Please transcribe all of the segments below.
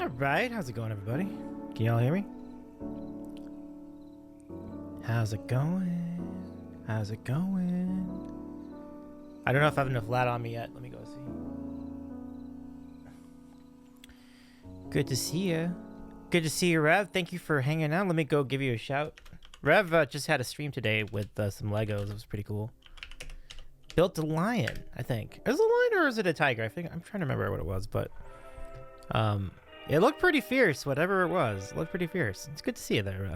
All right, how's it going, everybody? Can y'all hear me? How's it going? How's it going? I don't know if I have enough lat on me yet. Let me go see. Good to see you. Good to see you, Rev. Thank you for hanging out. Let me go give you a shout. Rev just had a stream today with some Legos. It was pretty cool. Built a lion, I think. Is it a lion or is it a tiger? I'm trying to remember what it was, but it looked pretty fierce. Whatever it was, it looked pretty fierce. It's good to see you there.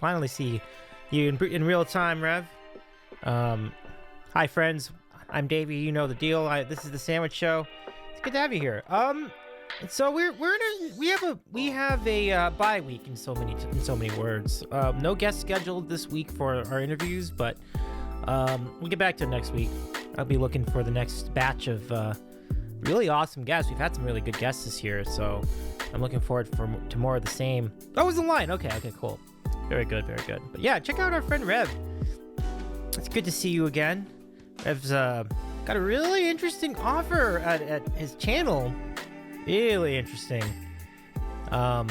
Finally see you in real time, Rev. Hi, friends. I'm Davey. You know the deal. This is the Sandwich Show. It's good to have you here. So we have a bye week in so many words. No guests scheduled this week for our interviews, but we'll get back to it next week. I'll be looking for the next batch of really awesome guests. We've had some really good guests this year, so I'm looking forward to more of the same. Oh, it was in line. Okay, cool. Very good, very good. But yeah, check out our friend Rev. It's good to see you again. Rev's got a really interesting offer at his channel. Really interesting. And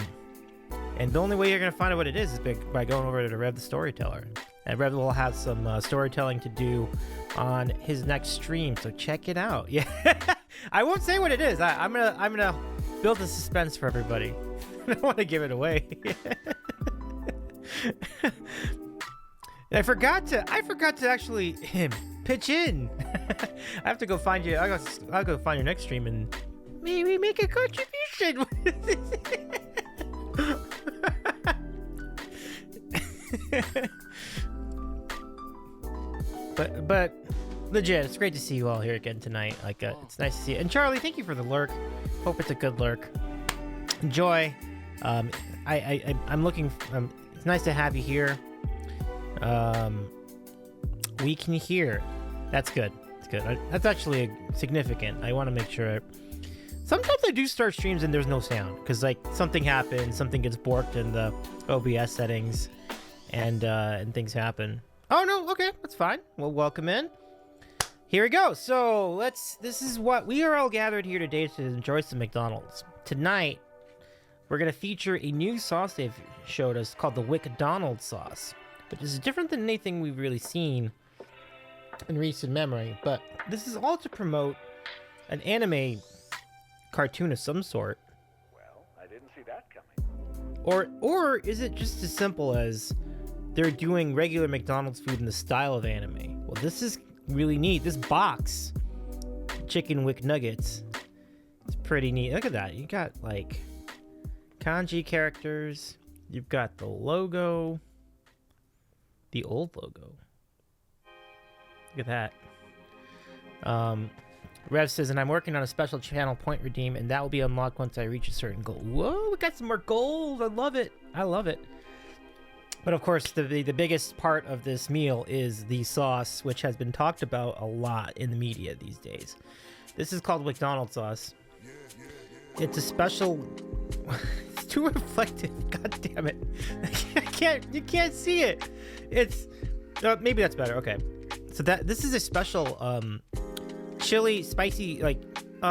the only way you're gonna find out what it is by going over to Rev the Storyteller. And Rev will have some storytelling to do on his next stream, so check it out. Yeah, I won't say what it is. I'm gonna build the suspense for everybody. I don't want to give it away. I forgot to actually pitch in. I have to go find you. I'll go find your next stream and maybe make a contribution. But legit, it's great to see you all here again tonight. It's nice to see you. And Charlie, thank you for the lurk. Hope it's a good lurk. Enjoy. I'm looking. It's nice to have you here. We can hear. That's good. It's good. That's actually significant. I want to make sure. Sometimes I do start streams and there's no sound because something happens, something gets borked in the OBS settings, and things happen. Oh no, okay, that's fine. Well, welcome in. Here we go. So this is what we are all gathered here today to enjoy some McDonald's. Tonight, we're gonna feature a new sauce they've showed us called the WcDonalds sauce, which is different than anything we've really seen in recent memory. But this is all to promote an anime cartoon of some sort. Well, I didn't see that coming. Or is it just as simple as they're doing regular McDonald's food in the style of anime? Well, this is really neat. This box, chicken McNuggets, it's pretty neat. Look at that. You got kanji characters. You've got the logo, the old logo. Look at that. Rev says, and I'm working on a special channel point redeem, and that will be unlocked once I reach a certain goal. Whoa, we got some more gold. I love it. I love it. But of course, the biggest part of this meal is the sauce, which has been talked about a lot in the media these days. This is called McDonald's sauce. It's a special. It's too reflective. God damn it! You can't see it. It's maybe that's better. Okay, so this is a special chili, spicy,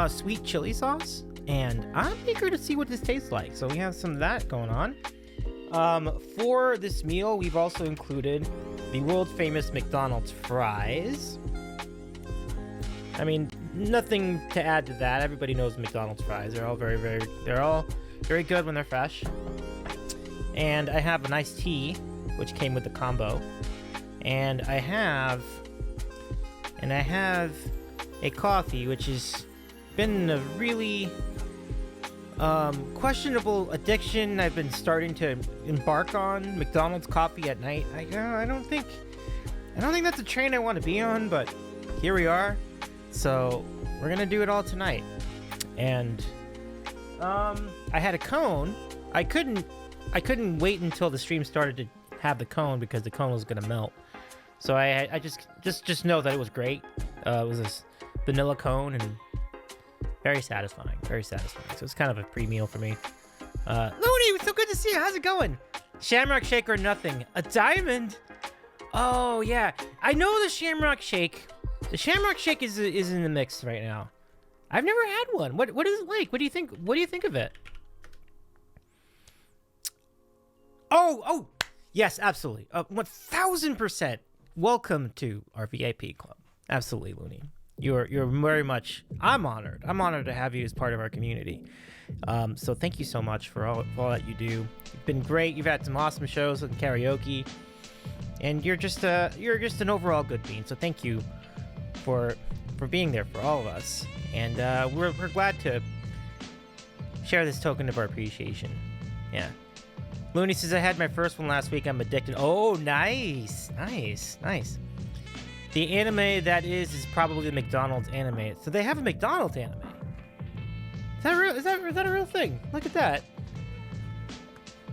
sweet chili sauce, and I'm eager to see what this tastes like. So we have some of that going on. For this meal, we've also included the world famous McDonald's fries. I mean, nothing to add to that. Everybody knows McDonald's fries. They're all very good when they're fresh. And I have an iced tea, which came with the combo. And I have a coffee, which has been a really questionable addiction I've been starting to embark on. McDonald's coffee at night. I don't think that's a train I want to be on, but here we are. So we're gonna do it all tonight. And I had a cone. I couldn't wait until the stream started to have the cone because the cone was gonna melt. So I just know that it was great. It was this vanilla cone and very satisfying. Very satisfying. So it's kind of a pre-meal for me. Looney, it's so good to see you. How's it going? Shamrock shake or nothing. A diamond? Oh yeah, I know the Shamrock shake. The Shamrock shake is in the mix right now. I've never had one. What is it like? What do you think? What do you think of it? Oh, yes, absolutely. 1000%. Welcome to our VIP club. Absolutely, Looney. You're very much. I'm honored. I'm honored to have you as part of our community. So thank you so much for all that you do. You've been great. You've had some awesome shows and karaoke, and you're just an overall good bean. So thank you for being there for all of us. And we're glad to share this token of our appreciation. Yeah. Looney says, I had my first one last week. I'm addicted. Oh, nice. The anime that is probably the McDonald's anime. So they have a McDonald's anime. Is that real? Is that a real thing? Look at that.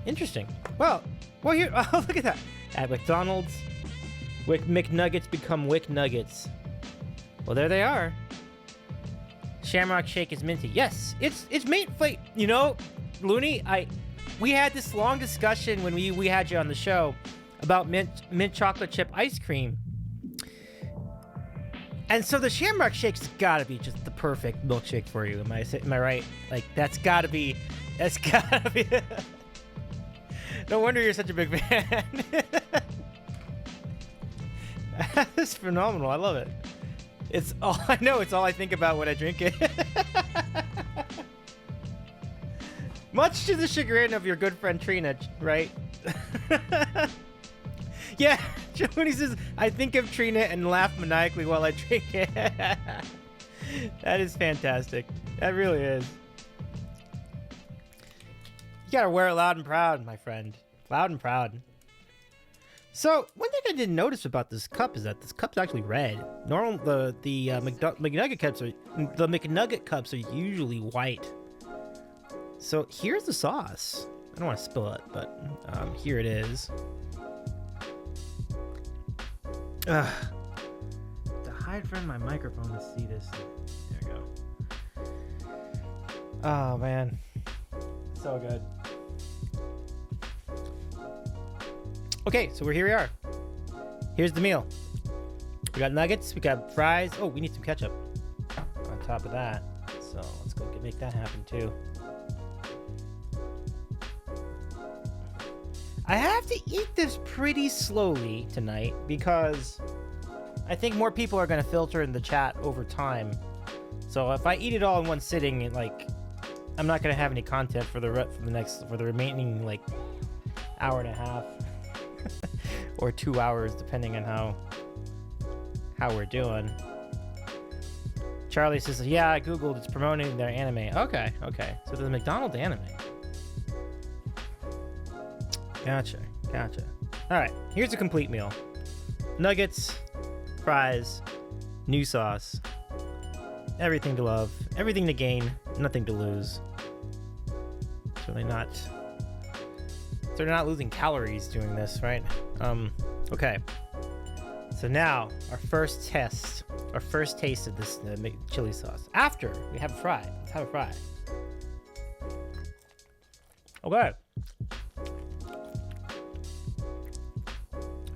Interesting. Well, here. Oh, look at that. At McDonald's, McNuggets become WcNuggets. Well, there they are. Shamrock Shake is minty. Yes, it's mint. Wait, Looney, we had this long discussion when we had you on the show about mint chocolate chip ice cream. And so the Shamrock Shake's got to be just the perfect milkshake for you. Am I right? Like that's got to be. No wonder you're such a big fan. That's phenomenal. I love it. It's all I know. It's all I think about when I drink it. Much to the chagrin of your good friend Trina, right? Yeah, Joni says, I think of Trina and laugh maniacally while I drink it. That is fantastic. That really is. You gotta wear it loud and proud, my friend. Loud and proud. So, one thing I didn't notice about this cup is that this cup's actually red. Normal, the McNugget cups are usually white. So, here's the sauce. I don't want to spill it, but here it is. To hide from my microphone to see this. There we go. Oh man, so good. Okay, so here we are. Here's the meal. We got nuggets, we got fries. Oh, we need some ketchup on top of that. So let's go make that happen too. I have to eat this pretty slowly tonight because I think more people are going to filter in the chat over time. So if I eat it all in one sitting, I'm not going to have any content for the remaining hour and a half or 2 hours, depending on how we're doing. Charlie says, "Yeah, I googled. It's promoting their anime." Okay. So the McDonald's anime. Gotcha. All right, here's a complete meal. Nuggets, fries, new sauce. Everything to love, everything to gain, nothing to lose. Certainly not. They're not losing calories doing this, right? Okay. So now, our first taste of this chili sauce. After we have a fry. Let's have a fry. Okay.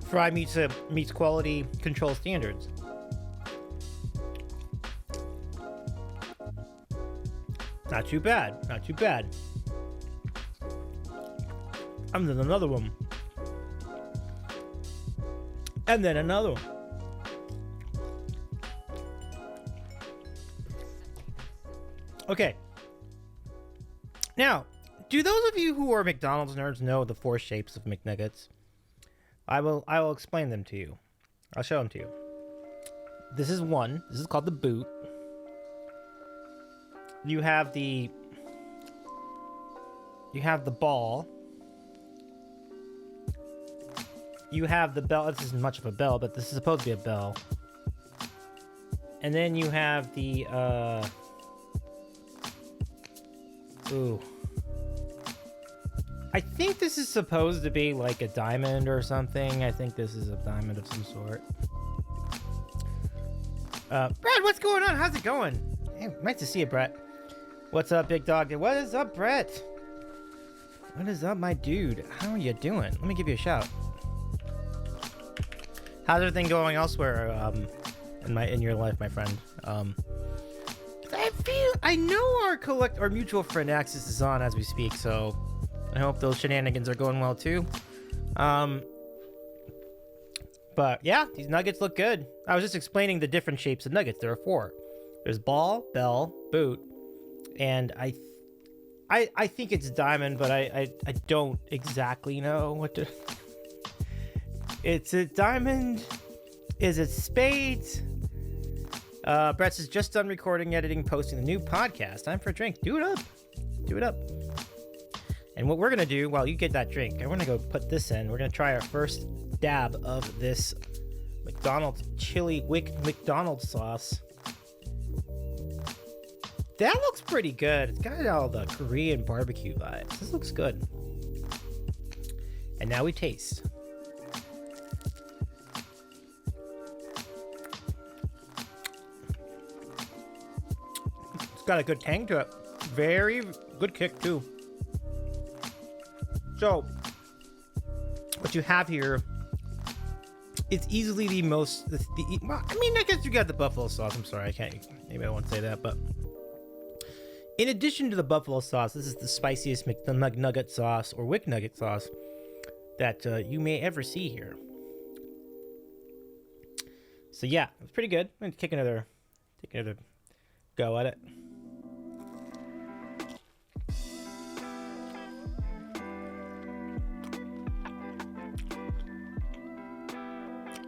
Fry meets quality control standards. Not too bad. And then another one. And then another one. Okay. Now, do those of you who are McDonald's nerds know the 4 shapes of McNuggets? I will explain them to you. I'll show them to you. This is one. This is called the boot. You have the ball. You have the bell. This isn't much of a bell, but this is supposed to be a bell. And then you have the I think this is supposed to be like a diamond or something. I think this is a diamond of some sort. Brett, what's going on? How's it going? Hey, nice to see you, Brett. What's up, big dog? What is up, Brett? What is up, my dude? How are you doing? Let me give you a shout. How's everything going elsewhere in your life, my friend? I know our mutual friend Axis is on as we speak, so I hope those shenanigans are going well too. But yeah, these nuggets look good. I was just explaining the different shapes of nuggets. There are 4. There's ball, bell, boot, and I think it's diamond, but I don't exactly know what to. It's a diamond. Is it spades? Brett's is just done recording, editing, posting the new podcast. Time for a drink. Do it up. Do it up. And what we're going to do while you get that drink, I want to go put this in. We're going to try our first dab of this McDonald's chili wick McDonald's sauce. That looks pretty good. It's got all the Korean barbecue vibes. This looks good. And now we taste. It's got a good tang to it. Very good kick too. So, what you have here is easily the most. Well, I mean, I guess you got the buffalo sauce. I'm sorry, I can't. Maybe I won't say that, but in addition to the buffalo sauce, this is the spiciest McNugget sauce or Wick Nugget sauce that you may ever see here. So yeah, it's pretty good. I'm gonna take another go at it.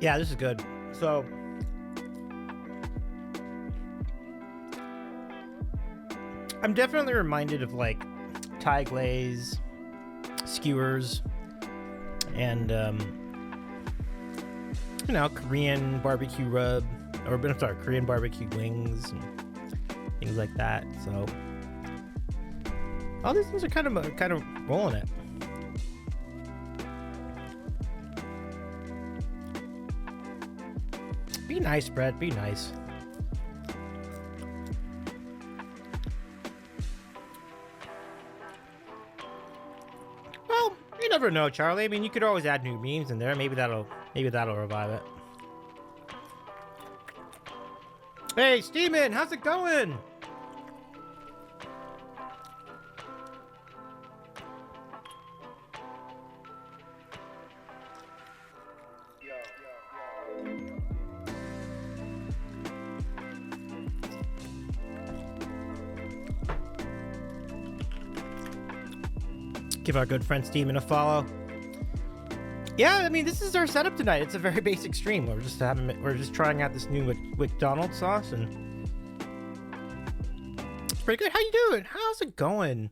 Yeah, this is good. So I'm definitely reminded of like Thai glaze, skewers, and Korean barbecue rub, or I'm sorry, Korean barbecue wings and things like that. So all these things are kind of rolling it. Be nice, Brett. Be nice. Well, you never know, Charlie. I mean, you could always add new memes in there. Maybe that'll revive it. Hey, Steeman, how's it going? Give our good friend Steeman a follow. Yeah, I mean, this is our setup tonight. It's a very basic stream. We're just trying out this new WcDonalds sauce, and it's pretty good. How you doing? How's it going?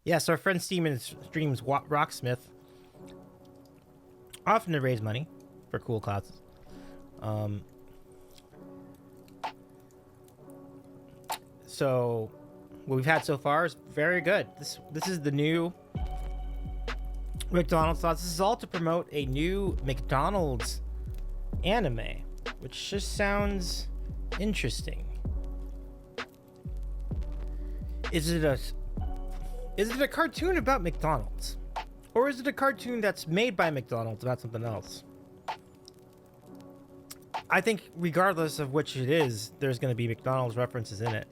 Yes, our friend Steeman streams Rocksmith, often to raise money for cool causes. So what we've had so far is very good. This is the new McDonald's sauce. This is all to promote a new McDonald's anime, which just sounds interesting. Is it a cartoon about McDonald's, or is it a cartoon that's made by McDonald's about something else? I think regardless of which it is, there's going to be McDonald's references in it.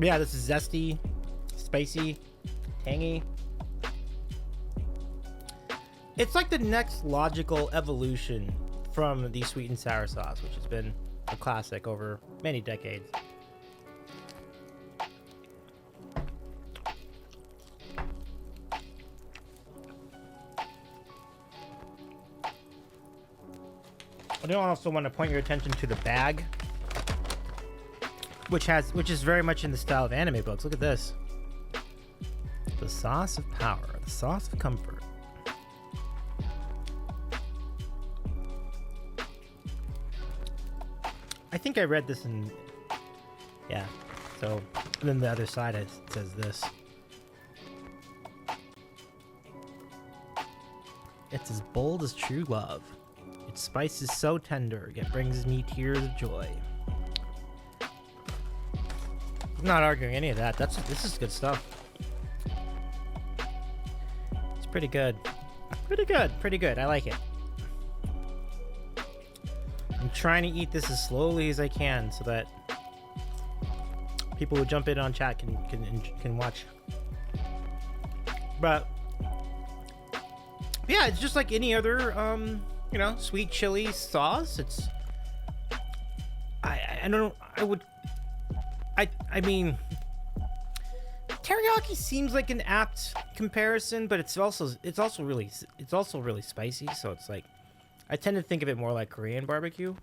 Yeah, this is zesty, spicy, tangy. It's like the next logical evolution from the sweet and sour sauce, which has been a classic over many decades. I do also want to point your attention to the bag, which is very much in the style of anime books. Look at this. The sauce of power, the sauce of comfort. I think I read this in, yeah. So, and then the other side it says this. It's as bold as true love. Its spice is so tender, it brings me tears of joy. I'm not arguing any of that. This is good stuff. It's pretty good. Pretty good. I like it. I'm trying to eat this as slowly as I can so that people who jump in on chat can watch. But yeah, it's just like any other you know, sweet chili sauce. It's I mean, teriyaki seems like an apt comparison, but it's also really spicy, so it's like I tend to think of it more like Korean barbecue.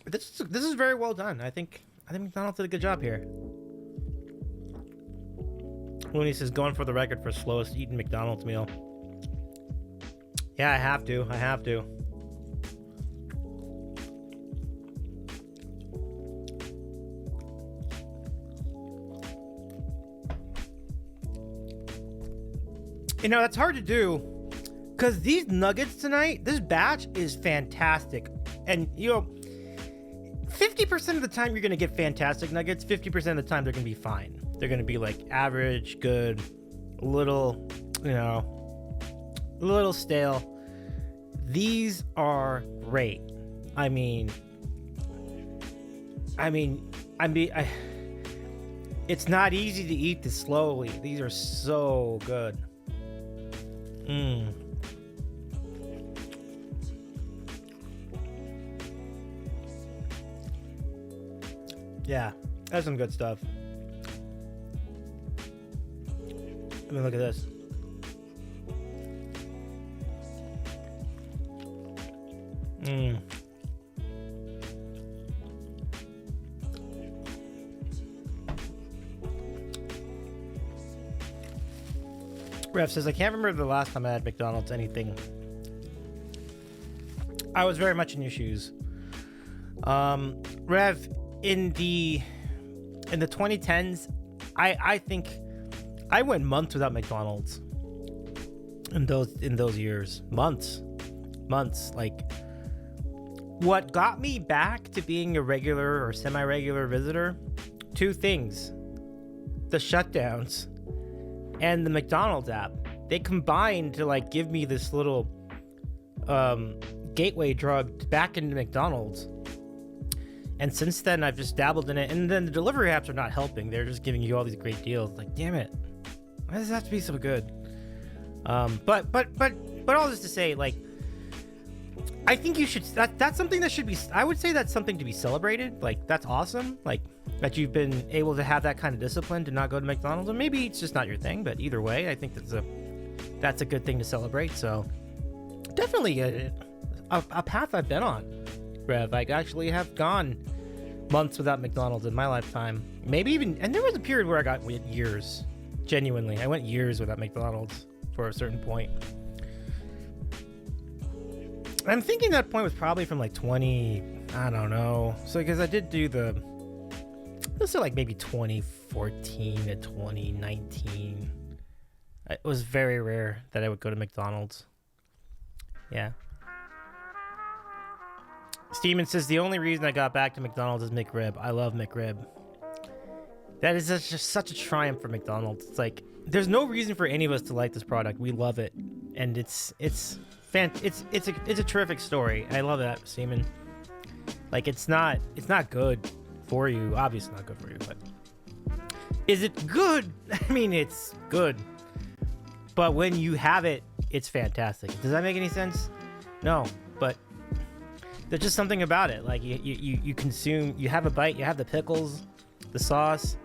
But this is very well done. I think McDonald's did a good job here. Looney says going for the record for slowest eaten McDonald's meal. Yeah, I have to. You know, that's hard to do because these nuggets tonight, this batch is fantastic. And, you know, 50% of the time you're going to get fantastic nuggets. 50% of the time they're going to be fine. They're going to be like average, good, little, you know, a little stale. These are great. I mean, it's not easy to eat this slowly. These are so good. Yeah, that's some good stuff. I mean, look at this. Ref says, I can't remember the last time I had McDonald's anything. I was very much in your shoes. Rev, in the 2010s, I think I went months without McDonald's. In those years, months. Like, what got me back to being a regular or semi-regular visitor? Two things: the shutdowns and the McDonald's app. They combined to like give me this little gateway drug back into McDonald's. And since then, I've just dabbled in it. And then the delivery apps are not helping. They're just giving you all these great deals. Like, damn it, why does it have to be so good? But all this to say, like, I think you should. That's something that should be. I would say that's something to be celebrated. Like, that's awesome. Like, that you've been able to have that kind of discipline to not go to McDonald's. And maybe it's just not your thing. But either way, I think that's a good thing to celebrate. So definitely a path I've been on, Rev. I actually have gone months without McDonald's in my lifetime. Maybe even, and there was a period where I went years. Genuinely, I went years without McDonald's for a certain point. I'm thinking that point was probably from like 20, I don't know. So because I did do let's say like maybe 2014 to 2019. It was very rare that I would go to McDonald's. Yeah. Steven says, the only reason I got back to McDonald's is McRib. I love McRib. That is just such a triumph for McDonald's. It's like, there's no reason for any of us to like this product. We love it. And it's a terrific story. I love that, Steven. Like, it's not good for you. Obviously not good for you, but is it good? I mean, it's good. But when you have it, it's fantastic. Does that make any sense? No, but there's just something about it. Like, you consume, you have a bite, you have the pickles, the sauce.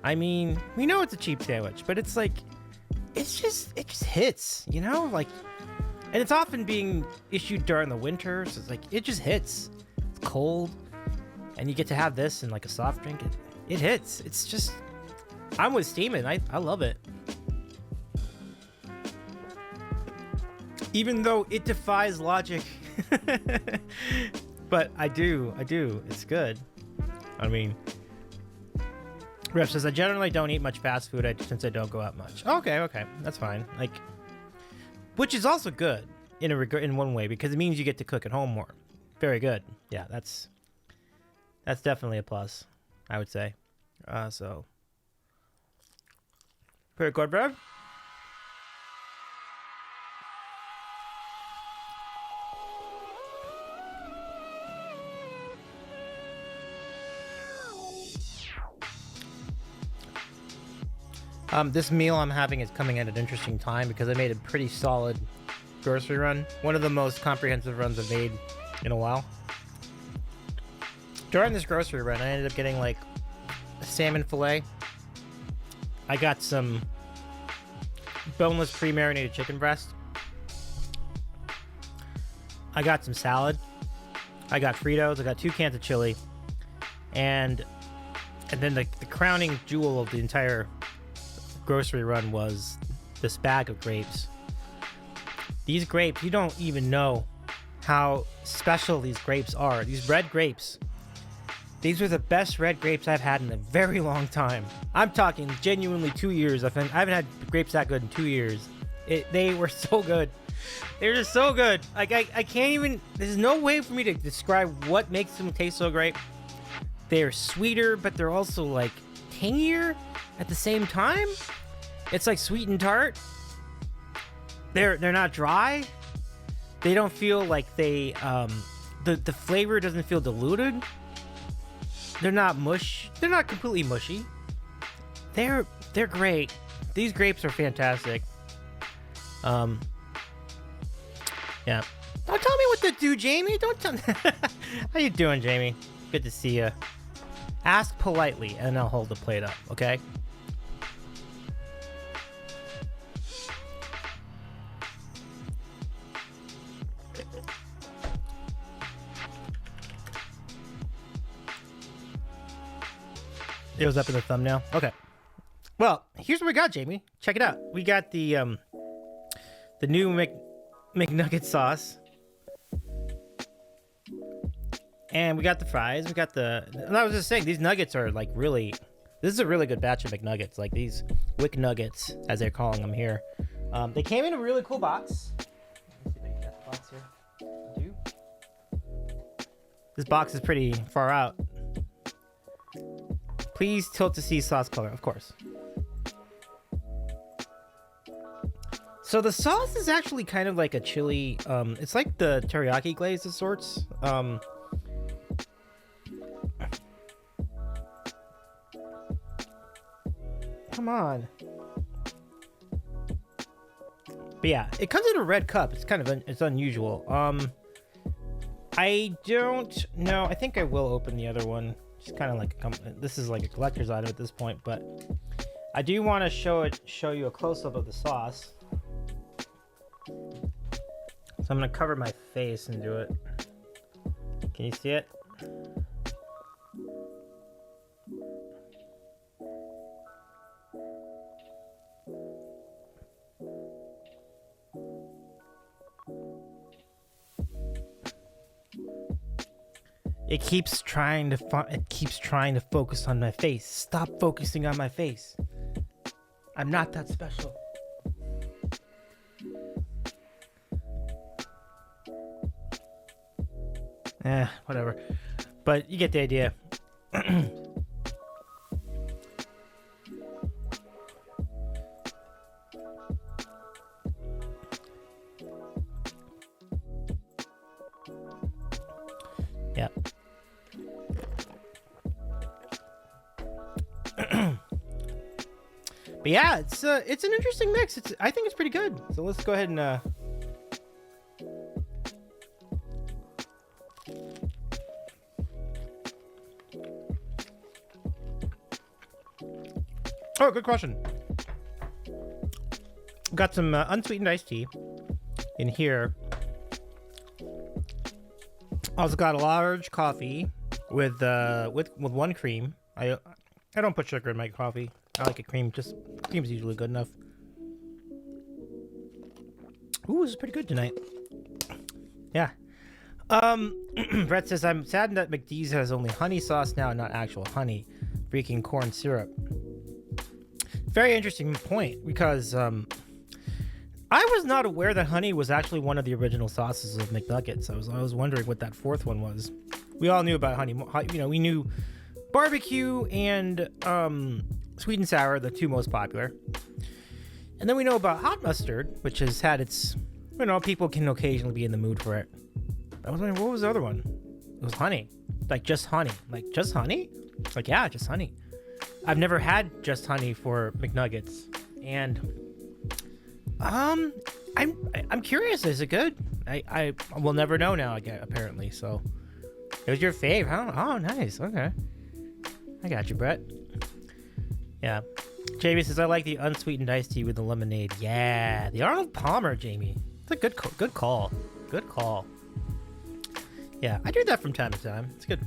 I mean, we know it's a cheap sandwich, but it's like, it just hits, you know? Like, and it's often being issued during the winter, so it's like, it just hits. It's cold, and you get to have this and like a soft drink. It hits. It's just, I'm with Steeman. I love it. Even though it defies logic. But I do. It's good. I mean, Ref says, I generally don't eat much fast food since I don't go out much. Okay, that's fine. Like, which is also good in one way, because it means you get to cook at home more. Very good. Yeah, that's definitely a plus, I would say. So pretty good, bro. This meal I'm having is coming at an interesting time because I made a pretty solid grocery run. One of the most comprehensive runs I've made in a while. During this grocery run, I ended up getting like a salmon fillet. I got some boneless pre-marinated chicken breast. I got some salad. I got Fritos. I got 2 cans of chili. And then the crowning jewel of the entire grocery run was this bag of grapes. These grapes, you don't even know how special these grapes are. These red grapes. These are the best red grapes I've had in a very long time. I'm talking genuinely 2 years. I haven't had grapes that good in 2 years. They were so good. They're just so good. Like I can't even. There's no way for me to describe what makes them taste so great. They're sweeter, but they're also like tangier at the same time. It's like sweet and tart. They're not dry. They don't feel like they the flavor doesn't feel diluted. They're not mush. They're not completely mushy. They're great. These grapes are fantastic. Yeah. Don't tell me what to do, Jamie. Don't tell me. How you doing, Jamie? Good to see you. Ask politely, and I'll hold the plate up, okay? It was up in the thumbnail. Okay. Well, here's what we got, Jamie. Check it out. We got the new McNugget sauce. And we got the fries. We got and I was just saying, these nuggets are like really, this is a really good batch of McNuggets. Like these WcNuggets, as they're calling them here. They came in a really cool box. Let me see if I can get the box here. This box is pretty far out. Please tilt to see sauce color, of course. So the sauce is actually kind of like a chili. It's like the teriyaki glaze of sorts. Come on. But yeah, it comes in a red cup. It's kind of it's unusual. I don't know. I think I will open the other one. It's kind of like this is like a collector's item at this point, but I do want to show you a close-up of the sauce. So I'm gonna cover my face and do it. Can you see it? It keeps trying to focus on my face. Stop focusing on my face. I'm not that special. Whatever. But you get the idea. Yeah. But yeah, it's an interesting mix. I think it's pretty good. So let's go ahead and Oh, good question. Got some unsweetened iced tea in here. Also got a large coffee with 1 cream. I don't put sugar in my coffee. I like a cream. Just cream's usually good enough. Ooh, this is pretty good tonight. Yeah. Brett says, I'm saddened that McDee's has only honey sauce now, not actual honey. Freaking corn syrup. Very interesting point, because I was not aware that honey was actually one of the original sauces of McNuggets. I was wondering what that 4th one was. We all knew about honey. You know, we knew barbecue and sweet and sour, the 2 most popular. And then we know about hot mustard, which has had its, you know, people can occasionally be in the mood for it. I was wondering, what was the other one? It was honey. Like just honey. Like just honey? Like, yeah, just honey. I've never had just honey for McNuggets, and I'm curious. Is it good? I will never know now. Apparently, so it was your fave, huh? Oh, nice. Okay, I got you, Brett. Yeah, Jamie says I like the unsweetened iced tea with the lemonade. Yeah, the Arnold Palmer, Jamie. It's a good call. Good call. Yeah, I do that from time to time. It's good.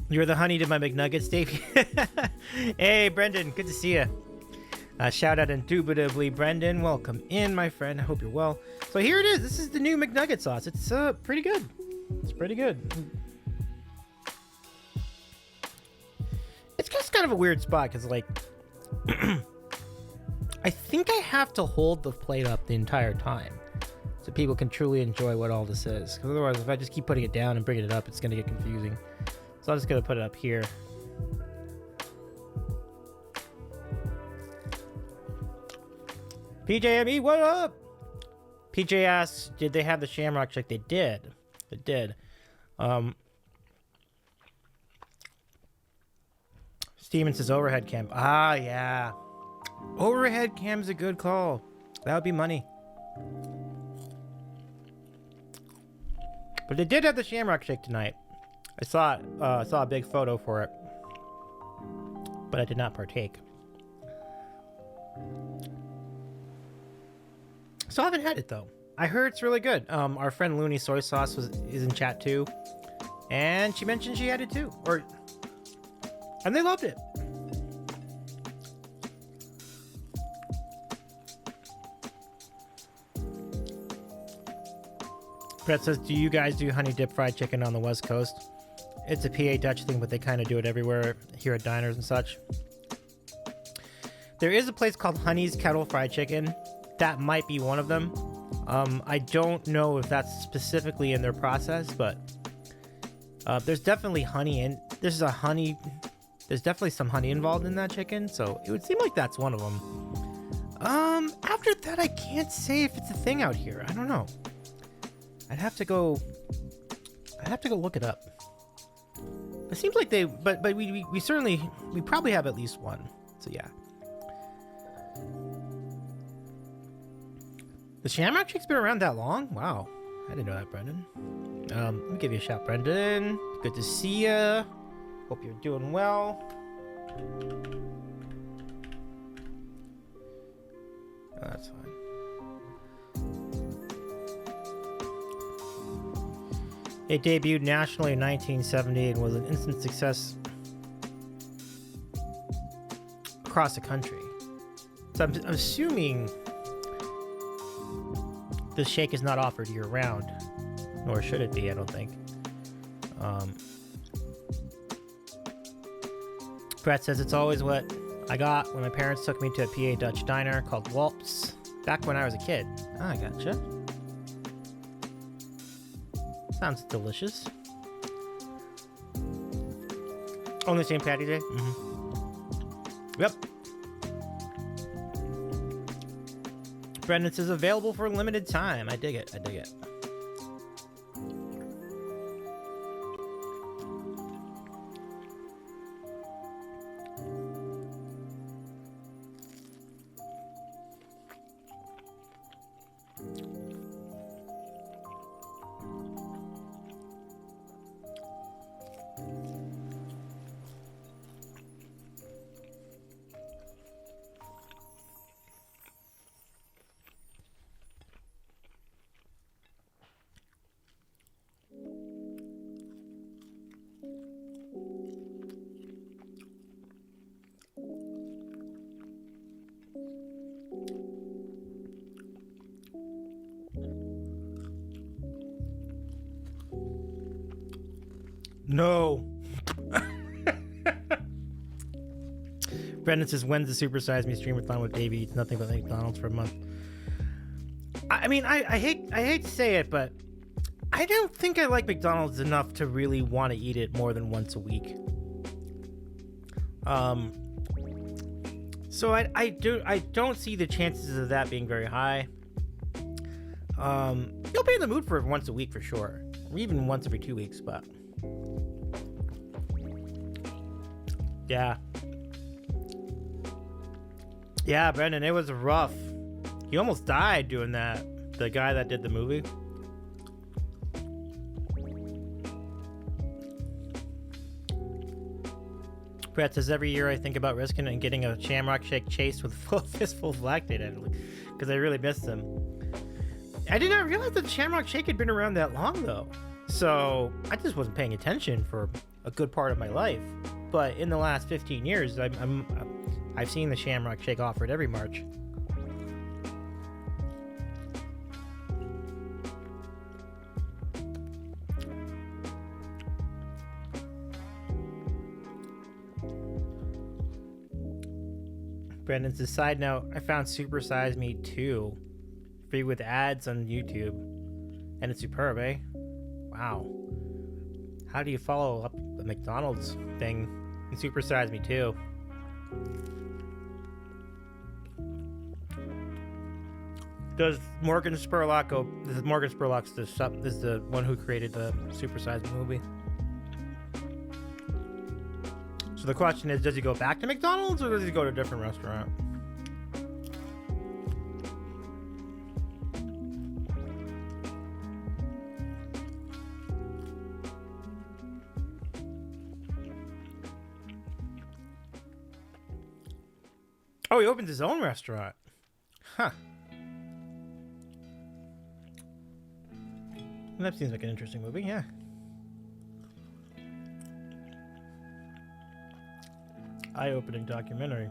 You're the honey to my McNuggets, Davey. Hey, Brendan, good to see you. Shout out indubitably, Brendan. Welcome in, my friend. I hope you're well. So here it is. This is the new McNugget sauce. It's pretty good. It's pretty good. It's just kind of a weird spot because, like, I think I have to hold the plate up the entire time so people can truly enjoy what all this is. Because otherwise, if I just keep putting it down and bringing it up, it's going to get confusing. So I'm just going to put it up here. PJME, what up? PJ asks, did they have the Shamrock Shake? They did. They did. Steven says overhead cam. Ah, yeah. Overhead cam's a good call. That would be money. But they did have the Shamrock Shake tonight. I saw it. I saw a big photo for it. But I did not partake. So I haven't had it though. I heard it's really good. Our friend Looney Soy Sauce is in chat too, and she mentioned she had it too, and they loved it. Brett says, "Do you guys do honey dip fried chicken on the West Coast?" It's a PA Dutch thing, but they kind of do it everywhere here at diners and such. There is a place called Honey's Kettle Fried Chicken. That might be one of them. I don't know if that's specifically in their process, but there's definitely honey in. There's definitely some honey involved in that chicken, so it would seem like that's one of them. After that, I can't say if it's a thing out here. I don't know. I'd have to go look it up. It seems like they, but we probably have at least one. So yeah. The Shamrock Shake's been around that long? Wow. I didn't know that, Brendan. Let me give you a shout, Brendan. Good to see ya. Hope you're doing well. Oh, that's fine. It debuted nationally in 1970 and was an instant success across the country. So I'm assuming this shake is not offered year-round, nor should it be, I don't think. Brett says, it's always what I got when my parents took me to a PA Dutch diner called Waltz back when I was a kid. Ah, I gotcha. Sounds delicious. Only St. Patty's Day? Mm-hmm. Yep. Brendan says available for a limited time. I dig it. I dig it. No. Brendan says, when's the Super Size Me streamathon with Davey eats nothing but McDonald's for a month? I mean, I hate to say it, but I don't think I like McDonald's enough to really want to eat it more than once a week. So I don't see the chances of that being very high. You'll be in the mood for it once a week for sure, or even once every 2 weeks, but Yeah. Yeah, Brendan, it was rough. He almost died doing that. The guy that did the movie. Brett says, every year I think about risking it and getting a Shamrock Shake chased with full fistful of lactate because I really missed them. I did not realize that Shamrock Shake had been around that long, though. So I just wasn't paying attention for a good part of my life. But in the last 15 years, I've seen the Shamrock Shake offered every March. Brendan says, side note, I found Super Size Me 2 free with ads on YouTube. And it's superb, eh? Wow. How do you follow up the McDonald's thing and Super Size Me 2? Does Morgan Spurlock go... This is Morgan Spurlock's is the one who created the Super Size Me movie. So the question is, does he go back to McDonald's or does he go to a different restaurant? Oh, he opens his own restaurant. Huh. That seems like an interesting movie, yeah. Eye-opening documentary.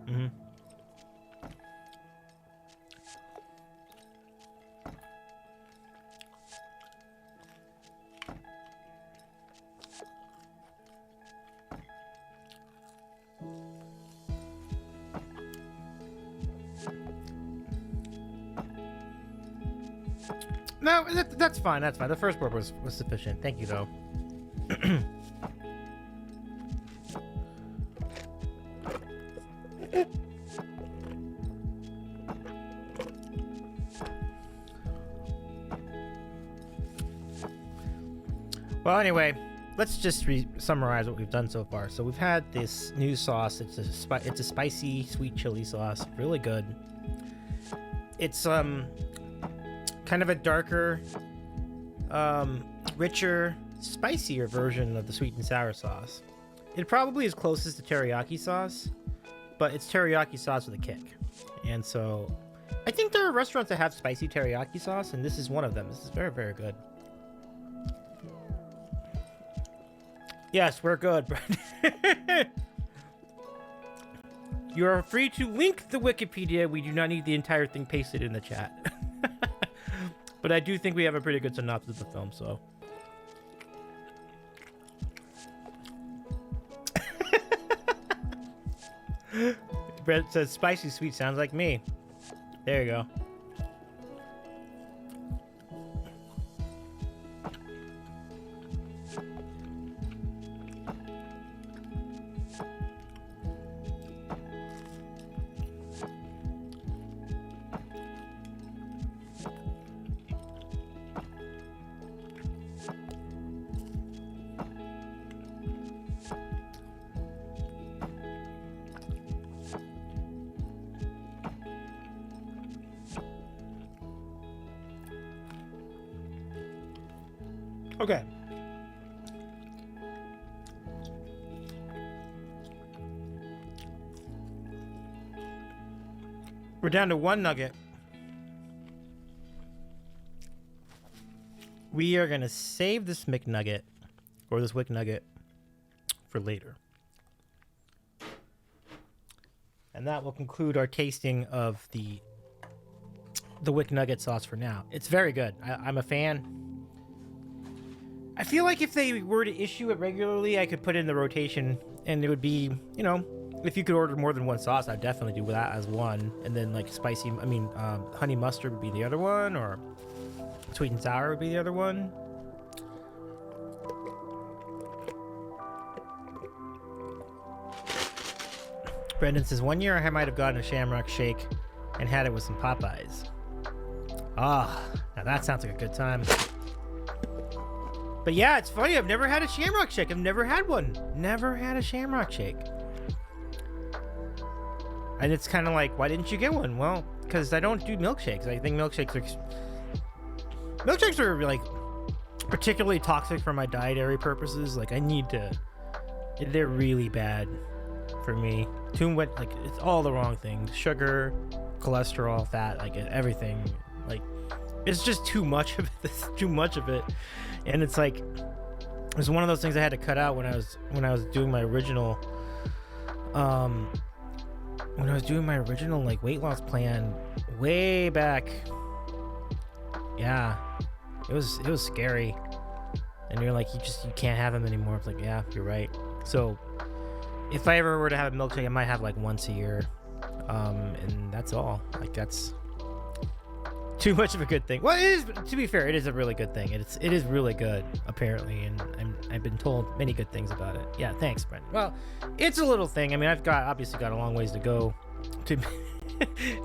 Mm-hmm. No, that's fine. That's fine. The first part was sufficient. Thank you, though. Well, anyway, let's just summarize what we've done so far. So we've had this new sauce. It's a spicy sweet chili sauce. Really good. It's kind of a darker, richer, spicier version of the sweet and sour sauce. It probably is closest to teriyaki sauce, but it's teriyaki sauce with a kick. And so I think there are restaurants that have spicy teriyaki sauce, and this is one of them. This is very, very good. Yes, we're good. You are free to link the Wikipedia. We do not need the entire thing pasted in the chat. But I do think we have a pretty good synopsis of the film, so. Brett says, spicy sweet sounds like me. There you go. Okay. We're down to one nugget. We are going to save this McNugget, or this Wick Nugget, for later. And that will conclude our tasting of the Wick Nugget sauce for now. It's very good. I'm a fan. I feel like if they were to issue it regularly, I could put it in the rotation, and it would be, you know, if you could order more than one sauce, I'd definitely do that as one, and then like spicy, honey mustard would be the other one, or sweet and sour would be the other one. Brendan says, one year I might have gotten a Shamrock Shake and had it with some Popeyes. Ah, now that sounds like a good time. But yeah, it's funny. I've never had a Shamrock Shake. I've never had one. Never had a Shamrock Shake. And it's kind of like, why didn't you get one? Well, because I don't do milkshakes. I think milkshakes are like particularly toxic for my dietary purposes. Like I need to. They're really bad for me. Too much, like it's all the wrong things. Sugar, cholesterol, fat, like everything. Like it's just too much of it. It's too much of it, and it's like it's one of those things I had to cut out when I was doing my original like weight loss plan way back. Yeah, it was scary, and you're like you can't have them anymore. It's like, yeah, you're right. So if I ever were to have a milkshake, I might have like once a year, and that's all. Like that's too much of a good thing. Well, it is. To be fair, it is a really good thing. It is really good apparently, and I've been told many good things about it. Yeah, thanks, Brendan. Well, it's a little thing. I mean, I've obviously got a long ways to go to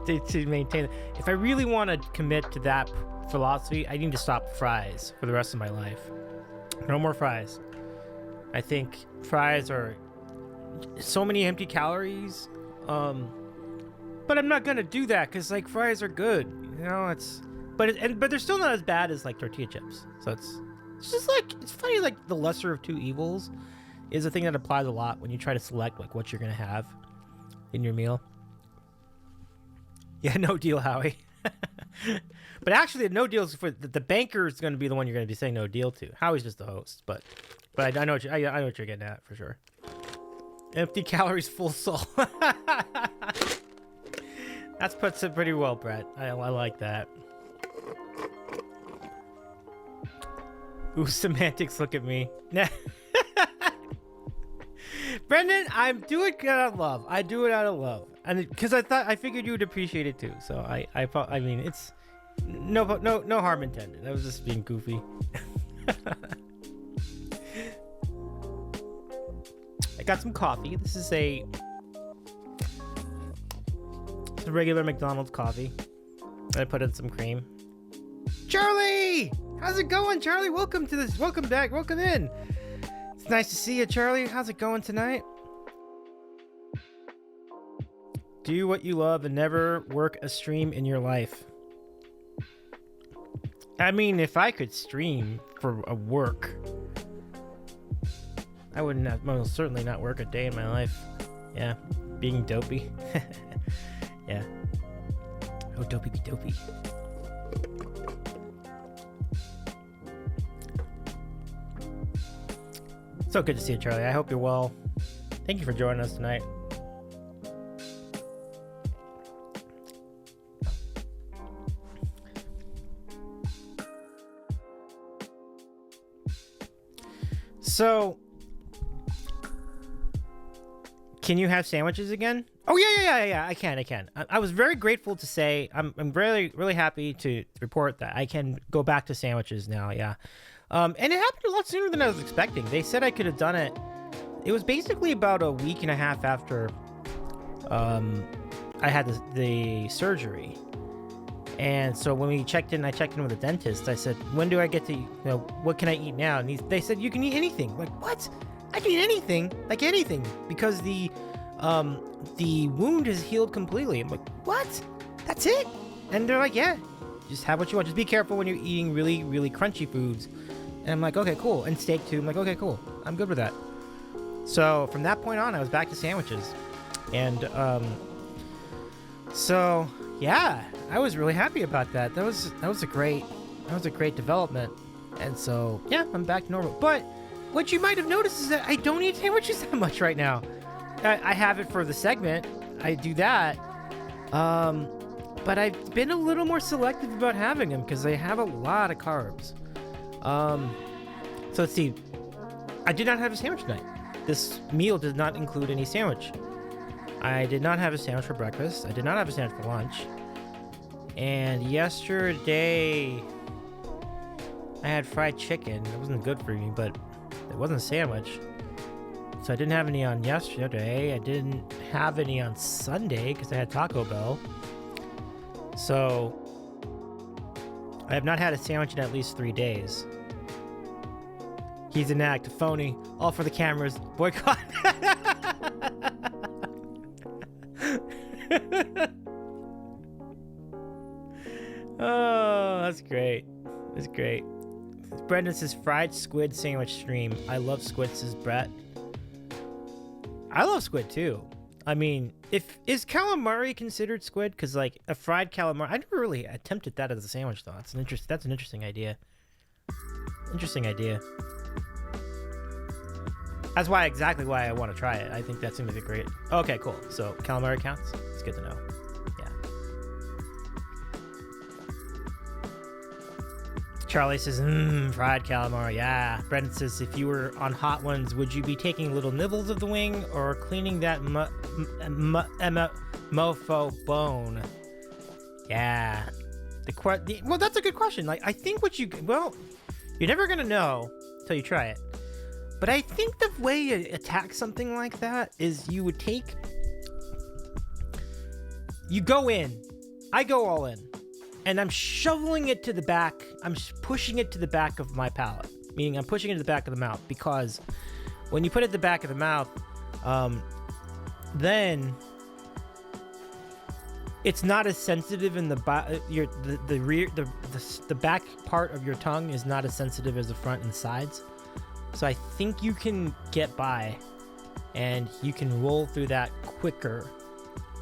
to maintain it. If I really want to commit to that philosophy, I need to stop fries for the rest of my life. No more fries. I think fries are so many empty calories, but I'm not gonna do that because like fries are good, you know. But they're still not as bad as like tortilla chips. So it's just like it's funny, like the lesser of two evils is a thing that applies a lot when you try to select like what you're gonna have in your meal. Yeah, no deal, Howie. But actually, the no deal is for the banker is going to be the one you're going to be saying no deal to. Howie's just the host, but I know what I know what you're getting at for sure. Empty calories, full soul. That puts it pretty well, Brett. I like that. Ooh, semantics, look at me. Brendan, I'm doing it out of love. I do it out of love, and because I figured you would appreciate it too. So I mean, it's no harm intended. I was just being goofy. I got some coffee. This is a regular McDonald's coffee. I put in some cream. Charlie, how's it going, Charlie? Welcome to this. Welcome back. Welcome in. It's nice to see you, Charlie. How's it going tonight? Do what you love and never work a stream in your life. I mean, if I could stream for a work, I would most certainly not work a day in my life. Yeah, being dopey. Yeah. Oh, dopey be dopey. So good to see you, Charlie. I hope you're well. Thank you for joining us tonight. So, can you have sandwiches again? Oh yeah. I can. I was very grateful to say I'm really happy to report that I can go back to sandwiches now. Yeah, and it happened a lot sooner than I was expecting. They said I could have done it. It was basically about a week and a half after I had the surgery. And so when I checked in with the dentist. I said, when do I get to, what can I eat now? And they said, you can eat anything. I'm like, what? I can eat anything, like anything, because the wound is healed completely. I'm like, what? That's it? And they're like, yeah, just have what you want. Just be careful when you're eating really, really crunchy foods. And I'm like, okay, cool. And steak too. I'm like, okay, cool. I'm good with that. So from that point on, I was back to sandwiches. And so yeah, I was really happy about that. That was a great development. And so yeah, I'm back to normal. But what you might have noticed is that I don't eat sandwiches that much right now. I have it for the segment. I do that. But I've been a little more selective about having them because they have a lot of carbs. So let's see. I did not have a sandwich tonight. This meal did not include any sandwich. I did not have a sandwich for breakfast. I did not have a sandwich for lunch. And yesterday, I had fried chicken. It wasn't good for me, but it wasn't a sandwich. So I didn't have any on yesterday. I didn't have any on Sunday because I had Taco Bell. So I have not had a sandwich in at least 3 days. He's an act, a phony, all for the cameras. Boycott. Oh, that's great. That's great. Brendan says fried squid sandwich stream. I love squid, says Brett. I love squid too. I mean, is calamari considered squid? Because like a fried calamari, I never really attempted that as a sandwich though. That's an interesting idea. Interesting idea. That's exactly why I want to try it. I think that seems like a great. Okay, cool. So calamari counts. It's good to know. Yeah. Charlie says, fried calamari. Yeah. Brendan says, if you were on Hot Ones, would you be taking little nibbles of the wing or cleaning that mofo bone? Yeah. Well, that's a good question. Like, I think you're never gonna know till you try it. But I think the way you attack something like that is you go in. I go all in. And I'm shoveling it to the back. I'm pushing it to the back of my palate. Meaning I'm pushing it to the back of the mouth. Because when you put it at the back of the mouth, then it's not as sensitive in the back part of your tongue is not as sensitive as the front and sides. So I think you can get by and you can roll through that quicker,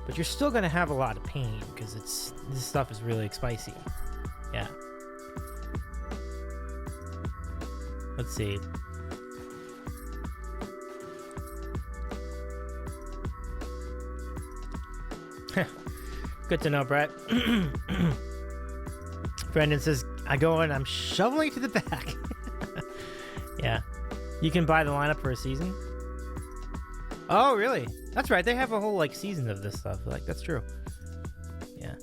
but you're still going to have a lot of pain because this stuff is really spicy. Yeah. Let's see. Good to know, Brett. Brendan says, I go in, I'm shoveling to the back. Yeah. You can buy the lineup for a season. Oh, really? That's right. They have a whole like season of this stuff. Like, that's true. Yeah.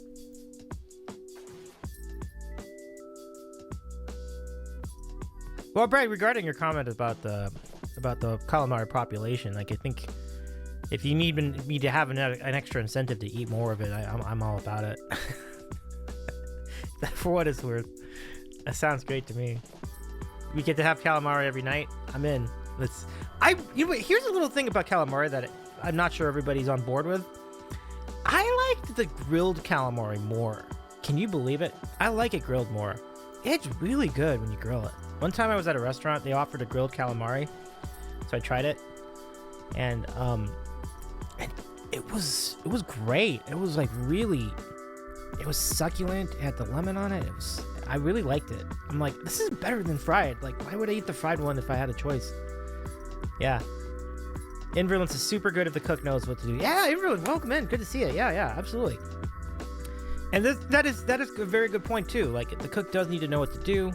Well, Brad, regarding your comment about the calamari population, like I think if you need me to have an extra incentive to eat more of it, I'm all about it. For what it's worth, that sounds great to me. We get to have calamari every night. I'm in. Here's a little thing about calamari that I'm not sure everybody's on board with. I liked the grilled calamari more. Can you believe it? I like it grilled more. It's really good when you grill it. One time I was at a restaurant, they offered a grilled calamari, so I tried it, and it was great. It was like really, it was succulent. It had the lemon on it. I really liked it. I'm like, this is better than fried. Like, why would I eat the fried one if I had a choice? Yeah. Inverlance is super good if the cook knows what to do. Yeah, Inverlance, welcome in. Good to see you. Yeah, absolutely. And that is a very good point too. Like, the cook does need to know what to do.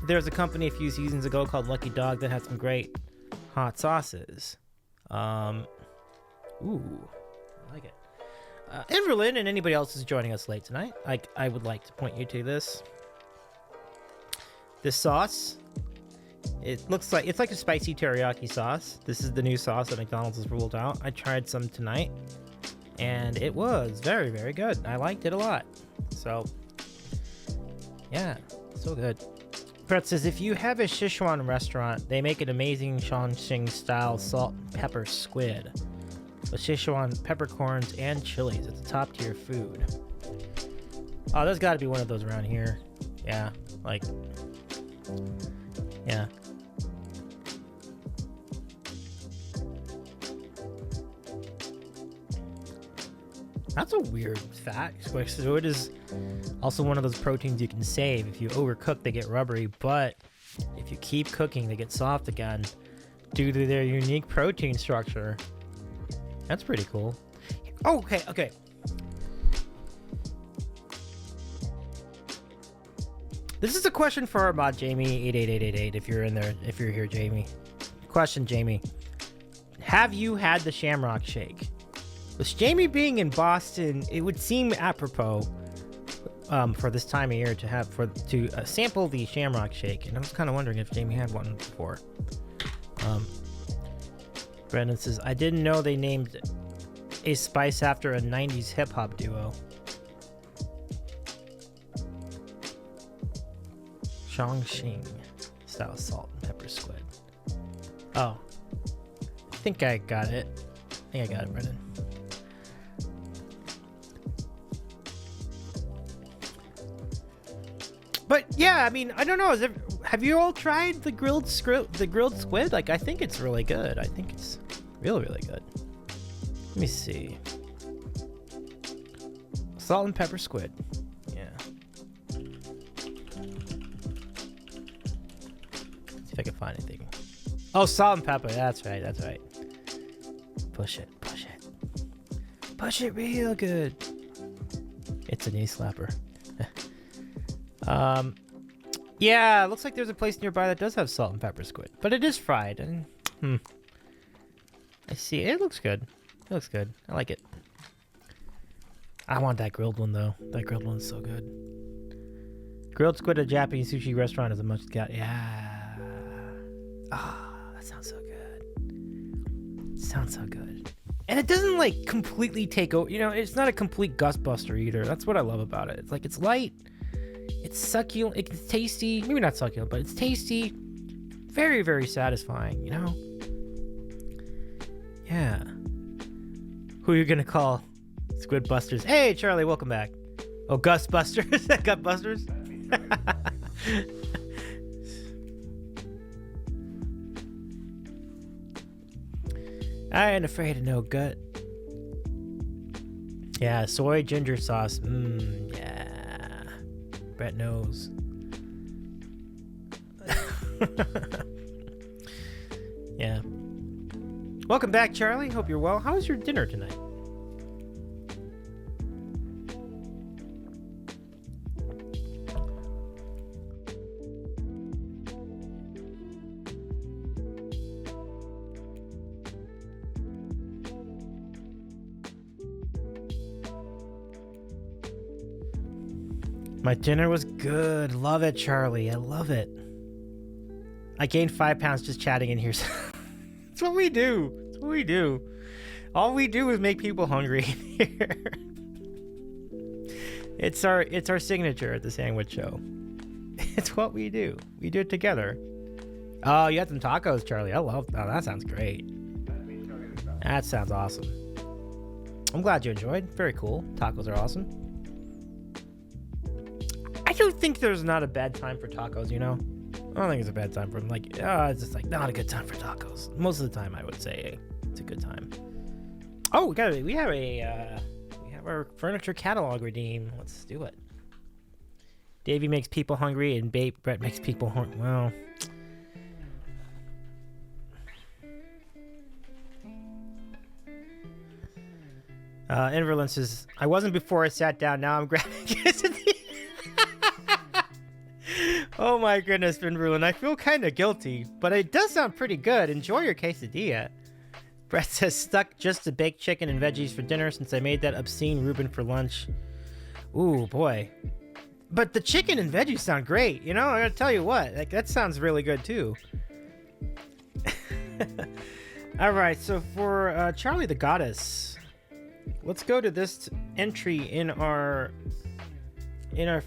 There's a company a few seasons ago called Lucky Dog that had some great hot sauces. Ooh, I like it. Inverlin and anybody else who's joining us late tonight, I would like to point you to this sauce. It looks like it's like a spicy teriyaki sauce. This is the new sauce that McDonald's has rolled out. I tried some tonight, and it was very, very good. I liked it a lot. So, yeah, so good. Brett says, if you have a Sichuan restaurant, they make an amazing Chongqing-style salt and pepper squid with Sichuan peppercorns and chilies. It's a top-tier food. Oh, there's got to be one of those around here. Yeah, like, yeah. That's a weird fact. So it is also one of those proteins you can save. If you overcook, they get rubbery, but if you keep cooking, they get soft again due to their unique protein structure. That's pretty cool. Oh, okay. This is a question for our mod, Jamie88888, if you're in there, if you're here, Jamie. Question, Jamie. Have you had the Shamrock Shake? With Jamie being in Boston, it would seem apropos for this time of year to sample the Shamrock Shake, and I was kind of wondering if Jamie had one before. Brandon says, I didn't know they named a spice after a 90s hip-hop duo. Chongqing style salt and squid. Oh. I think I got it. Brennan. But yeah, I mean, I don't know. Have you all tried the grilled squid? Like, I think it's really good. I think it's really, really good. Let me see. Salt and pepper squid. Yeah. See if I can find anything. Oh, salt and pepper. That's right. Push it. Push it real good. It's a knee slapper. Yeah, looks like there's a place nearby that does have salt and pepper squid, but it is fried. And I see. It looks good. I like it. I want that grilled one though. That grilled one's so good. Grilled squid at a Japanese sushi restaurant is a must get. Yeah. That sounds so good. And it doesn't like completely take over. You know, it's not a complete gustbuster either. That's what I love about it. It's like it's light. It's succulent. It's tasty. Maybe not succulent, but it's tasty. Very, very satisfying, you know? Yeah. Who are you gonna call? Squid Busters. Hey, Charlie, welcome back. Oh, Gus Busters. Gut Busters? I ain't afraid of no gut. Yeah, soy ginger sauce. Yeah. Brett knows. Yeah. Welcome back, Charlie. Hope you're well. How was your dinner tonight? My dinner was good. Love it, Charlie. I love it. I gained 5 pounds just chatting in here. That's what we do. All we do is make people hungry here. It's our signature at the Sandwich Show. It's what we do. We do it together. Oh, you had some tacos, Charlie. That sounds great. That sounds awesome. I'm glad you enjoyed. Very cool. Tacos are awesome. I don't think there's not a bad time for tacos, you know? I don't think it's a bad time for them. Like, it's just like not a good time for tacos. Most of the time, I would say it's a good time. Oh, we have our furniture catalog redeem. Let's do it. Davey makes people hungry, and Brett makes people hungry. Well, Inverlin says, I wasn't before I sat down. Now I'm grabbing quesadilla. Oh my goodness, Inverlin. I feel kind of guilty, but it does sound pretty good. Enjoy your quesadilla. Brett says, stuck just to baked chicken and veggies for dinner since I made that obscene Reuben for lunch. Ooh, boy. But the chicken and veggies sound great. You know, I gotta tell you what, like that sounds really good too. All right, so for Charlie the Goddess, let's go to this entry in our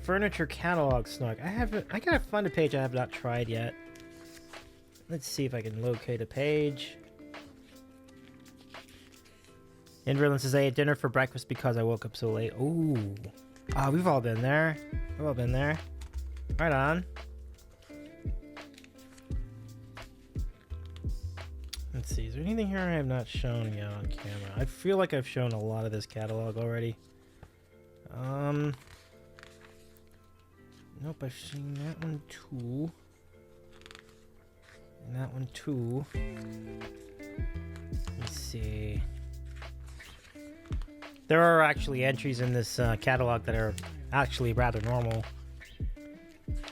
furniture catalog snug. I gotta find a page I have not tried yet. Let's see if I can locate a page. Inverlin says, I ate dinner for breakfast because I woke up so late. Ooh. We've all been there. Right on. Let's see. Is there anything here I have not shown yet on camera? I feel like I've shown a lot of this catalog already. Nope, I've seen that one too. And that one too. Let's see. There are actually entries in this catalog that are actually rather normal.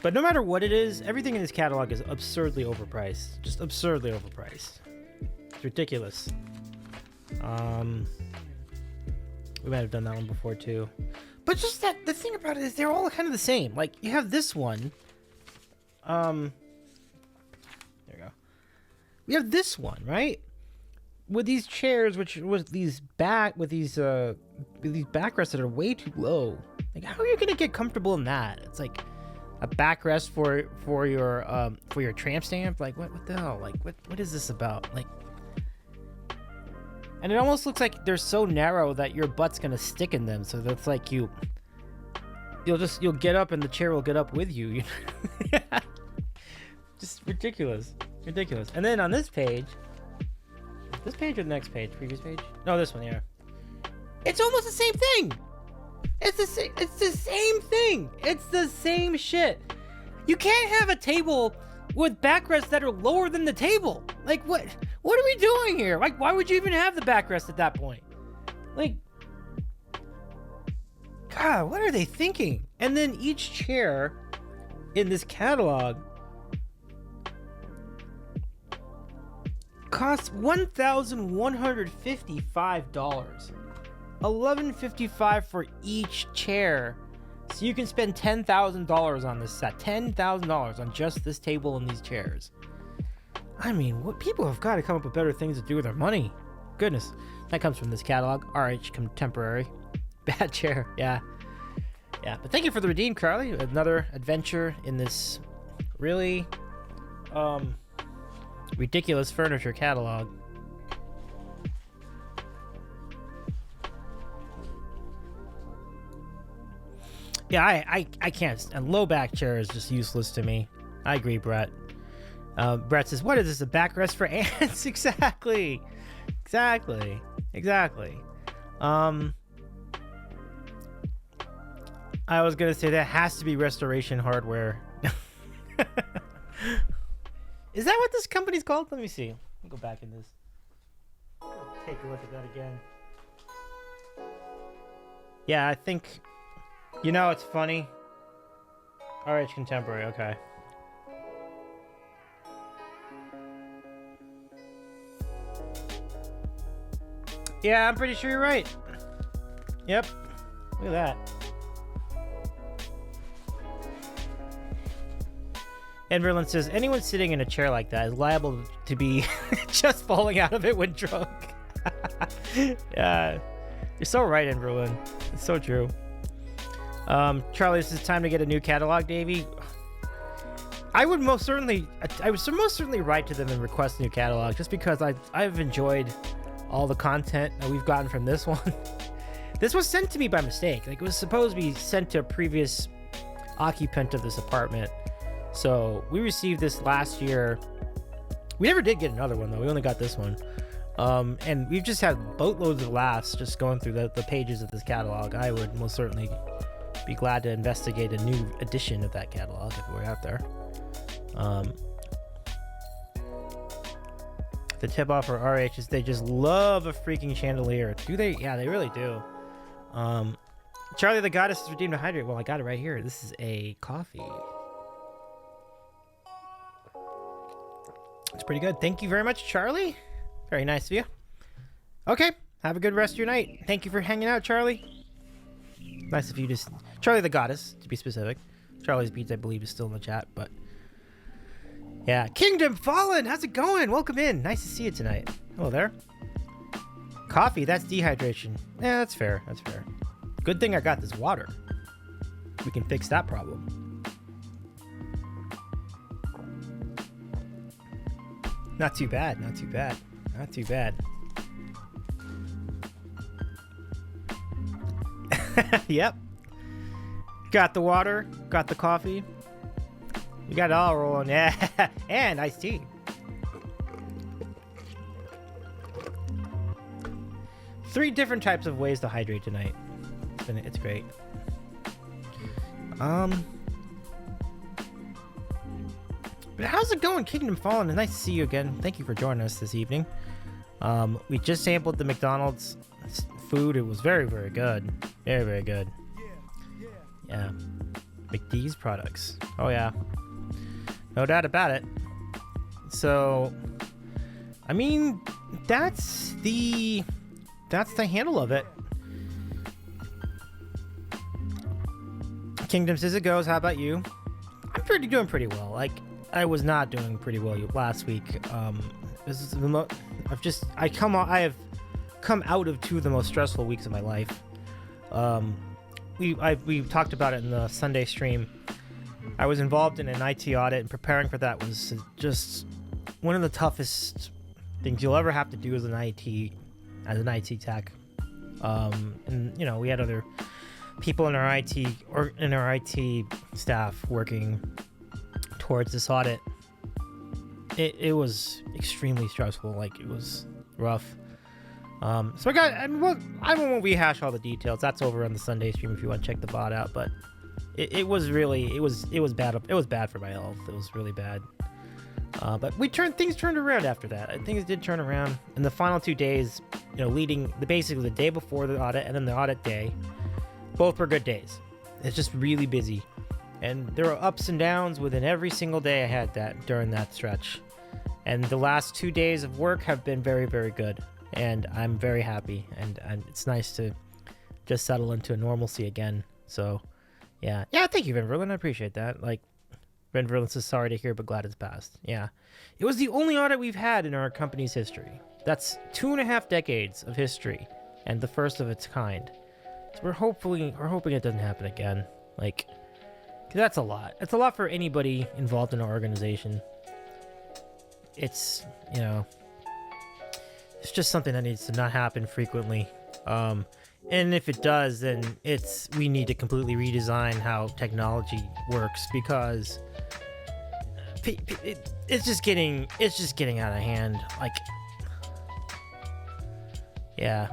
But no matter what it is, everything in this catalog is absurdly overpriced. Just absurdly overpriced. It's ridiculous. We might have done that one before too. But just that, the thing about it is they're all kind of the same. Like, you have this one. There you go. We have this one, right? With these chairs, which was these backrests that are way too low. Like, how are you gonna get comfortable in that? It's like a backrest for your tramp stamp. Like what the hell? Like what is this about? Like, and it almost looks like they're so narrow that your butt's gonna stick in them. So that's like you'll get up and the chair will get up with you. Just ridiculous. And then on this page or the next page, previous page? No, this one, yeah. It's almost the same thing. It's the same thing. It's the same shit. You can't have a table with backrests that are lower than the table. Like what are we doing here? Like why would you even have the backrest at that point? Like, God, what are they thinking? And then each chair in this catalog costs $1,155. $1,155 for each chair. So you can spend $10,000 on this set. $10,000 on just this table and these chairs. I mean, what people have got to come up with better things to do with their money. Goodness. That comes from this catalog. RH Contemporary. Bad chair. Yeah. But thank you for the redeem, Carly. Another adventure in this really ridiculous furniture catalog. Yeah, I can't. And low back chair is just useless to me. I agree, Brett. Brett says, "What is this? A backrest for ants?" Exactly. I was gonna say that has to be Restoration Hardware. Is that what this company's called? Let me see. Let me go back in this. Take a look at that again. Yeah, I think. You know, it's funny. RH Contemporary, okay. Yeah, I'm pretty sure you're right. Yep. Look at that. And Verlin says, anyone sitting in a chair like that is liable to be just falling out of it when drunk. Yeah. You're so right, Enverlin. It's so true. Charlie, this is time to get a new catalog, Davey. I would most certainly write to them and request a new catalog, just because I've enjoyed all the content that we've gotten from this one. This was sent to me by mistake. Like, it was supposed to be sent to a previous occupant of this apartment. So we received this last year. We never did get another one though. We only got this one. And we've just had boatloads of laughs just going through the pages of this catalog. I would most certainly be glad to investigate a new edition of that catalog if we're out there. The tip off for RH is they just love a freaking chandelier. Do they? Yeah, they really do. Charlie the Goddess is redeemed to hydrate. Well, I got it right here. This is a coffee. It's pretty good. Thank you very much, Charlie. Very nice of you. Okay, have a good rest of your night. Thank you for hanging out, Charlie. Nice of you to... Charlie the Goddess, to be specific. Charlie's Beats, I believe, is still in the chat, but... Yeah. Kingdom Fallen, how's it going? Welcome in. Nice to see you tonight. Hello there. Coffee, that's dehydration. Yeah, that's fair. That's fair. Good thing I got this water. We can fix that problem. Not too bad. Not too bad. Not too bad. Yep. Got the water. Got the coffee. We got it all rolling. Yeah. And iced tea. Three different types of ways to hydrate tonight. It's great. But how's it going, Kingdom Fallen? It's nice to see you again. Thank you for joining us this evening. We just sampled the McDonald's food. It was very, very good. Very, very good. Yeah. McD's products. Oh, yeah. No doubt about it. So, I mean, that's the handle of it. Kingdoms as it goes. How about you? I'm doing pretty well. Like, I was not doing pretty well last week. This is I have come out of two of the most stressful weeks of my life. We talked about it in the Sunday stream. I was involved in an IT audit, and preparing for that was just one of the toughest things you'll ever have to do as an IT tech. And you know, we had other people in our IT staff working towards this audit. It was extremely stressful. Like, it was rough. So I won't rehash all the details. That's over on the Sunday stream if you want to check the VOD out. But it was bad. It was bad for my health. It was really bad. But things turned around after that. Things did turn around. In the final 2 days, you know, basically the day before the audit and then the audit day, both were good days. It's just really busy. And there were ups and downs within every single day I had during that stretch. And the last 2 days of work have been very, very good. And I'm very happy. And it's nice to just settle into a normalcy again. So, yeah. Yeah, thank you, Van Verlin. I appreciate that. Like, Van Verlin says, sorry to hear, but glad it's passed. Yeah. It was the only audit we've had in our company's history. That's 2.5 decades of history. And the first of its kind. So we're hoping it doesn't happen again. Like, 'cause that's a lot. It's a lot for anybody involved in our organization. It's, you know, it's just something that needs to not happen frequently. And if it does, then we need to completely redesign how technology works, because it's just getting out of hand. Like, yeah.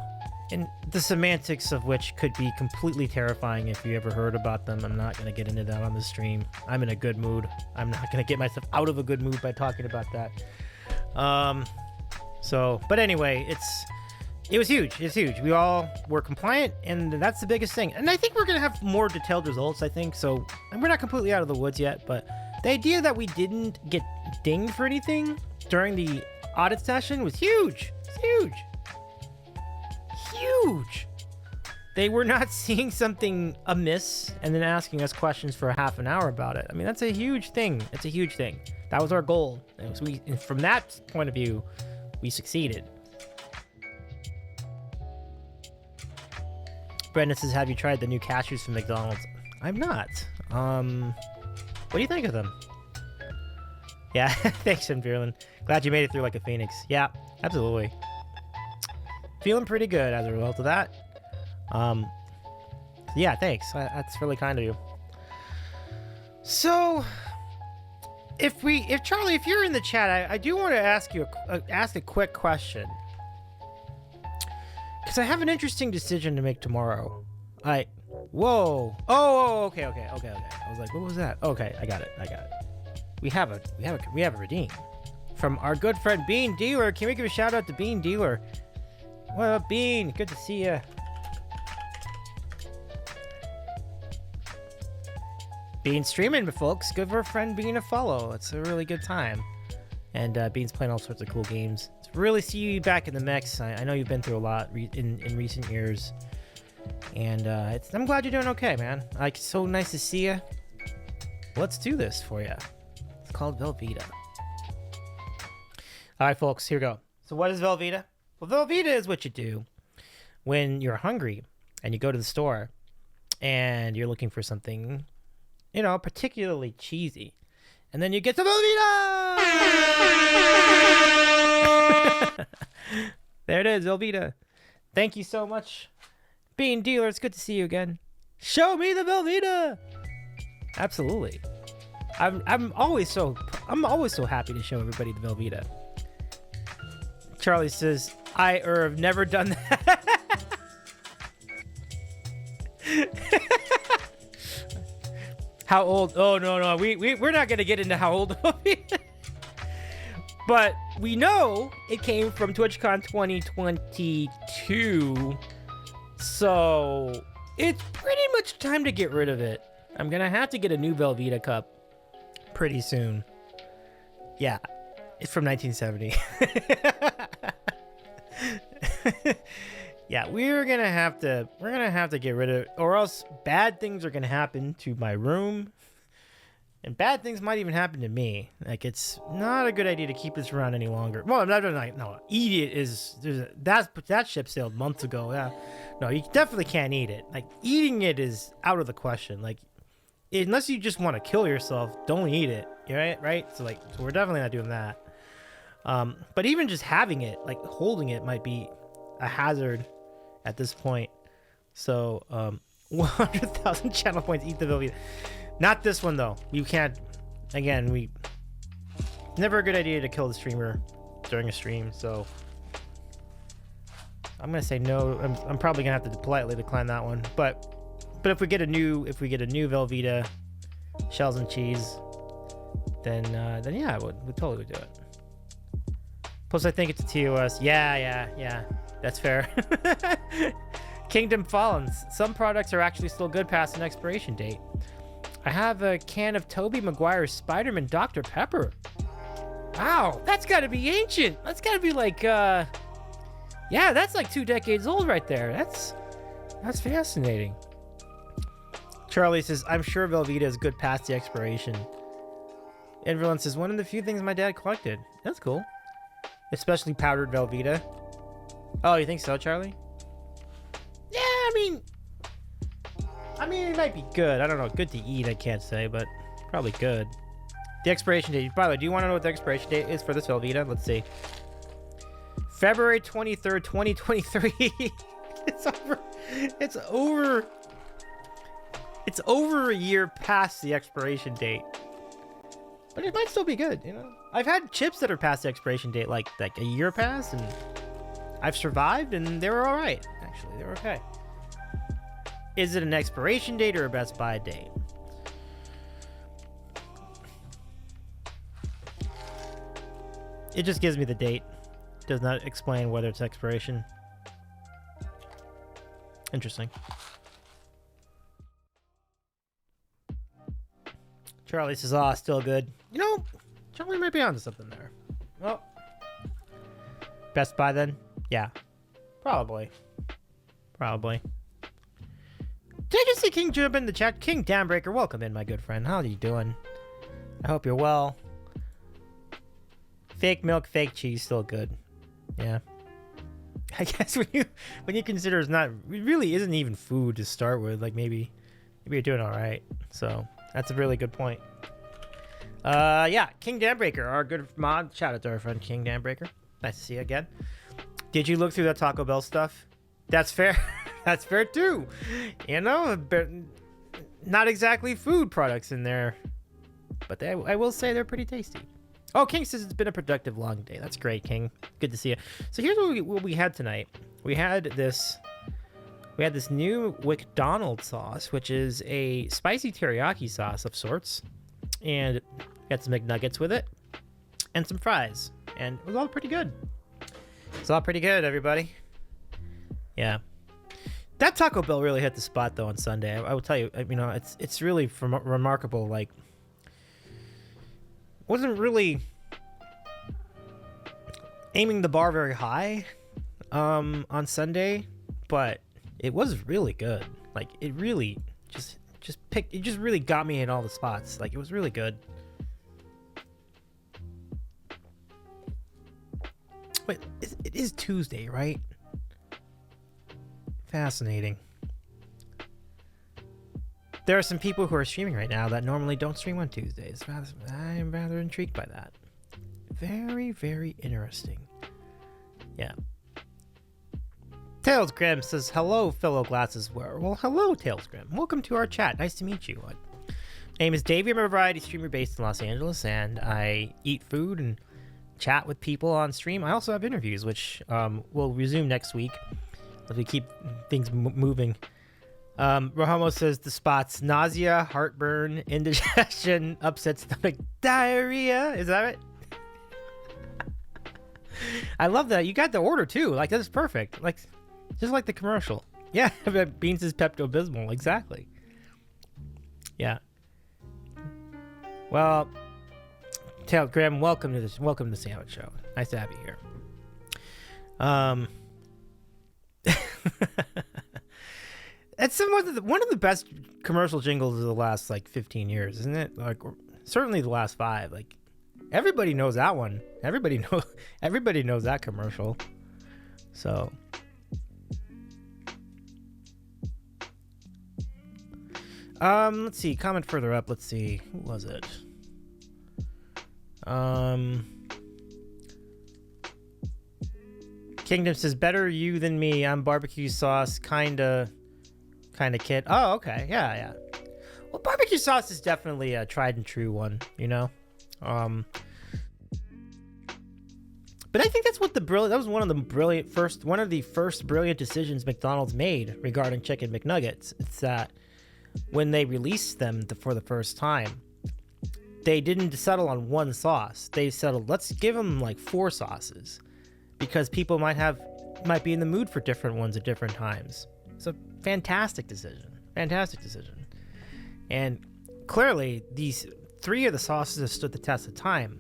And the semantics of which could be completely terrifying if you ever heard about them. I'm not going to get into that on the stream. I'm in a good mood. I'm not going to get myself out of a good mood by talking about that. But anyway, it was huge. It's huge. We all were compliant, and that's the biggest thing. And I think we're going to have more detailed results, I think. So, and we're not completely out of the woods yet, but the idea that we didn't get dinged for anything during the audit session was huge. It's huge. Huge. They were not seeing something amiss and then asking us questions for half an hour about it. I mean, that's a huge thing. It's a huge thing. That was our goal. And from that point of view, we succeeded. Brendan says, have you tried the new cashews from McDonald's? I'm not. What do you think of them? Yeah, thanks, Imperialin. Glad you made it through like a phoenix. Yeah, absolutely. Feeling pretty good as a result of that. Yeah, thanks. That's really kind of you. So, Charlie, if you're in the chat, I do want to ask you a quick question, because I have an interesting decision to make tomorrow. Whoa. Oh, okay. I was like, what was that? Okay, I got it. We have a redeem from our good friend Bean Dealer. Can we give a shout out to Bean Dealer? What up, Bean? Good to see ya. Bean streaming, folks. Give our friend Bean a follow. It's a really good time. And Bean's playing all sorts of cool games. It's really see you back in the mix. I know you've been through a lot in recent years. And I'm glad you're doing okay, man. Like, so nice to see you. Let's do this for you. It's called Velveeta. All right, folks, here we go. So what is Velveeta? Well, Velveeta is what you do when you're hungry and you go to the store and you're looking for something, you know, particularly cheesy. And then you get the Velveeta! There it is, Velveeta. Thank you so much, Bean Dealer. It's good to see you again. Show me the Velveeta! Absolutely. I'm always so happy to show everybody the Velveeta. Charlie says, I've never done that. How old? Oh, no. We're not going to get into how old Velveeta. But we know it came from TwitchCon 2022. So it's pretty much time to get rid of it. I'm going to have to get a new Velveeta cup pretty soon. Yeah, it's from 1970. Yeah, we're gonna have to get rid of it, or else bad things are gonna happen to my room, and bad things might even happen to me. Like, it's not a good idea to keep this around any longer. Well, no, eat it that ship sailed months ago. Yeah, no, you definitely can't eat it. Like, eating it is out of the question. Like, unless you just want to kill yourself, don't eat it. Right? So we're definitely not doing that. But even just having it, like holding it, might be a hazard at this point. So 100,000 channel points. Eat the Velveeta. Not this one though. You can't. Again, never a good idea to kill the streamer during a stream. So I'm gonna say no. I'm probably gonna have to politely decline that one. But if we get a new Velveeta shells and cheese, then yeah, we'd totally do it. Plus, I think it's a TOS. Yeah. That's fair. Kingdom Fallen. Some products are actually still good past an expiration date. I have a can of Tobey Maguire's Spider-Man Dr. Pepper. Wow, that's got to be ancient. That's got to be like, yeah, that's like 2 decades old right there. That's fascinating. Charlie says, I'm sure Velveeta is good past the expiration. Inverland says, one of the few things my dad collected. That's cool. Especially powdered Velveeta. Oh, you think so, Charlie? Yeah, I mean, it might be good. I don't know. Good to eat, I can't say, but probably good. The expiration date. By the way, do you want to know what the expiration date is for this Velveeta? Let's see. February 23rd, 2023. It's over a year past the expiration date. But it might still be good, you know? I've had chips that are past the expiration date, like a year past, and I've survived, and they were all right. Actually, they were okay. Is it an expiration date or a Best Buy date? It just gives me the date. Does not explain whether it's expiration. Interesting. Charlie says, "Ah, still good." You know, Charlie might be onto something there. Well, Best Buy then? Yeah, probably. Did I just see King jump in the chat? King Dambreaker, welcome in, my good friend. How are you doing? I hope you're well. Fake milk, fake cheese, still good. Yeah. I guess when you consider it really isn't even food to start with, like maybe you're doing all right. So that's a really good point. Yeah, King Dambreaker, our good mod. Shout out to our friend King Dambreaker. Nice to see you again. Did you look through that Taco Bell stuff? That's fair. That's fair too. You know, not exactly food products in there, but I will say they're pretty tasty. Oh, King says it's been a productive long day. That's great, King. Good to see you. So here's what we had tonight. We had this new WcDonalds sauce, which is a spicy teriyaki sauce of sorts, and got some McNuggets with it, and some fries, and it was all pretty good. It's all pretty good, everybody. Yeah. That Taco Bell really hit the spot though on Sunday. I will tell you, you know, it's really remarkable. Like, wasn't really aiming the bar very high on Sunday, but it was really good. Like, it really just really got me in all the spots. Like, it was really good. Wait, it is Tuesday, right? Fascinating. There are some people who are streaming right now that normally don't stream on Tuesdays. I'm rather intrigued by that. Very, very interesting. Yeah. Tails Grim says, hello, fellow glasses wearer. Well, hello, Tails Grim. Welcome to our chat. Nice to meet you. My name is Davey. I'm a variety streamer based in Los Angeles, and I eat food and chat with people on stream. I also have interviews, which will resume next week as we keep things moving. Rohamo says the spots: nausea, heartburn, indigestion, upset stomach, diarrhea. Is that it? I love that. You got the order too. Like, that's perfect. Like, just like the commercial. Yeah, Beans is Pepto-Bismol. Exactly. Yeah. Well, Tail Graham, welcome to the Sandwich Show. Nice to have you here. It's one of the best commercial jingles of the last like 15 years, isn't it? Like, certainly the last 5. Like, everybody knows that one. Everybody knows that commercial. So, Let's see. Comment further up. Let's see. Who was it? Kingdom says, better you than me. I'm barbecue sauce, kinda kid. Oh, okay. Yeah. Well, barbecue sauce is definitely a tried and true one, you know? But I think that's what that was one of the first brilliant decisions McDonald's made regarding Chicken McNuggets. It's that when they released them for the first time, they didn't settle on one sauce. They settled, let's give them like 4 sauces, because people might be in the mood for different ones at different times. It's a fantastic decision. And clearly, these 3 of the sauces have stood the test of time.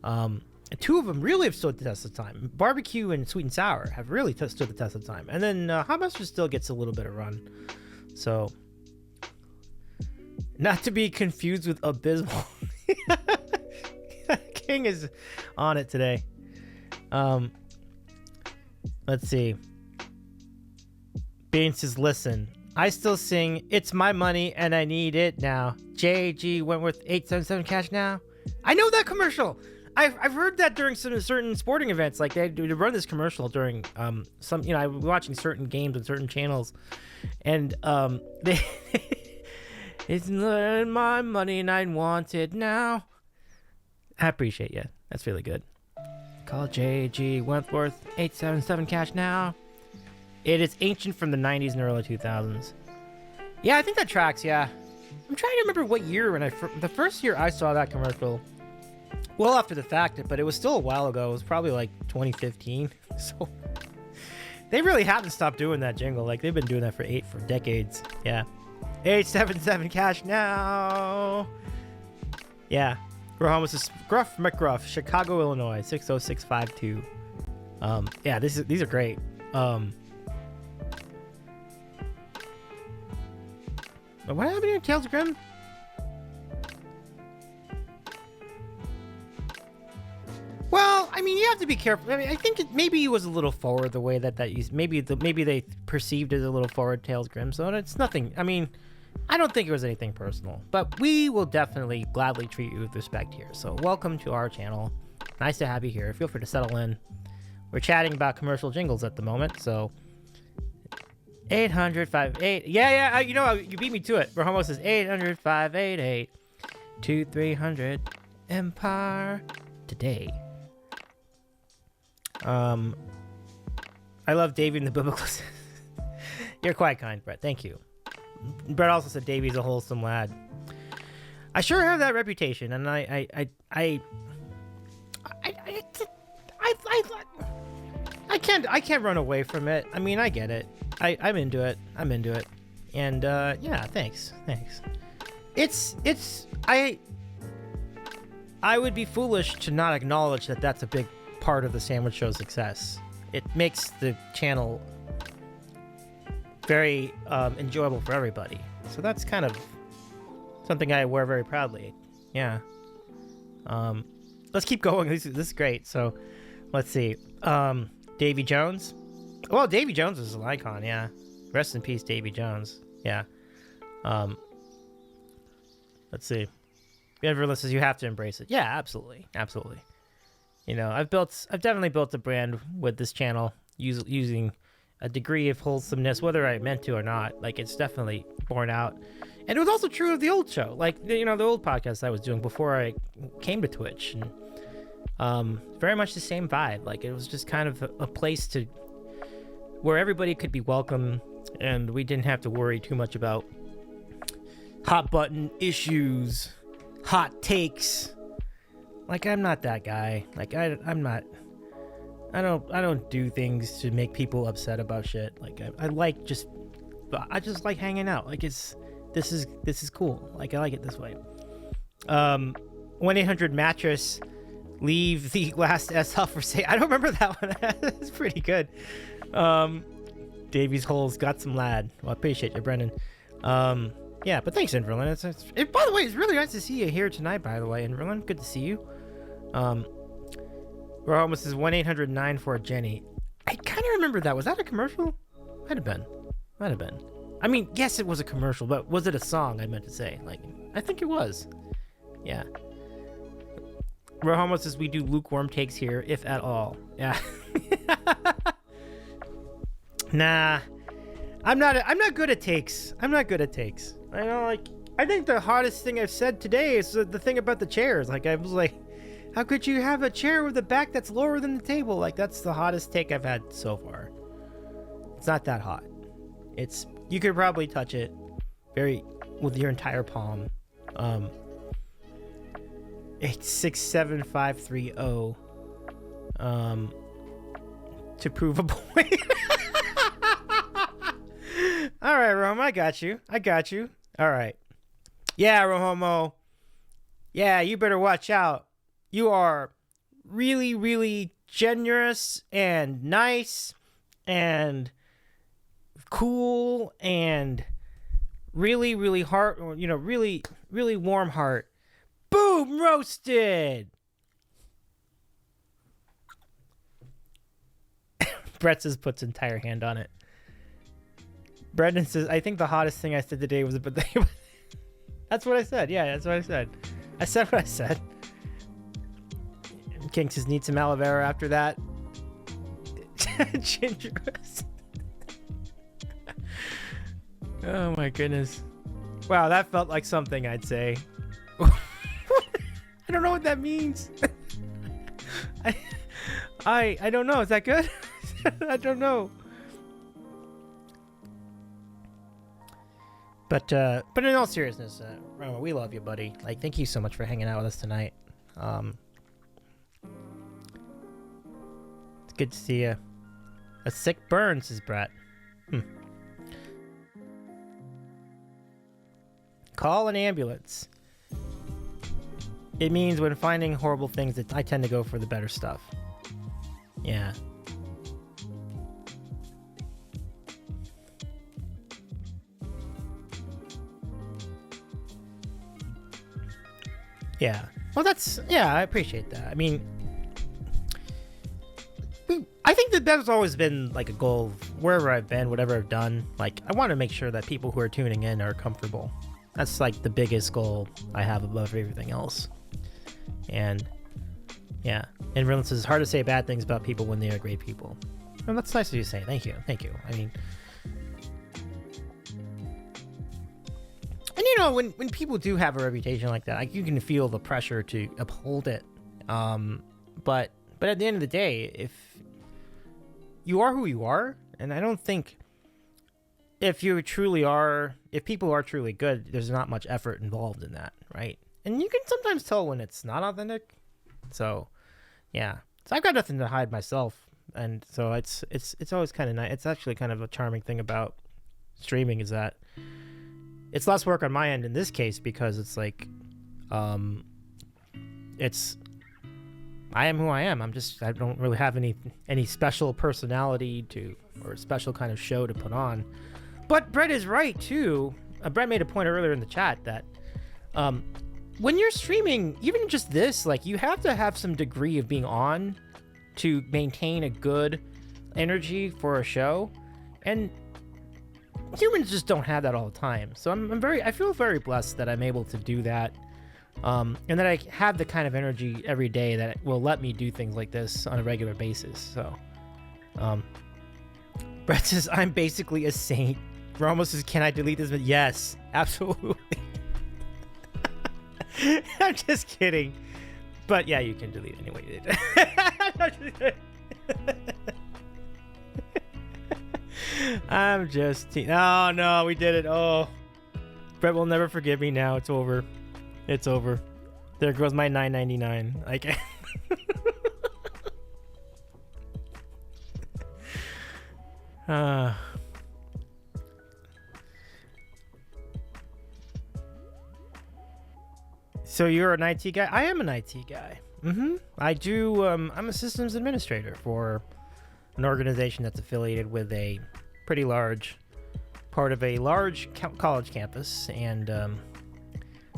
And 2 of them really have stood the test of time. Barbecue and sweet and sour have really stood the test of time. And then Hot Mustard still gets a little bit of run. So, not to be confused with Abysmal. King is on it today. Let's see. Bean says, listen, I still sing It's My Money and I Need It Now. JG Wentworth 877 cash now. I know that commercial. I've heard that during some certain sporting events. Like they run this commercial during some, you know, I was watching certain games on certain channels, and they it's not my money and I want it now. I appreciate you. That's really good. Call JG Wentworth 877 cash now. It is ancient from the 90s and early 2000s. Yeah, I think that tracks. Yeah, I'm trying to remember what year when the first year I saw that commercial. Well, after the fact, but it was still a while ago. It was probably like 2015. So they really haven't stopped doing that jingle. Like they've been doing that for decades. Yeah. 877 cash now. Yeah. Gruff McGruff, Chicago, Illinois, 60652. Yeah, these are great. What happened here, Tales of Grimm? Well, I mean, you have to be careful. I mean, I think maybe he was a little forward the way that maybe they perceived it as a little forward, Tales Grimm. So it's nothing. I mean, I don't think it was anything personal, but we will definitely gladly treat you with respect here. So welcome to our channel. Nice to have you here. Feel free to settle in. We're chatting about commercial jingles at the moment, so 800-58. Yeah. You know, you beat me to it. Rahomo says 800-588-2300 Empire today. I love Davey and the Biblical. You're quite kind, Brett. Thank you. Brett also said Davey's a wholesome lad. I sure have that reputation, and I can't run away from it. I mean, I get it. I'm into it. And yeah, thanks. I would be foolish to not acknowledge that that's a big part of the Sandwich Show's success. It makes the channel very enjoyable for everybody. So that's kind of something I wear very proudly. Yeah. Let's keep going. This is great. So let's see. Davy Jones. Well, Davy Jones is an icon. Yeah. Rest in peace, Davy Jones. Yeah. Let's see. Everyone says you have to embrace it. Yeah, absolutely. You know, I've definitely built a brand with this channel using a degree of wholesomeness, whether I meant to or not. Like, it's definitely borne out. And it was also true of the old show, like, you know, the old podcast I was doing before I came to Twitch. And very much the same vibe. Like, it was just kind of a place where everybody could be welcome, and we didn't have to worry too much about hot button issues, hot takes. Like, I'm not that guy. Like, I don't do things to make people upset about shit. Like, I just like hanging out. Like, this is cool. Like, I like it this way. 1-800-mattress, leave the last S off for say. I don't remember that one. That's pretty good. Davy's holes got some lad. Well, I appreciate you, Brendan. Yeah, but thanks, Inverlin. By the way, it's really nice to see you here tonight, by the way, Inverlin. Good to see you. We're almost as 1-800-9 for Jenny. I kind of remember that. Was that a commercial? Might have been. I mean, yes, it was a commercial, but was it a song? I meant to say. Like, I think it was. Yeah. Rohamo says we do lukewarm takes here, if at all. Yeah. Nah. I'm not good at takes. I'm not good at takes. I know, like, I think the hottest thing I've said today is the thing about the chairs. Like, I was like, how could you have a chair with a back that's lower than the table? Like, that's the hottest take I've had so far. It's not that hot. You could probably touch it with your entire palm. 867530 to prove a point. All right, Rome, I got you. All right. Yeah, Rohomo. Yeah, you better watch out. You are really, really generous and nice and cool and really, really really, really warm heart. Boom, roasted. Brett says puts entire hand on it. Brendan says, I think the hottest thing I said today was about the... That's what I said. Yeah, that's what I said. I said what I said. King says, need some aloe vera after that. Ginger. Oh my goodness. Wow, that felt like something I'd say. I don't know what that means. I don't know. Is that good? I don't know. But in all seriousness, Roma, we love you, buddy. Like, thank you so much for hanging out with us tonight. It's good to see you. A sick burn, says Brett. Call an ambulance. It means when finding horrible things, I tend to go for the better stuff. Yeah. Yeah. Well, I appreciate that. I mean, I think that has always been like a goal of wherever I've been, whatever I've done. Like, I want to make sure that people who are tuning in are comfortable. That's like the biggest goal I have above everything else. And yeah. And Rillen says it's hard to say bad things about people when they are great people. Well, that's nice of you to say. Thank you. I mean, and you know, when people do have a reputation like that, like, you can feel the pressure to uphold it. But at the end of the day, if you are who you are, and I don't think if people are truly good, there's not much effort involved in that, right? And you can sometimes tell when it's not authentic. So, yeah. So I've got nothing to hide myself, and so it's always kind of nice. It's actually kind of a charming thing about streaming is that it's less work on my end in this case because it's like, I am who I am. I don't really have any special personality or special kind of show to put on. But Brett is right too. Brett made a point earlier in the chat that when you're streaming, even just this, like, you have to have some degree of being on to maintain a good energy for a show, and humans just don't have that all the time. So I feel very blessed that I'm able to do that, and that I have the kind of energy every day that will let me do things like this on a regular basis. So, Brett says I'm basically a saint. Ramos says, can I delete this? But yes, absolutely. I'm just kidding. But yeah, you can delete anyway. I'm just oh no, we did it. Oh, Brett will never forgive me now. It's over. There goes my $9.99. I can't. So you're an IT guy? I am an IT guy. I do. I'm a systems administrator for an organization that's affiliated with a pretty large part of a large college campus, and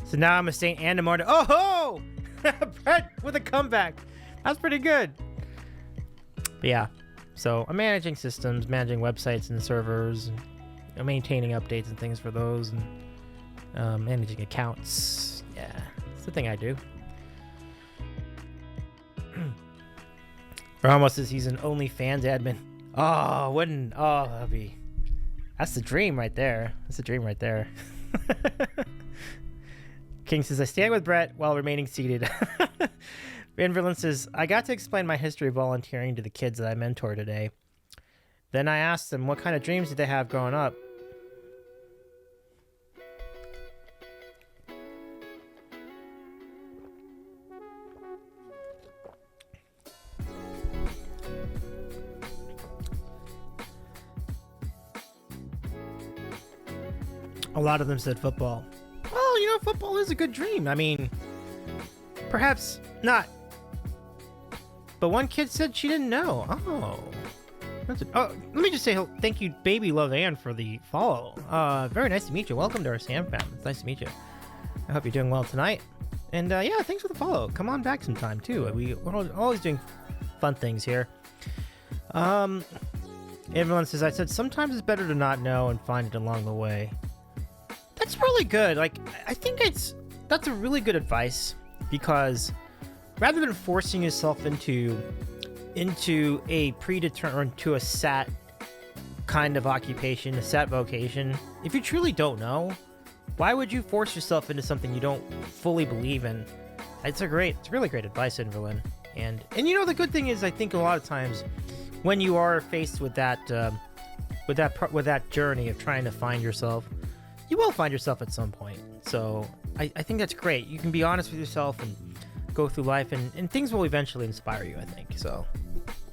so now I'm a St. Anna Marta. Oh ho! Brett with a comeback. That's pretty good. But yeah, so I'm managing systems, managing websites and servers, maintaining updates and things for those, and managing accounts. Yeah, it's the thing I do. Ramos says he's an OnlyFans admin. Oh, wouldn't. Oh, that's the dream right there. That's the dream right there. King says, I stand with Brett while remaining seated. Van Verlin says, I got to explain my history of volunteering to the kids that I mentor today. Then I asked them what kind of dreams did they have growing up. A lot of them said football. Well, you know, football is a good dream. I mean, perhaps not. But one kid said she didn't know. Oh. Let me just say thank you, Baby Love Ann, for the follow. Very nice to meet you. Welcome to our Sam fam. It's nice to meet you. I hope you're doing well tonight. And yeah, thanks for the follow. Come on back sometime too. We're always doing fun things here. Everyone says, I said sometimes it's better to not know and find it along the way. That's really good. Like, I think that's a really good advice, because rather than forcing yourself into a predetermined, to a set kind of occupation, a set vocation, if you truly don't know, why would you force yourself into something you don't fully believe in? It's really great advice, Inverlin. And you know, the good thing is, I think a lot of times when you are faced with that journey of trying to find yourself, you will find yourself at some point. So I think that's great. You can be honest with yourself and go through life, and things will eventually inspire you, I think. So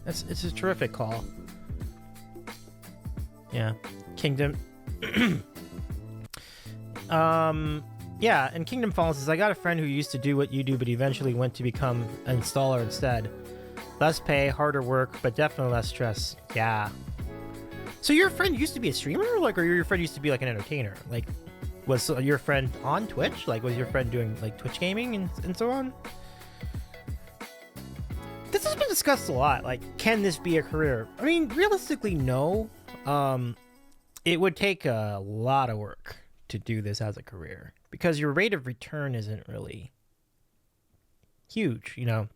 it's a terrific call. Yeah. Kingdom. Yeah, and Kingdom Falls says, I got a friend who used to do what you do, but eventually went to become an installer instead. Less pay, harder work, but definitely less stress. Yeah. So your friend used to be a streamer? Like, or your friend used to be like an entertainer? Like, was your friend on Twitch? Like, was your friend doing like Twitch gaming and so on? This has been discussed a lot. Like, can this be a career? I mean, realistically, no. It would take a lot of work to do this as a career, because your rate of return isn't really huge, you know.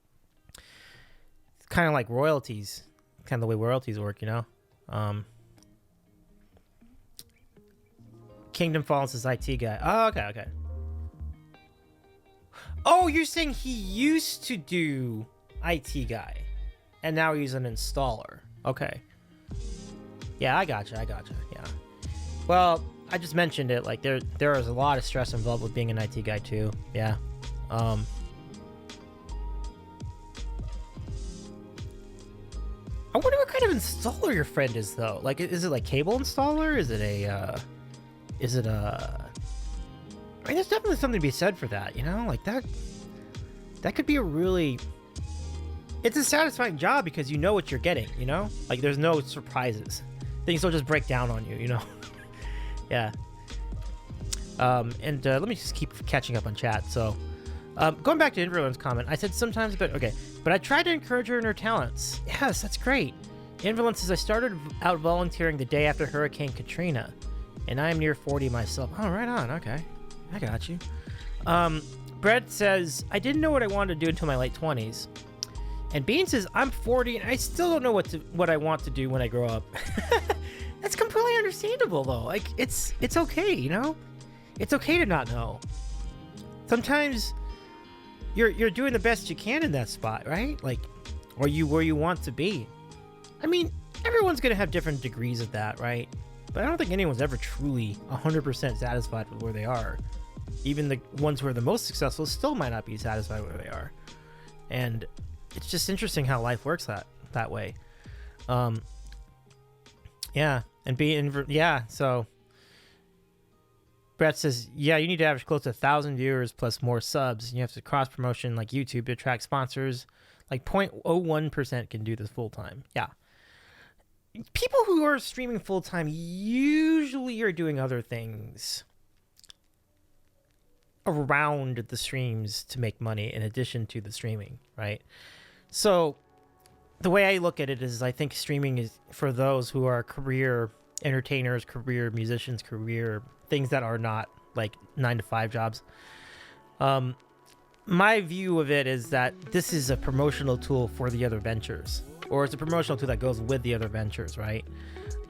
It's kind of like royalties, kind of the way royalties work, you know. Kingdom Falls is IT guy. Oh, okay. Oh, you're saying he used to do IT guy, and now he's an installer. Okay. Yeah, I gotcha. Yeah. Well, I just mentioned it. Like, there is a lot of stress involved with being an IT guy too. Yeah. I wonder what kind of installer your friend is, though. Like, is it like cable installer? Is it a I mean, there's definitely something to be said for that, you know? Like, that could be a really... It's a satisfying job because you know what you're getting, you know? Like, there's no surprises. Things don't just break down on you, you know? Yeah. Let me just keep catching up on chat. So, going back to Inverlin's comment, I said sometimes, but I try to encourage her in her talents. Yes, that's great. Inverlin says, I started out volunteering the day after Hurricane Katrina, and I am near 40 myself. Oh, right on. Okay. I got you. Brett says, I didn't know what I wanted to do until my late 20s. And Bean says, I'm 40 and I still don't know what I want to do when I grow up. That's completely understandable, though. Like, it's okay, you know? It's okay to not know. Sometimes you're doing the best you can in that spot, right? Like, or where you want to be. I mean, everyone's gonna have different degrees of that, right? But I don't think anyone's ever truly 100% satisfied with where they are. Even the ones who are the most successful still might not be satisfied where they are. And it's just interesting how life works that way. Yeah, so Brett says, yeah, you need to average close to 1,000 viewers plus more subs. You have to cross promotion like YouTube to attract sponsors. Like 0.01% can do this full time. Yeah. People who are streaming full time usually are doing other things around the streams to make money in addition to the streaming, right? So the way I look at it is, I think streaming is for those who are career entertainers' career, musicians' career, things that are not like 9-to-5 jobs. My view of it is that this is a promotional tool for the other ventures, or it's a promotional tool that goes with the other ventures, right?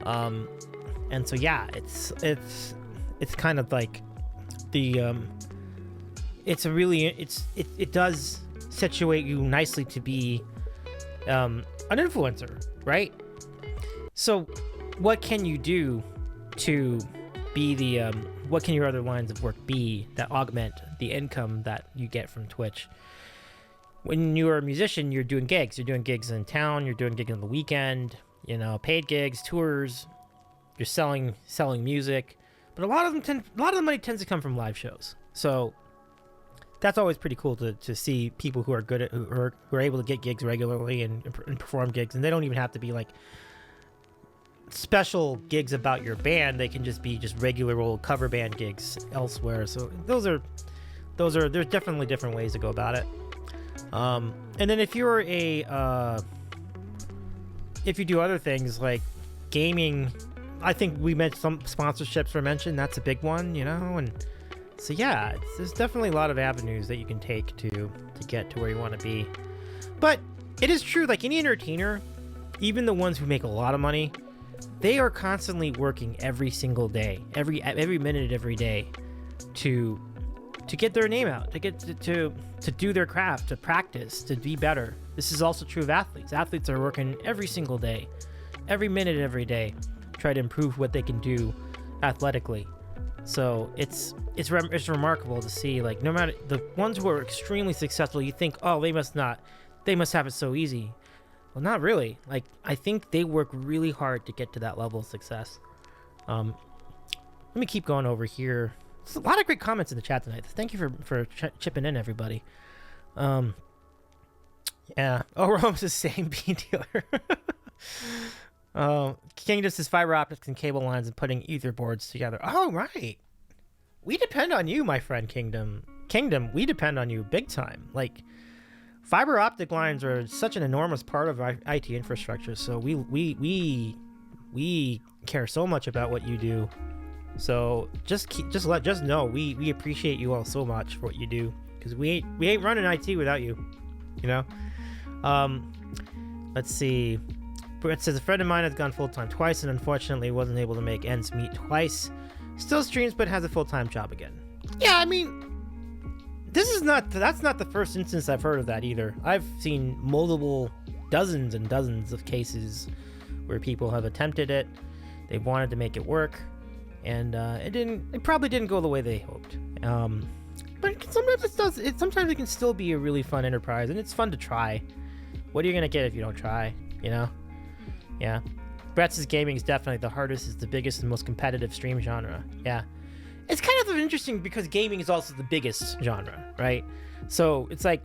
And so yeah, it's kind of like the it does situate you nicely to be an influencer, right? So what can you do to be the what can your other lines of work be that augment the income that you get from Twitch? When you're a musician, you're doing gigs. You're doing gigs in town. You're doing gigs on the weekend. You know, paid gigs, tours. You're selling music, but a lot of the money tends to come from live shows. So that's always pretty cool to see people who are good at who are able to get gigs regularly and perform gigs, and they don't even have to be like special gigs about your band. They can just be just regular old cover band gigs elsewhere. So there's definitely different ways to go about it. And then if you're if you do other things like gaming, I think we mentioned some sponsorships were mentioned. That's a big one, you know, and so yeah, there's definitely a lot of avenues that you can take to get to where you want to be. But it is true, like any entertainer, even the ones who make a lot of money, they are constantly working every single day, every minute, every day, to get their name out, to get to do their craft, to practice, to be better. This is also true of athletes. Athletes are working every single day, every minute, every day, try to improve what they can do athletically. So it's remarkable to see, like, no matter the ones who are extremely successful, you think, oh, they must have it so easy. Well, not really. Like, I think they work really hard to get to that level of success. Let me keep going over here. There's a lot of great comments in the chat tonight. Thank you for chipping in, everybody. Yeah. Oh, Rome's the same bean dealer. King just says fiber optics and cable lines and putting ether boards together. Oh, right. We depend on you, my friend, Kingdom. We depend on you big time. Like, fiber optic lines are such an enormous part of our IT infrastructure. So we care so much about what you do. So just know we appreciate you all so much for what you do, because we ain't running IT without you. You know. Let's see. Brett says a friend of mine has gone full-time twice and unfortunately wasn't able to make ends meet twice. Still streams but has a full-time job again. Yeah, I mean, that's not the first instance I've heard of that either. I've seen multiple dozens and dozens of cases where people have attempted it, they wanted to make it work, and it probably didn't go the way they hoped. But sometimes it does. Sometimes it can still be a really fun enterprise, and it's fun to try. What are you gonna get if you don't try? You know? Yeah. Brett's gaming is definitely the hardest, it's the biggest and most competitive stream genre. Yeah. It's kind of interesting because gaming is also the biggest genre, right? So it's like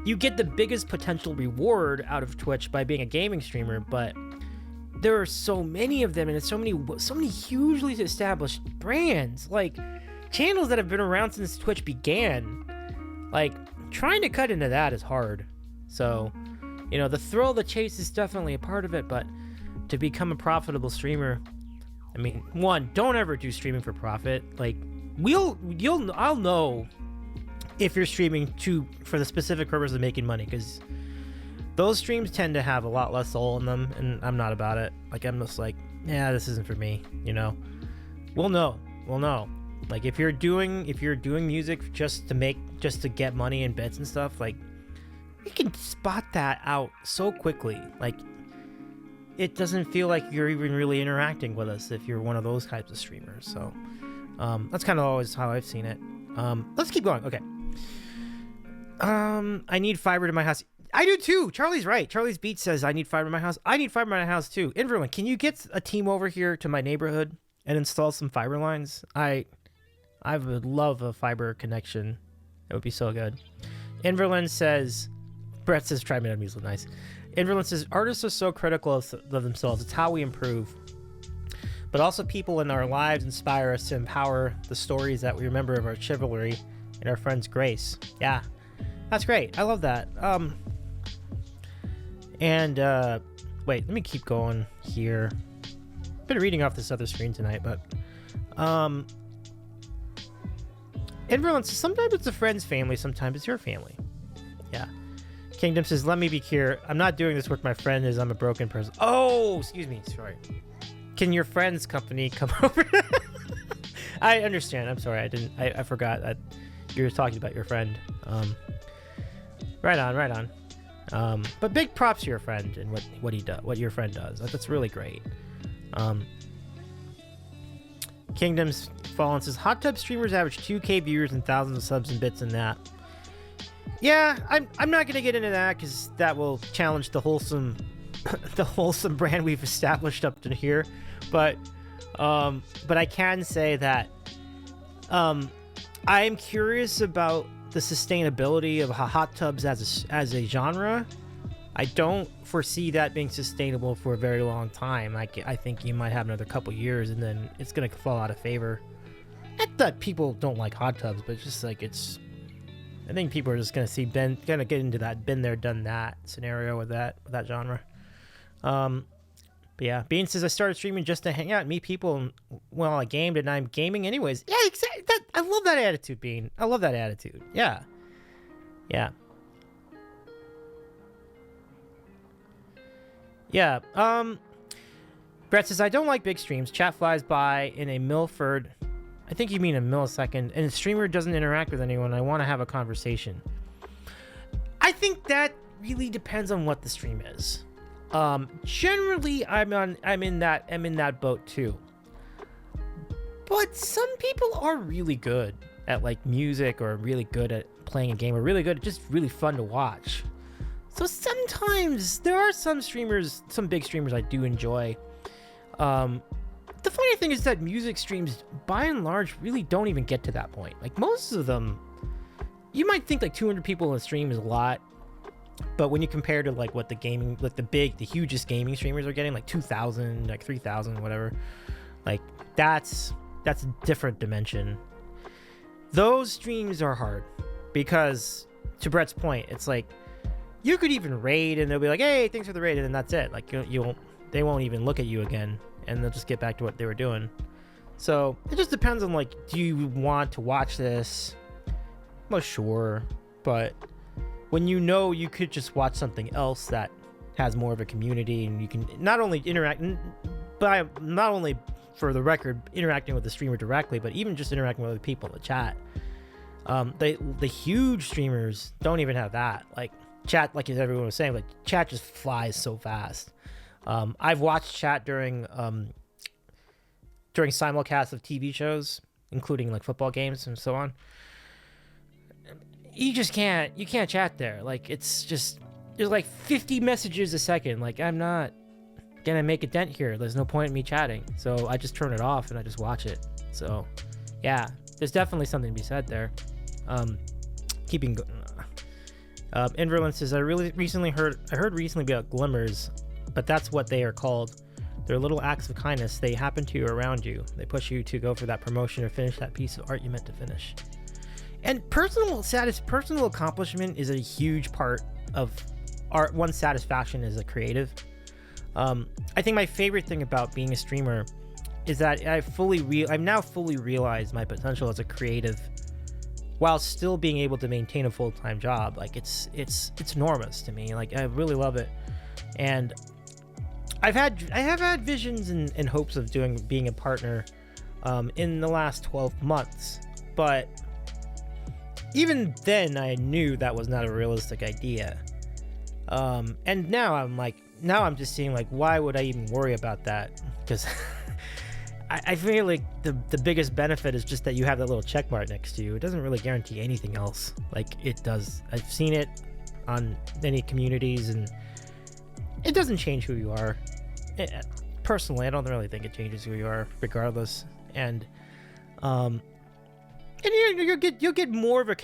you get the biggest potential reward out of Twitch by being a gaming streamer, but there are so many of them, and it's so many hugely established brands, like channels that have been around since Twitch began. Like, trying to cut into that is hard. So, you know, the thrill of the chase is definitely a part of it, but to become a profitable streamer, I mean, one, don't ever do streaming for profit. Like, I'll know if you're streaming for the specific purpose of making money, because those streams tend to have a lot less soul in them, and I'm not about it. Like, I'm just like, yeah, this isn't for me, you know? We'll know. Like, if you're doing music just to get money and bits and stuff, like, we can spot that out so quickly. Like, it doesn't feel like you're even really interacting with us if you're one of those types of streamers. So that's kind of always how I've seen it. Let's keep going. Okay. I need fiber to my house. I do too. Charlie's right. Charlie's Beat says I need fiber in my house. I need fiber in my house too. Inverlin, can you get a team over here to my neighborhood and install some fiber lines? I would love a fiber connection. It would be so good. Inverlin says, Brett says, try me on music. Nice. Inverlin says, artists are so critical of themselves. It's how we improve. But also people in our lives inspire us to empower the stories that we remember of our chivalry and our friend's grace. Yeah, that's great. I love that. Wait, let me keep going here. been reading off this other screen tonight, but Inverland says sometimes it's a friend's family, sometimes it's your family. Yeah. Kingdom says, let me be clear. I'm not doing this with my friend as I'm a broken person. Oh, excuse me. Sorry. Can your friend's company come over? I understand. I'm sorry. I forgot that you were talking about your friend. Right on. But big props to your friend and what he does, what your friend does. That's really great. Kingdom's Fallen says, hot tub streamers average 2K viewers and thousands of subs and bits in that. Yeah, I'm not gonna get into that because that will challenge the wholesome the wholesome brand we've established up to here. But I can say that I am curious about the sustainability of hot tubs as a genre. I don't foresee that being sustainable for a very long time. I think you might have another couple years and then it's gonna fall out of favor. Not that people don't like hot tubs, but it's just like I think people are just gonna gonna get into that been there, done that scenario with that genre. But yeah, Bean says I started streaming just to hang out and meet people while I gamed, and I'm gaming anyways. Yeah, exactly. I love that attitude, Bean. I love that attitude. Yeah. Brett says I don't like big streams. Chat flies by in a Milford. I think you mean a millisecond, and the streamer doesn't interact with anyone. I want to have a conversation. I think that really depends on what the stream is. Generally, I'm in that boat too. But some people are really good at like music, or really good at playing a game, or really good at just really fun to watch. So sometimes there are some big streamers I do enjoy. The funny thing is that music streams, by and large, really don't even get to that point. Like most of them, you might think like 200 people in a stream is a lot, but when you compare to like what the hugest gaming streamers are getting, like 2,000, like 3,000, whatever, like that's a different dimension. Those streams are hard because, to Brett's point, it's like you could even raid and they'll be like, "Hey, thanks for the raid," and then that's it. Like they won't even look at you again, and they'll just get back to what they were doing. So it just depends on like, do you want to watch this? Well, sure, but when you could just watch something else that has more of a community, and you can not only interact, but not only for the record interacting with the streamer directly, but even just interacting with other people in the chat. The huge streamers don't even have that. Like chat, like as everyone was saying, like chat just flies so fast. I've watched chat during simulcasts of TV shows, including like football games and so on. You can't chat there. Like there's like 50 messages a second. Like I'm not gonna make a dent here. There's no point in me chatting. So I just turn it off and I just watch it. So yeah, there's definitely something to be said there. Keeping going. Inverland says I heard recently about glimmers, but that's what they are called. They're little acts of kindness. They happen to you around you. They push you to go for that promotion or finish that piece of art you meant to finish. And personal accomplishment is a huge part of art. One's satisfaction as a creative. I think my favorite thing about being a streamer is that I've now fully realized my potential as a creative, while still being able to maintain a full-time job. Like it's enormous to me. Like I really love it, and I have had visions and hopes of being a partner in the last 12 months, but even then I knew that was not a realistic idea. And now I'm just seeing like, why would I even worry about that? Because I feel like the biggest benefit is just that you have that little check mark next to you. It doesn't really guarantee anything else like it does. I've seen it on many communities, and it doesn't change who you are. Personally, I don't really think it changes who you are, regardless. And you'll get more of a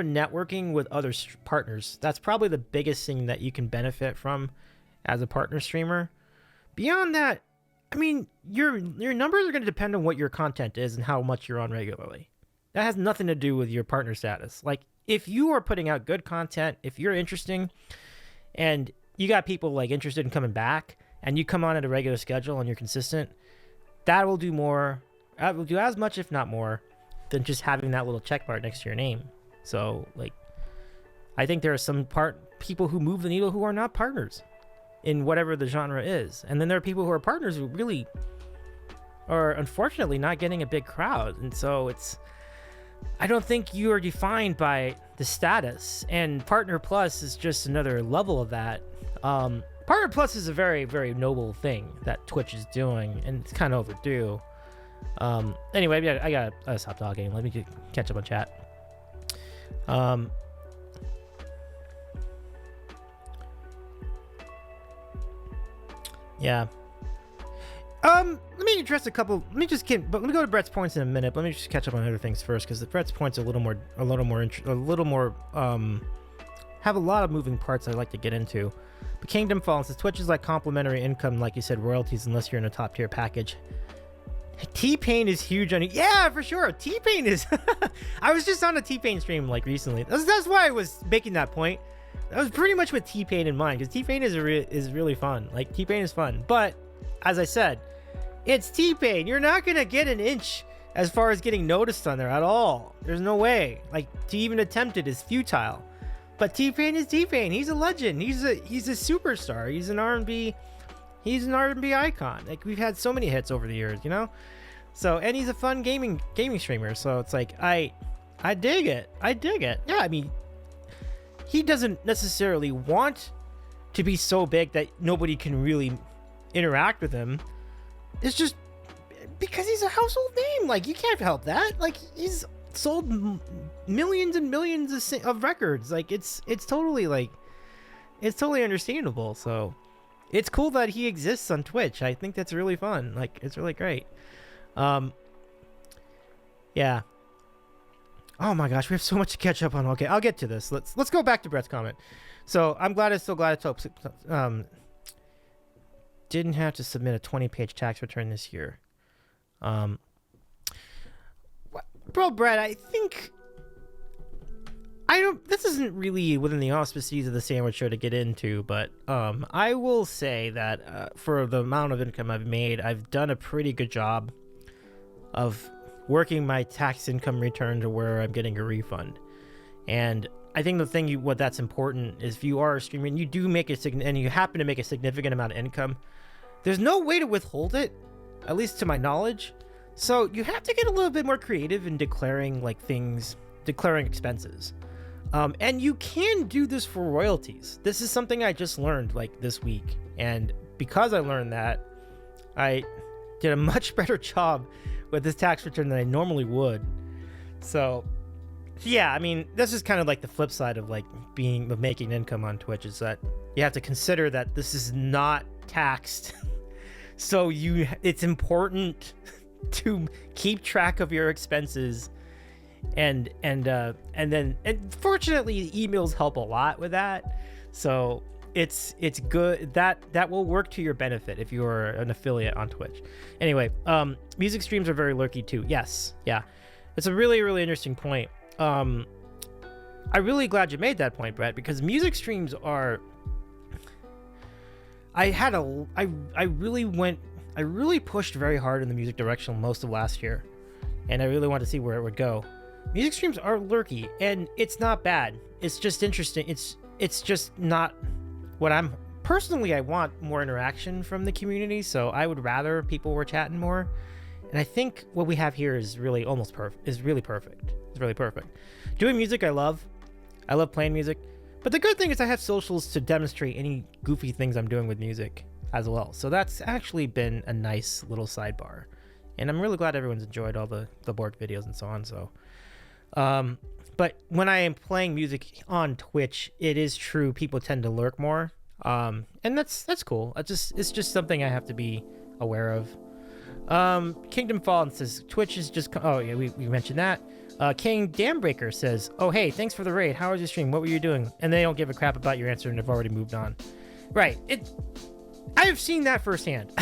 networking with other partners. That's probably the biggest thing that you can benefit from as a partner streamer. Beyond that, I mean, your numbers are going to depend on what your content is and how much you're on regularly. That has nothing to do with your partner status. Like, if you are putting out good content, if you're interesting, and you got people like interested in coming back, and you come on at a regular schedule and you're consistent, that will do more. That will do as much, if not more, than just having that little check mark next to your name. So, like, I think there are some people who move the needle who are not partners in whatever the genre is. And then there are people who are partners who really are unfortunately not getting a big crowd. And so I don't think you are defined by the status. And Partner Plus is just another level of that. Partner Plus is a very, very noble thing that Twitch is doing, and it's kind of overdue. Anyway, I gotta stop talking. Let me catch up on chat. Yeah. Let me address a couple. Let me go to Brett's points in a minute. But let me just catch up on other things first, because the Brett's points are a little more have a lot of moving parts I'd like to get into. But Kingdom Fallen says Twitch is like complimentary income, like you said, royalties, unless you're in a top tier package. T-Pain is huge on it. Yeah, for sure. T-Pain is. I was just on a T-Pain stream like recently. That's why I was making that point. That was pretty much with T-Pain in mind, because T-Pain is really fun. Like, T-Pain is fun, but as I said, it's T-Pain. You're not gonna get an inch as far as getting noticed on there at all. There's no way. Like, to even attempt it is futile. But T-Pain is T-Pain. He's a legend. He's a superstar. He's an R&B icon. Like, we've had so many hits over the years, you know? So, and he's a fun gaming streamer. So it's like, I dig it. Yeah, I mean, he doesn't necessarily want to be so big that nobody can really interact with him. It's just because he's a household name. Like, you can't help that. Like, he's sold millions and millions of records. Like, it's totally understandable. So it's cool that he exists on Twitch. I think that's really fun. Like, it's really great. Yeah. Oh my gosh, we have so much to catch up on. Okay, I'll get to this. Let's go back to Brett's comment. So I'm still glad I didn't have to submit a 20-page tax return this year. Bro, Brett, I think this isn't really within the auspices of the Sandwich Show to get into, but I will say that for the amount of income I've made, I've done a pretty good job of working my tax income return to where I'm getting a refund. And I think the thing what that's important is, if you are a streamer and you do make and you happen to make a significant amount of income, there's no way to withhold it, at least to my knowledge. So you have to get a little bit more creative in declaring expenses. And you can do this for royalties. This is something I just learned like this week. And because I learned that, I did a much better job with this tax return than I normally would. So yeah, I mean, this is kind of like the flip side of making income on Twitch, is that you have to consider that this is not taxed. So it's important to keep track of your expenses, and fortunately emails help a lot with that. So it's good that will work to your benefit if you're an affiliate on Twitch. Anyway, music streams are very lurky too. Yes, yeah, it's a really, really interesting point. I'm really glad you made that point, Brett, because music streams are. I really pushed very hard in the music direction most of last year, and I really wanted to see where it would go. Music streams are lurky, and it's not bad. It's just interesting. It's just not what I'm personally. I want more interaction from the community, so I would rather people were chatting more. And I think what we have here is really almost perfect. Is really perfect. It's really perfect. Doing music, I love playing music. But the good thing is I have socials to demonstrate any goofy things I'm doing with music as well. So that's actually been a nice little sidebar. And I'm really glad everyone's enjoyed all the board videos and so on. So, but when I am playing music on Twitch, it is true people tend to lurk more. And that's cool. It's just something I have to be aware of. Kingdom Fallen says Twitch is just. Oh yeah, we mentioned that. King Dambreaker says, "Oh hey, thanks for the raid. How was your stream? What were you doing?" And they don't give a crap about your answer and have already moved on. Right. I've seen that firsthand.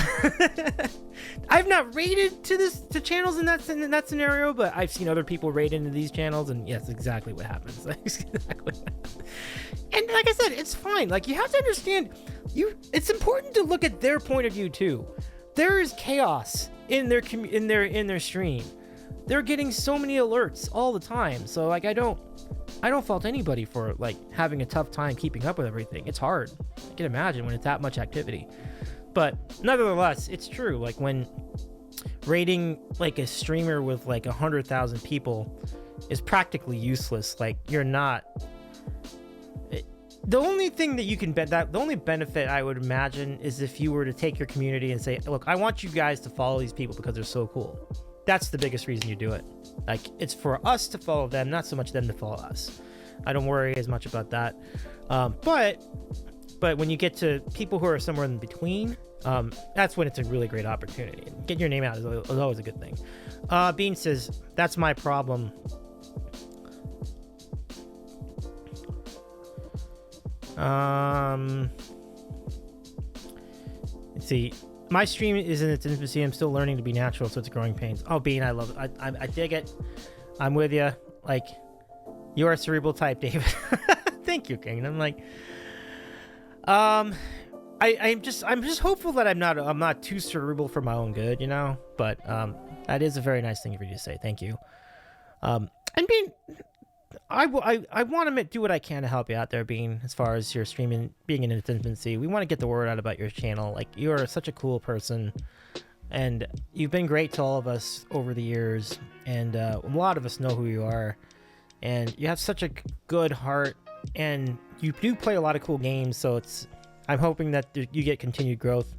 I've not raided to channels in that scenario, but I've seen other people raid into these channels, and yes, exactly what happens. Exactly. And like I said, it's fine. Like, you have to understand, it's important to look at their point of view too. There is chaos in their stream. They're getting so many alerts all the time. So like I don't fault anybody for like having a tough time keeping up with everything. It's hard. I can imagine when it's that much activity. But nevertheless, it's true. Like when rating like a streamer with like 100,000 people is practically useless. Like you're not. The only thing that you can bet that the only benefit I would imagine is if you were to take your community and say, look, I want you guys to follow these people because they're so cool. That's the biggest reason you do it. Like it's for us to follow them, not so much them to follow us. I don't worry as much about that. But when you get to people who are somewhere in between, that's when it's a really great opportunity. Getting your name out is always a good thing. Bean says, that's my problem. Let's see. My stream is in its infancy. I'm still learning to be natural, so it's growing pains. Oh, Bean, I love it. I dig it. I'm with you. Like, you are a cerebral type, David. Thank you, King. I'm like, I'm just hopeful that I'm not too cerebral for my own good, you know. But that is a very nice thing for you to say. Thank you. And Bean, I want to do what I can to help you out there, Bean, as far as your streaming being in its infancy. We want to get the word out about your channel. Like, you are such a cool person, and you've been great to all of us over the years, and a lot of us know who you are, and you have such a good heart, and you do play a lot of cool games, so I'm hoping that you get continued growth.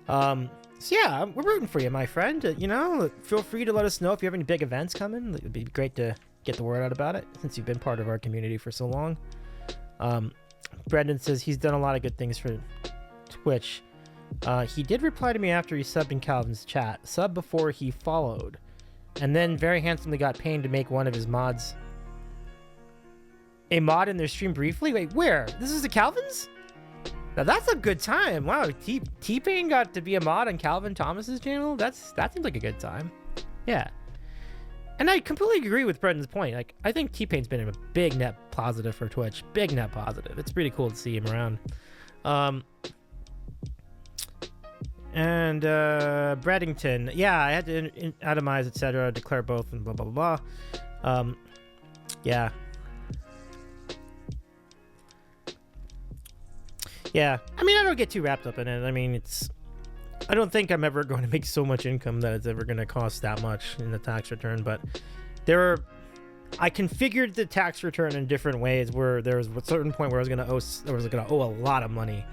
So yeah, we're rooting for you, my friend. You know, feel free to let us know if you have any big events coming. It would be great to get the word out about it since you've been part of our community for so long. Brendan says he's done a lot of good things for Twitch. He did reply to me after he subbed in Calvin's chat. Sub before he followed. And then very handsomely got paid to make one of his mods a mod in their stream briefly. Wait, where? This is the Calvin's? Now that's a good time. Wow, T-Pain got to be a mod on Calvin Thomas's channel? That seems like a good time. Yeah. And I completely agree with Brendan's point. Like, I think T-Pain's been a big net positive for Twitch. Big net positive. It's pretty cool to see him around. And Braddington. Yeah, I had to atomize, etc., declare both, and blah, blah, blah, blah. Yeah. Yeah. I mean, I don't get too wrapped up in it. I mean, I don't think I'm ever going to make so much income that it's ever going to cost that much in the tax return, but I configured the tax return in different ways where there was a certain point where I was going to owe a lot of money.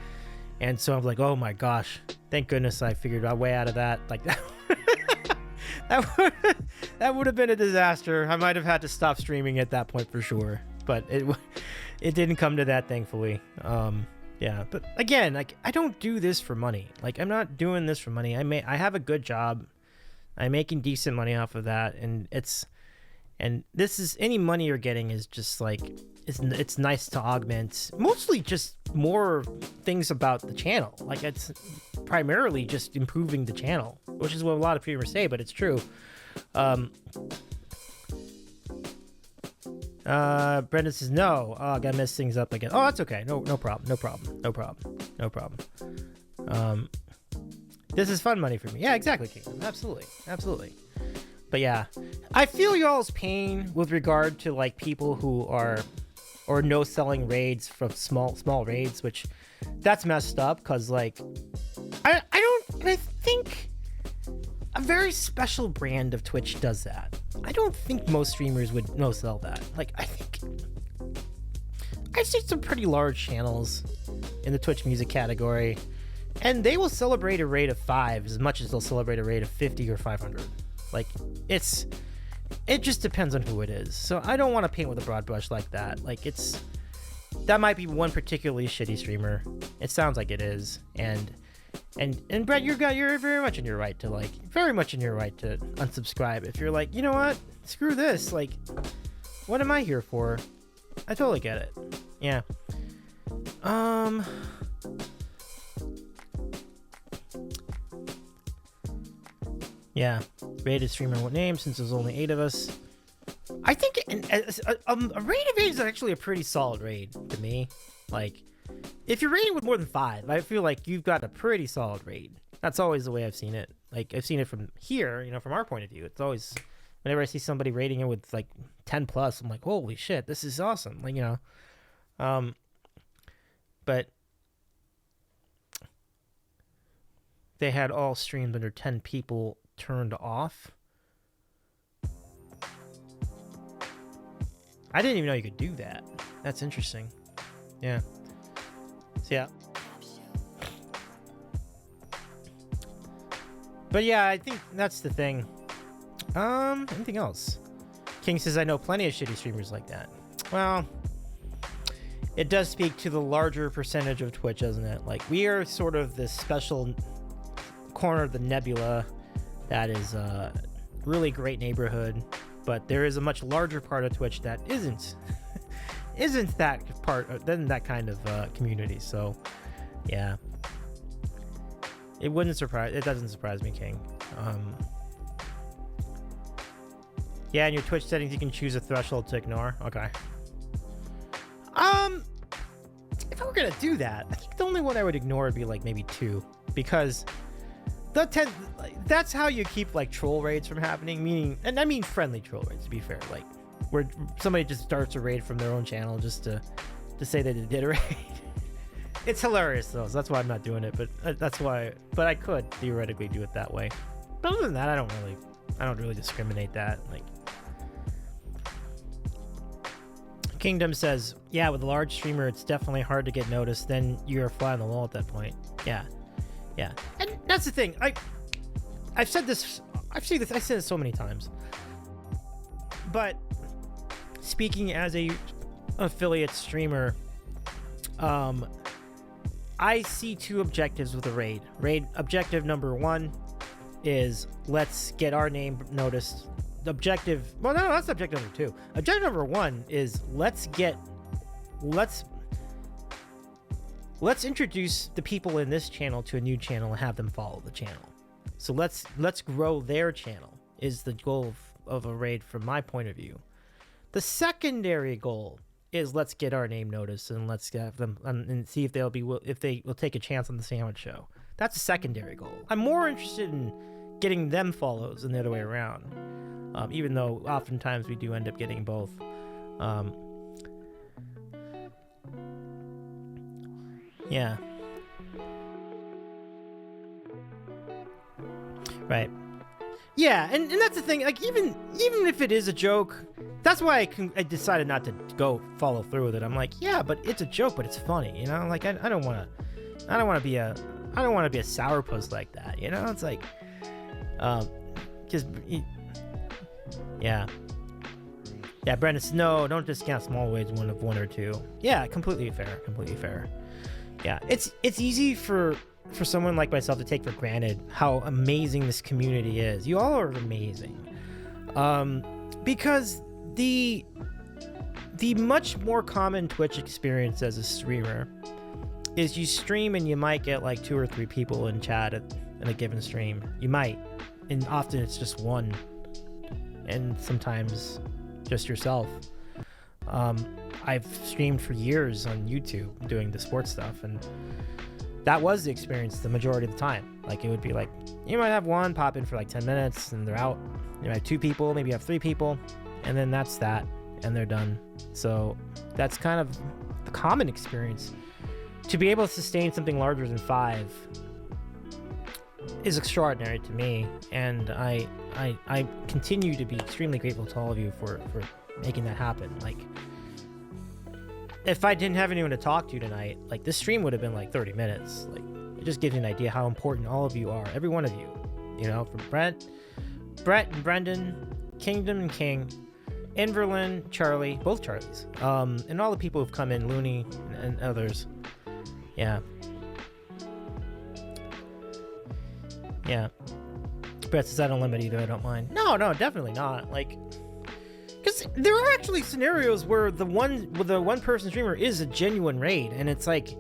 And so I was like, oh my gosh, thank goodness I figured my way out of that. Like that would have been a disaster. I might have had to stop streaming at that point for sure, but it didn't come to that, thankfully. Yeah, but again, like, I don't do this for money. Like, I'm not doing this for money. I have a good job. I'm making decent money off of that, and this is any money you're getting is just like it's nice to augment mostly just more things about the channel. Like, it's primarily just improving the channel, which is what a lot of people say, but it's true. Brendan says no. Oh, I gotta mess things up again. Oh, that's okay. No problem. This is fun money for me. Yeah, exactly, Kingdom. Absolutely. But yeah, I feel y'all's pain with regard to like people who are or no selling raids from small raids, which that's messed up because like I think a very special brand of Twitch does that. I don't think most streamers would no sell that. Like, I see some pretty large channels in the Twitch music category, and they will celebrate a raid of 5 as much as they'll celebrate a raid of 50 or 500. Like, it just depends on who it is. So I don't want to paint with a broad brush like that. Like, that might be one particularly shitty streamer. It sounds like it is, and Brett, you're very much in your right to unsubscribe if you're like, you know what, screw this. Like, what am I here for? I totally get it. Yeah. Yeah. Rated streamer, what name? Since there's only 8 of us. I think a raid of 8 is actually a pretty solid raid to me. Like, if you're raiding with more than 5, I feel like you've got a pretty solid raid. That's always the way I've seen it. Like, I've seen it from here, from our point of view. It's always, whenever I see somebody rating it with like 10 plus, I'm like, holy shit, this is awesome. Like, but they had all streams under 10 people turned off. I didn't even know you could do that. That's interesting. Yeah. So, yeah. But yeah, I think that's the thing. Anything else? King says, I know plenty of shitty streamers like that. Well, it does speak to the larger percentage of Twitch, doesn't it? Like, we are sort of this special corner of the nebula that is a really great neighborhood, but there is a much larger part of Twitch that isn't that part, than that kind of community. So, yeah. It doesn't surprise me, King. Yeah, in your Twitch settings, you can choose a threshold to ignore. Okay. If I were gonna do that, I think the only one I would ignore would be like maybe 2, because that's how you keep like troll raids from happening. Meaning, and I mean friendly troll raids, to be fair, like where somebody just starts a raid from their own channel just to say that it did a raid. It's hilarious though, so that's why I'm not doing it. But but I could theoretically do it that way. But other than that, I don't really discriminate that. Like, Kingdom says, yeah, with a large streamer, it's definitely hard to get noticed. Then you're a fly on the wall at that point. Yeah, and that's the thing. I've said this. I've said it so many times. But speaking as a affiliate streamer, I see 2 objectives with a raid. Raid objective number 1 is let's get our name noticed. The objective, well, no, that's objective number 2. Objective number 1 is let's introduce the people in this channel to a new channel and have them follow the channel. So let's grow their channel is the goal of a raid from my point of view. The secondary goal is let's get our name noticed and let's have them and see if they will take a chance on the sandwich show. That's a secondary goal. I'm more interested in getting them follows than the other way around. Even though oftentimes we do end up getting both. Yeah. Right. Yeah, and that's the thing. Like, even if it is a joke, that's why I decided not to go follow through with it. I'm like, yeah, but it's a joke, but it's funny, Like, I don't want to be a sourpuss like that, It's like, yeah. Brendan says, no, don't discount small ways, one of 1 or 2. Yeah, completely fair. Yeah, it's easy for someone like myself to take for granted how amazing this community is. You all are amazing. Because the much more common Twitch experience as a streamer is you stream and you might get like 2 or 3 people in chat in a given stream. You might, and often it's just 1, and sometimes just yourself. I've streamed for years on YouTube doing the sports stuff, and that was the experience the majority of the time. Like, it would be like, you might have 1 pop in for like 10 minutes and they're out. You might have 2 people, maybe you have 3 people, and then that's that, and they're done. So that's kind of the common experience. To be able to sustain something larger than 5 is extraordinary to me, and I continue to be extremely grateful to all of you for making that happen. Like, if I didn't have anyone to talk to tonight, like, this stream would have been like 30 minutes. Like, it just gives you an idea how important all of you are, every one of you. From Brett and Brendan, Kingdom and King, Inverlin, Charlie, both Charlies, and all the people who've come in, Looney and others. Yeah. Brett says, I don't limit either, I don't mind. No, definitely not. Like, because there are actually scenarios where the one person streamer is a genuine raid, and it's like,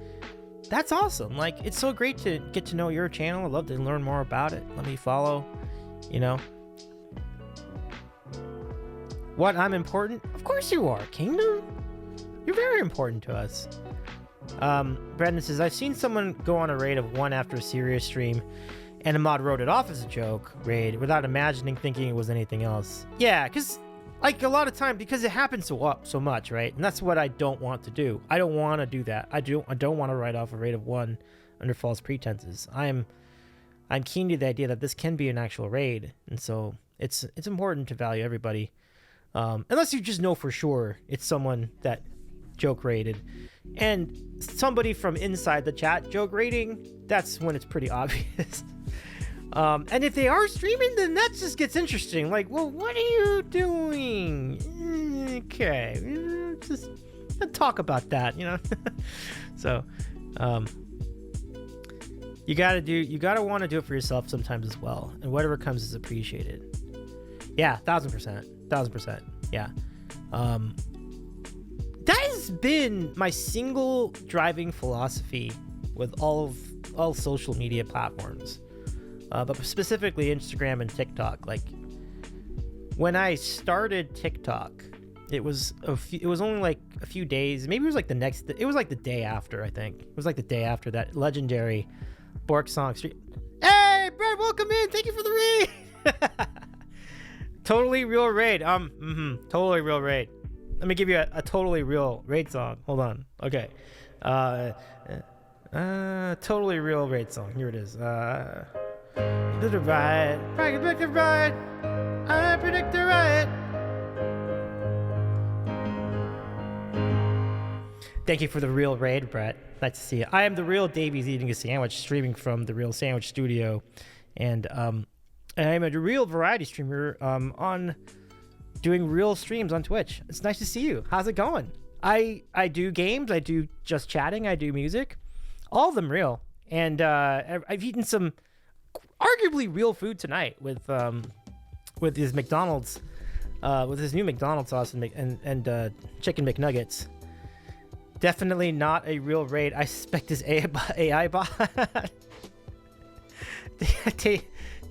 that's awesome. Like, it's so great to get to know your channel. I'd love to learn more about it. Let me follow, What, I'm important? Of course you are, Kingdom. You're very important to us. Brandon says, I've seen someone go on a raid of 1 after a serious stream and a mod wrote it off as a joke raid without thinking it was anything else. Yeah, because like a lot of time, because it happens so much, right? And that's what I don't want to do. I don't want to do that. I don't want to write off a raid of 1 under false pretenses. I'm keen to the idea that this can be an actual raid, and so it's important to value everybody, unless you just know for sure it's someone that joke raided, and somebody from inside the chat joke raiding. That's when it's pretty obvious. And if they are streaming, then that just gets interesting. Like, well, what are you doing? Okay, just talk about that, you know. So, you gotta want to do it for yourself sometimes as well, and whatever comes is appreciated. Yeah, 1000%. Yeah. That has been my single driving philosophy with all social media platforms. But specifically Instagram and TikTok. Like, when I started TikTok, it was only like a few days. Maybe it was like the day after, I think. It was like the day after that legendary Bork song stream. Hey, Brett, welcome in. Thank you for the raid. Totally real raid. Totally real raid. Let me give you a totally real raid song. Hold on. Okay. Totally real raid song. Here it is. Predict the riot. Predict the riot. I predict the riot. Thank you for the real raid, Brett. Nice to see you. I am the real Davies eating a sandwich, streaming from the Real Sandwich Studio, and I'm a real variety streamer on doing real streams on Twitch. It's nice to see you. How's it going? I do games. I do just chatting. I do music. All of them real. And I've eaten some arguably real food tonight with his McDonald's, with his new McDonald's sauce and chicken McNuggets. Definitely not a real raid. I suspect his AI bot.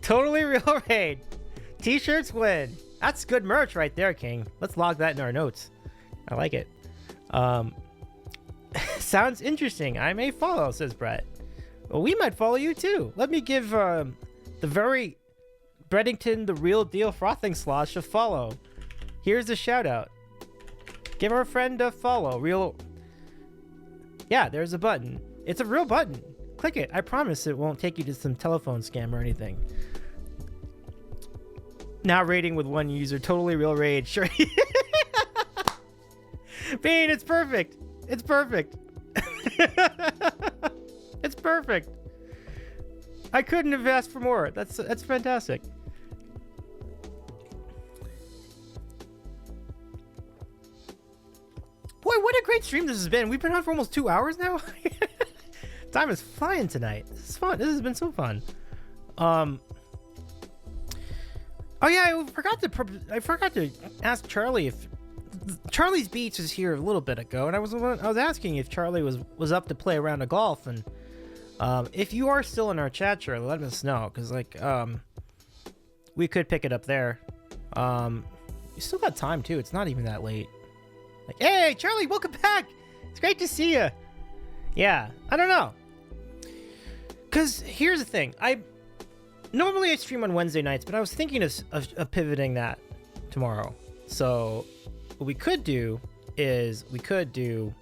Totally real raid. T-shirts win. That's good merch right there, King. Let's log that in our notes. I like it. Sounds interesting. I may follow, says Brett. Well, we might follow you too. Let me give the very Breddington, the real deal frothing slosh a follow. Here's a shout out. Give our friend a follow. Yeah, there's a button. It's a real button. Click it. I promise it won't take you to some telephone scam or anything. Now rating with 1 user. Totally real raid. Sure. Bean, it's perfect. It's perfect. It's perfect. I couldn't have asked for more. That's fantastic. Boy, what a great stream this has been. We've been on for almost 2 hours now. Time is flying tonight. This is fun. This has been so fun. Oh yeah, I forgot to ask Charlie if Charlie's Beats was here a little bit ago, and I was asking if Charlie was up to play a round of golf, and if you are still in our chat, Charlie, let us know, because we could pick it up there. You still got time too. It's not even that late. Like, hey, Charlie, welcome back. It's great to see you. Yeah, I don't know. Because here's the thing. Normally I stream on Wednesday nights, but I was thinking of pivoting that tomorrow. So what we could do is we could do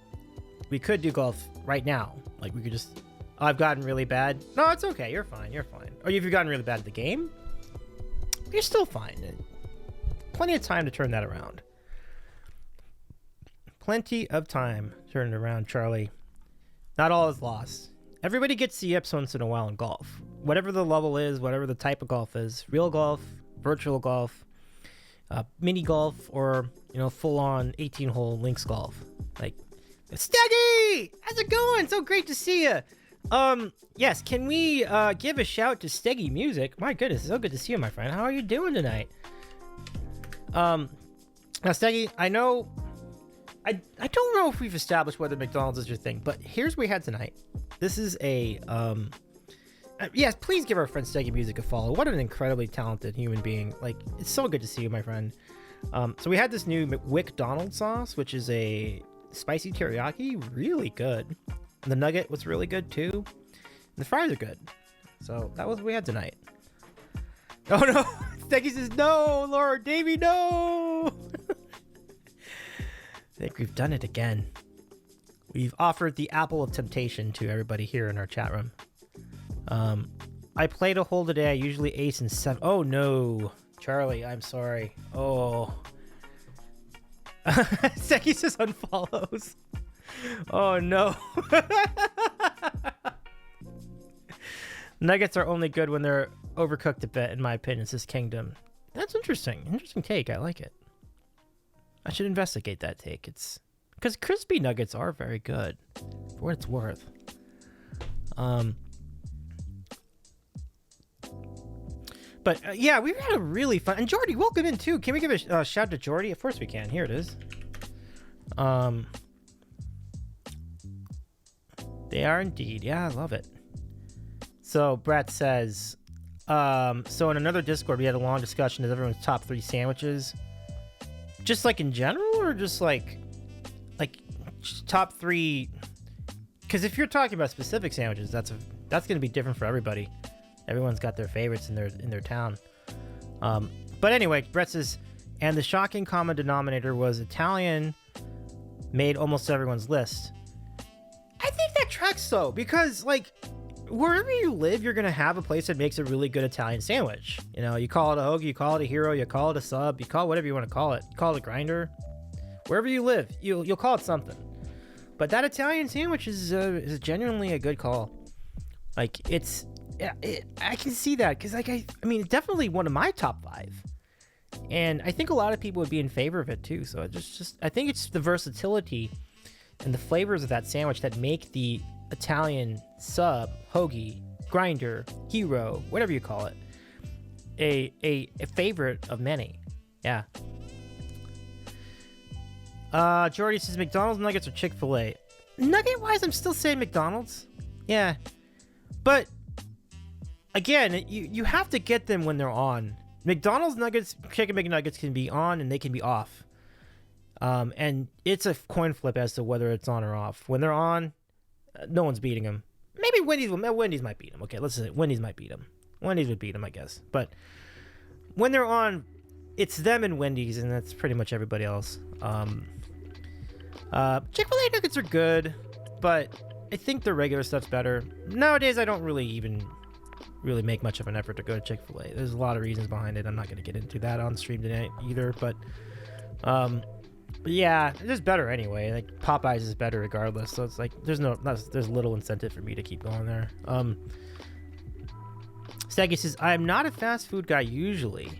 golf right now. Like, we could just... Oh, I've gotten really bad. No, it's okay. You're fine. You're fine. Or if you've gotten really bad at the game, you're still fine. Plenty of time to turn that around. Plenty of time to turn it around, Charlie. Not all is lost. Everybody gets CEPs once in a while in golf. Whatever the level is, whatever the type of golf is. Real golf, virtual golf, mini golf, or, full-on 18-hole links golf. Like, Steggy! How's it going? So great to see you. Yes, can we give a shout to Steggy Music? My goodness, so good to see you, my friend. How are you doing tonight? Now, Steggy, I know... I don't know if we've established whether McDonald's is your thing, but here's what we had tonight. This is a... yes, please give our friend Steggy Music a follow. What an incredibly talented human being. Like, it's so good to see you, my friend. So we had this new WcDonalds sauce, which is a spicy teriyaki. Really good. And the nugget was really good, too. And the fries are good. So that was what we had tonight. Oh no, Steggy says no, Lord Davey, no. I think we've done it again. We've offered the apple of temptation to everybody here in our chat room. I played a hole today. I usually ace in 7. Oh no, Charlie, I'm sorry. Oh. Seki says unfollows. Oh no. Nuggets are only good when they're overcooked a bit, in my opinion, says Kingdom. That's interesting. Interesting take. I like it. I should investigate that take. It's because crispy nuggets are very good for what it's worth. But yeah, we've had a really fun. And Jordy, welcome in too. Can we give a shout to Jordy? Of course we can. Here it is. They are indeed. Yeah, I love it. So Brett says, so in another Discord, we had a long discussion of everyone's top 3 sandwiches. Just like in general, or just like top 3? Because if you're talking about specific sandwiches, that's going to be different for everybody. Everyone's got their favorites in their town. But anyway, Brett says, and the shocking common denominator was Italian made almost everyone's list. I think that tracks though, because like wherever you live, you're gonna have a place that makes a really good Italian sandwich. You know, you call it a hoagie, you call it a hero, you call it a sub, you call it whatever you want to call it. You call it a grinder. Wherever you live, you'll call it something. But that Italian sandwich is genuinely a good call. Like I can see that because like I mean, it's definitely one of my top 5, and I think a lot of people would be in favor of it too. So it just I think it's the versatility and the flavors of that sandwich that make the Italian sub, hoagie, grinder, hero, whatever you call it, a favorite of many. Yeah. Jordy says McDonald's nuggets or Chick-fil-A. Nugget wise, I'm still saying McDonald's. Yeah, but again, you have to get them when they're on. McDonald's nuggets, chicken McNuggets can be on and they can be off. And it's a coin flip as to whether it's on or off. When they're on, no one's beating them. Maybe Wendy's might beat them. Okay, let's say Wendy's might beat them. Wendy's would beat them, I guess. But when they're on, it's them and Wendy's, and that's pretty much everybody else. Chick-fil-A nuggets are good, but I think the regular stuff's better. Nowadays, I don't really make much of an effort to go to Chick-fil-A. There's a lot of reasons behind it. I'm not going to get into that on stream tonight either, but yeah, it's just better anyway. Like Popeyes is better regardless, so it's like there's little incentive for me to keep going there. Staggy says, I'm not a fast food guy usually,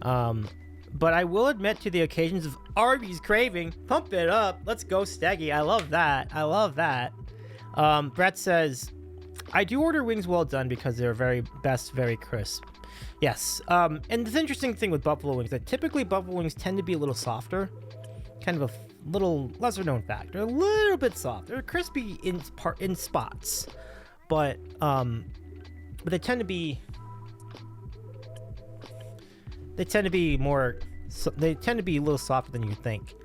but I will admit to the occasions of Arby's craving. Pump it up. Let's go, Staggy. I love that. Brett says, I do order wings well done because they're very crisp. Yes. And the interesting thing with buffalo wings, that typically buffalo wings tend to be a little softer, kind of a little lesser known fact. They're a little bit soft. They're crispy in spots, but they tend to be more. They tend to be a little softer than you think.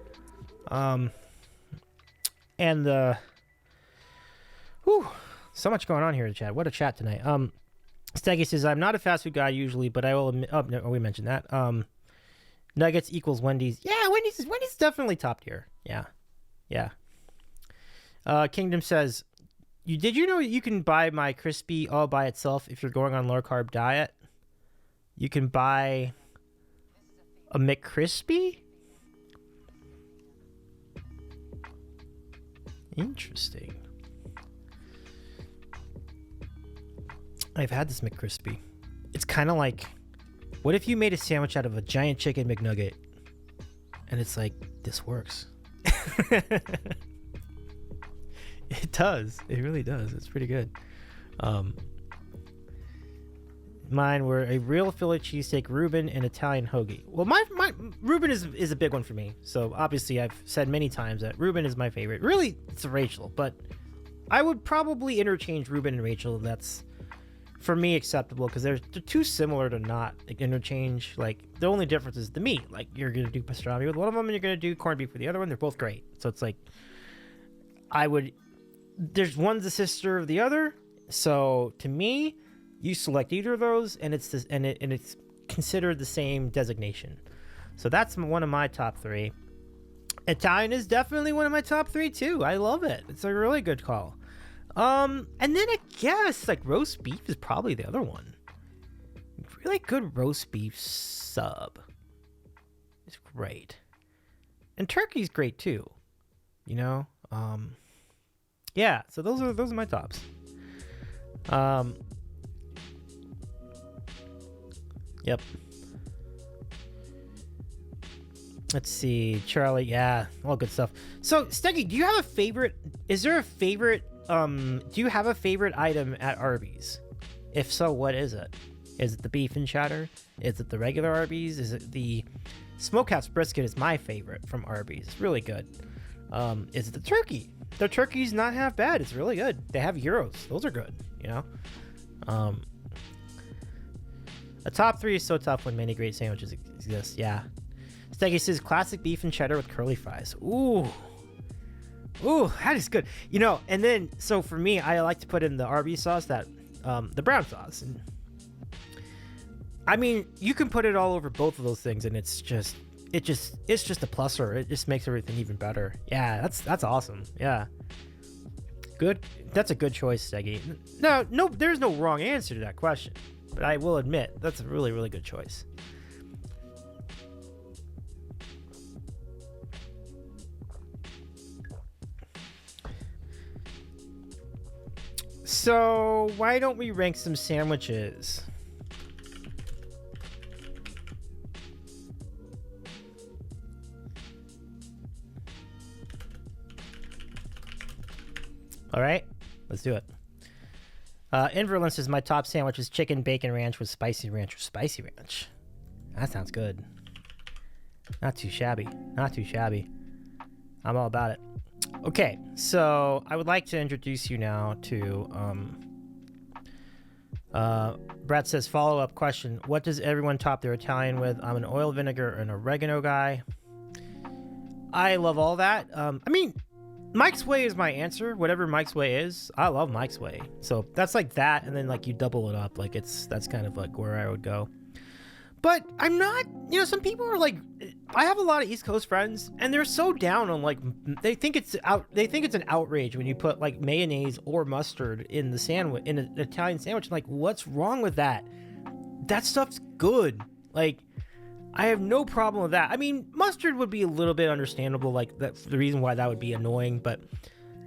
So much going on here in the chat. What a chat tonight. Steggy says, I'm not a fast food guy usually, but I will admit, no, we mentioned that. Nuggets equals Wendy's. Yeah, Wendy's is definitely top tier. Yeah. Kingdom says, did you know you can buy my crispy all by itself if you're going on low carb diet? You can buy a McCrispy? Interesting. I've had this McCrispy. It's kind of like, what if you made a sandwich out of a giant chicken McNugget? And it's like, this works. It does. It really does. It's pretty good. Mine were a real Philly cheesesteak Reuben and Italian hoagie. Well, my Reuben is a big one for me. So obviously I've said many times that Reuben is my favorite. Really, it's Rachel, but I would probably interchange Reuben and Rachel. That's for me acceptable because they're too similar to not interchange. Like the only difference is the meat. Like you're gonna do pastrami with one of them and you're gonna do corned beef with the other one. They're both great. So it's like there's one's the sister of the other. So to me, You select either of those, and it's considered the same designation. So that's one of my top 3. Italian is definitely one of my top 3 too. I love it. It's a really good call. And then I guess like roast beef is probably the other one. Really good roast beef sub. It's great. And turkey's great too. You know? Yeah, so those are my tops. Yep. Let's see, Charlie. Yeah, all good stuff. So, Steggy, do you have a favorite? Is there a favorite? Do you have a favorite item at Arby's? If so, what is it? Is it the beef and cheddar? Is it the regular Arby's? Is it the smokehouse brisket? Is my favorite from Arby's. It's really good. Is it the turkey? The turkey's not half bad. It's really good. They have gyros. Those are good. You know. A top 3 is so tough when many great sandwiches exist. Yeah. Steggy says classic beef and cheddar with curly fries. Ooh, that is good. You know, and then so for me, I like to put in the Arby's sauce, that the brown sauce. And I mean, you can put it all over both of those things, and it's just a pluser. It just makes everything even better. Yeah, that's awesome. Yeah, good. That's a good choice, Steggy. No, there's no wrong answer to that question, but I will admit that's a really, really good choice. So why don't we rank some sandwiches? All right, let's do it. Inverlin says my top sandwich is chicken bacon ranch with spicy ranch or spicy ranch. That sounds good. Not too shabby. Not too shabby. I'm all about it. Okay, so I would like to introduce you now to Brett says follow-up question. What does everyone top their Italian with? I'm an oil, vinegar, and oregano guy. I love all that. I mean, Mike's Way is my answer. Whatever Mike's Way is, I love Mike's Way. So that's like that, and then like you double it up. Like that's kind of like where I would go. But I'm not, you know, some people are like, I have a lot of East Coast friends, and they're so down on like, they think it's an outrage when you put like mayonnaise or mustard in the sandwich, in an Italian sandwich. I'm like, what's wrong with that? That stuff's good. Like, I have no problem with that. I mean, mustard would be a little bit understandable, like that's the reason why that would be annoying, but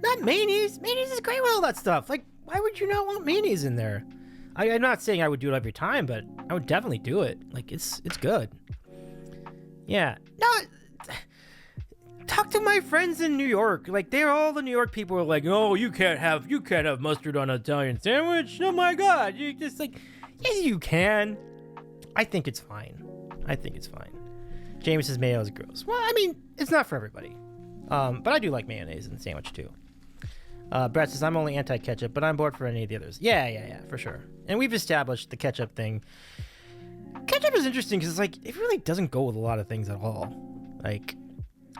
not mayonnaise. Mayonnaise is great with all that stuff. Like, why would you not want mayonnaise in there? I'm not saying I would do it every time, but I would definitely do it. Like, it's good. Yeah. No, talk to my friends in New York. Like, they're all the New York people are like, oh, you can't have mustard on an Italian sandwich. Oh my God. You just like, yes, you can. I think it's fine. James says mayo is gross. Well, I mean, it's not for everybody. But I do like mayonnaise in the sandwich too. Brett says, I'm only anti-ketchup, but I'm bored for any of the others. Yeah, for sure. And we've established the ketchup thing. Ketchup is interesting because it's like, it really doesn't go with a lot of things at all. Like,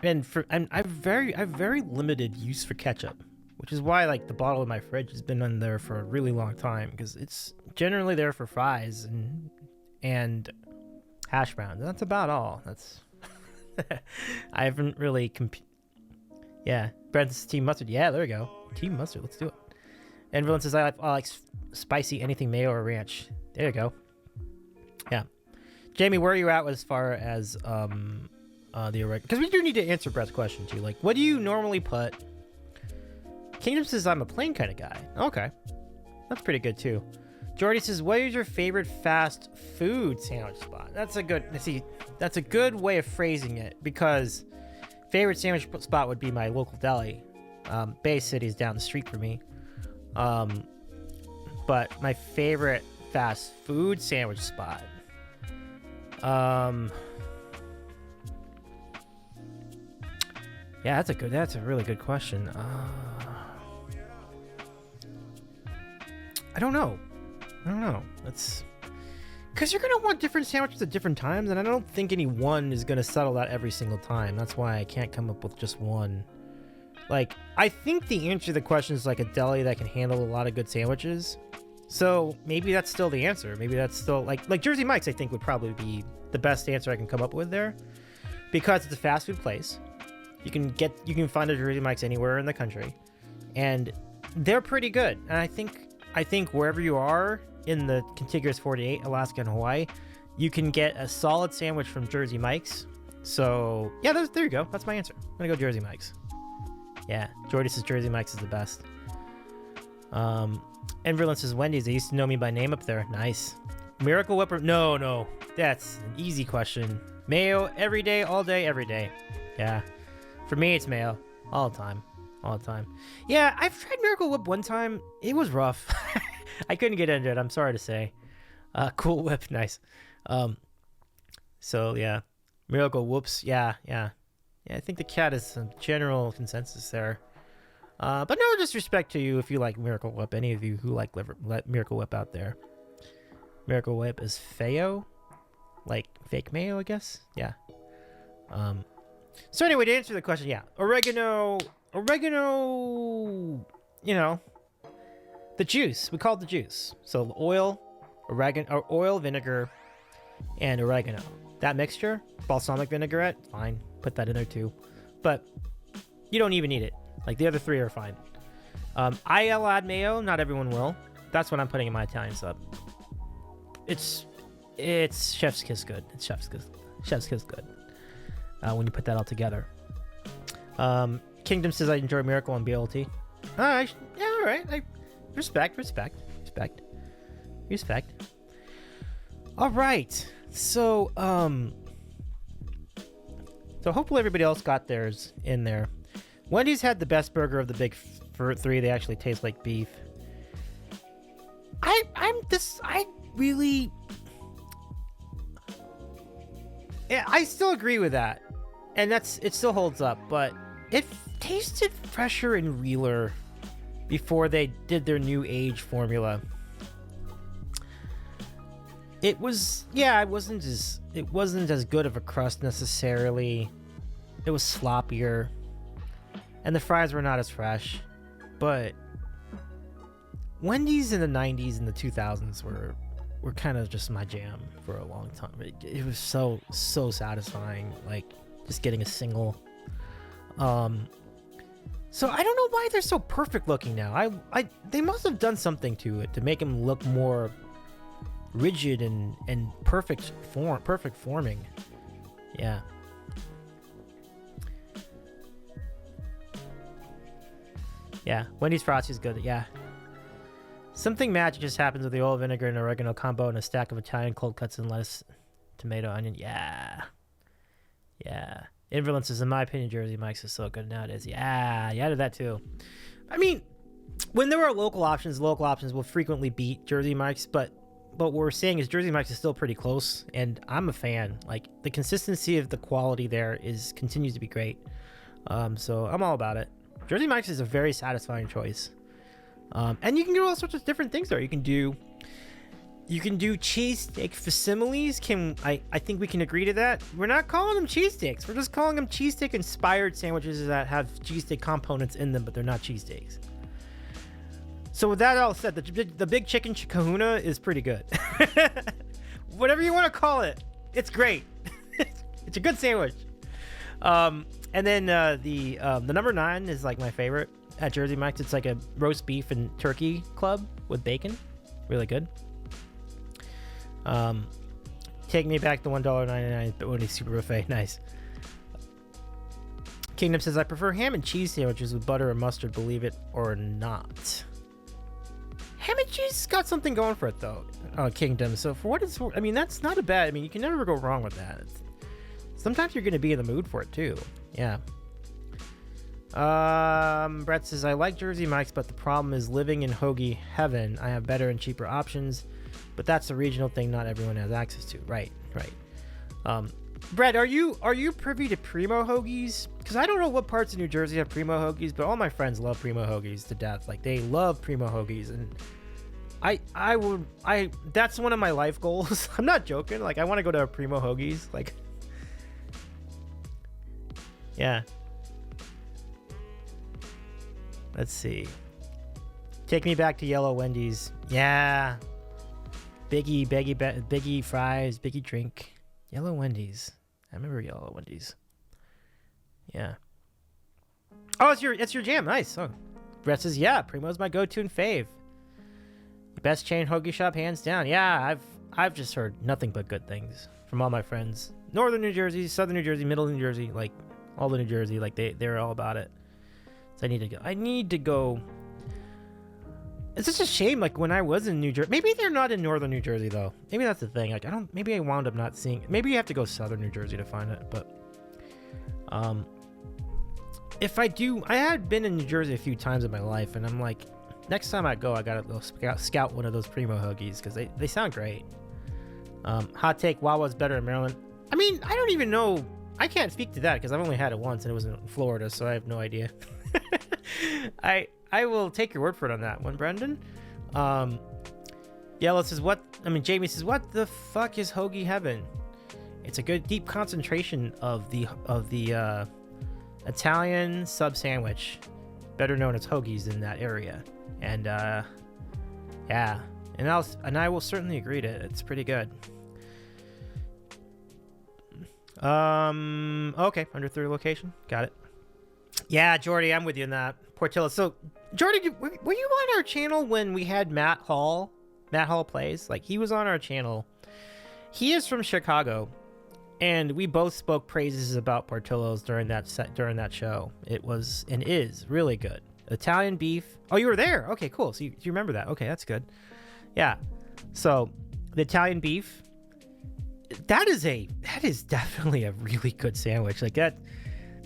and I've very limited use for ketchup, which is why like the bottle in my fridge has been in there for a really long time, because it's generally there for fries and hash browns. That's about all. That's I haven't really yeah. Brent's Team Mustard. Yeah, there we go. Team Mustard. Let's do it. And Villain says, I like spicy anything mayo or ranch. There you go. Yeah. Jamie, where are you at as far as the oregano? Because we do need to answer Brett's question too. Like, what do you normally put? Kingdom says, I'm a plain kind of guy. Okay. That's pretty good too. Jordy says, what is your favorite fast food sandwich spot? That's a good way of phrasing it, because favorite sandwich spot would be my local deli. Bay City's down the street for me. But my favorite fast food sandwich spot. Yeah, that's a really good question. I don't know. That's because you're gonna want different sandwiches at different times, and I don't think any one is gonna settle that every single time. That's why I can't come up with just one. Like, I think the answer to the question is like a deli that can handle a lot of good sandwiches, So maybe that's still the answer. Maybe that's still like Jersey Mike's. I think would probably be the best answer I can come up with there, because it's a fast food place. You can find a Jersey Mike's anywhere in the country, and they're pretty good. And I think wherever you are in the contiguous 48, Alaska and Hawaii, you can get a solid sandwich from Jersey Mike's. So yeah, there you go. That's my answer. I'm gonna go Jersey Mike's. Yeah, Jordy says Jersey Mike's is the best. Enverlin says Wendy's. They used to know me by name up there. Nice. Miracle Whip? No. That's an easy question. Mayo every day, all day, every day. Yeah. For me, it's mayo. All the time. Yeah, I've tried Miracle Whip one time. It was rough. I couldn't get into it. I'm sorry to say. Cool Whip. Nice. So, yeah. Miracle Whoops. Yeah. I think the cat is some general consensus there. But no disrespect to you if you like Miracle Whip. Any of you who like Miracle Whip out there. Miracle Whip is Feo. Like fake mayo, I guess. Yeah. So anyway, to answer the question, yeah. Oregano, you know, the juice. We call it the juice. So oil, oil, vinegar, and oregano. That mixture, balsamic vinaigrette, fine. Put that in there too. But you don't even need it. Like the other three are fine. I'll add mayo. Not everyone will. That's what I'm putting in my Italian sub. It's chef's kiss good. It's chef's kiss good. When you put that all together. Kingdom says I enjoy Miracle and BLT. Yeah, all right. Respect. All right. So hopefully everybody else got theirs in there. Wendy's had the best burger of the big three. They actually taste like beef. I still agree with that, and it still holds up. But it tasted fresher and realer before they did their new age formula. It wasn't as good of a crust necessarily. It was sloppier, and the fries were not as fresh. But Wendy's in the 90s and the 2000s were kind of just my jam for a long time. It was so satisfying, like just getting a single. So I don't know why they're so perfect looking now. They must have done something to it to make them look more rigid and perfect forming. Yeah. Yeah, Wendy's Frosty is good. Yeah. Something magic just happens with the oil, vinegar, and oregano combo and a stack of Italian cold cuts and lettuce, tomato, onion. Yeah. Invalence is, in my opinion, Jersey Mike's is so good nowadays. Yeah, I did that too. I mean, when there are local options will frequently beat Jersey Mike's, but what we're saying is Jersey Mike's is still pretty close, and I'm a fan. Like, the consistency of the quality there continues to be great. So I'm all about it. Jersey Mike's is a very satisfying choice. And you can do all sorts of different things there. You can do cheesesteak facsimiles. I think we can agree to that. We're not calling them cheesesteaks. We're just calling them cheesesteak inspired sandwiches that have cheesesteak components in them, but they're not cheesesteaks. So with that all said, the big chicken kahuna is pretty good. Whatever you want to call it, it's great. It's a good sandwich. And then the number 9 is like my favorite at Jersey Mike's. It's like a roast beef and turkey club with bacon. Really good. Take me back to $1.99 Wendy's Super Buffet. Nice. Kingdom says I prefer ham and cheese sandwiches with butter or mustard, believe it or not. Ham and cheese has got something going for it though. Kingdom. So for what it's worth, I mean, that's not a bad. I mean, you can never go wrong with that. Sometimes you're going to be in the mood for it too. Yeah. Brett says I like Jersey Mike's, but the problem is living in hoagie heaven. I have better and cheaper options, but that's a regional thing not everyone has access to. Right. Brett, are you privy to Primo hoagies? Because I don't know what parts of New Jersey have Primo hoagies, but all my friends love Primo hoagies to death. Like, they love Primo hoagies, and I that's one of my life goals. I'm not joking. Like, I want to go to a Primo hoagies. Like, yeah. Let's see. Take me back to yellow Wendy's. Yeah. Biggie fries, biggie drink. Yellow Wendy's. I remember yellow Wendy's. Yeah. Oh, it's your jam. Nice. Oh. Brett says, yeah, Primo's my go-to and fave. Best chain hoagie shop, hands down. Yeah, I've just heard nothing but good things from all my friends. Northern New Jersey, Southern New Jersey, Middle New Jersey, like all the New Jersey, like they're all about it. So I need to go. It's just a shame, like when I was in New Jersey. Maybe they're not in Northern New Jersey though. Maybe that's the thing. Like maybe I wound up not seeing. Maybe you have to go Southern New Jersey to find it. But if I do, I had been in New Jersey a few times in my life, and I'm like, next time I go, I gotta go scout one of those Primo hoagies because they sound great. Hot take: Wawa's better in Maryland. I mean, I don't even know. I can't speak to that because I've only had it once and it was in Florida, so I have no idea. I will take your word for it on that one, Brendan. Yellow says what? I mean, Jamie says, what the fuck is hoagie heaven? It's a good deep concentration of the Italian sub sandwich, better known as hoagies in that area. And yeah, and I will certainly agree to it. It's pretty good. Okay, under 3 location, got it. Yeah, Jordy, I'm with you on that. Portillo. So, Jordy, were you on our channel when we had Matt Hall? Matt Hall Plays? Like, he was on our channel. He is from Chicago, and we both spoke praises about Portillo's during that show. It was and is really good. Italian beef. Oh, you were there. Okay, cool. So you remember that. Okay, that's good. Yeah. So, the Italian beef. That is definitely a really good sandwich. Like that.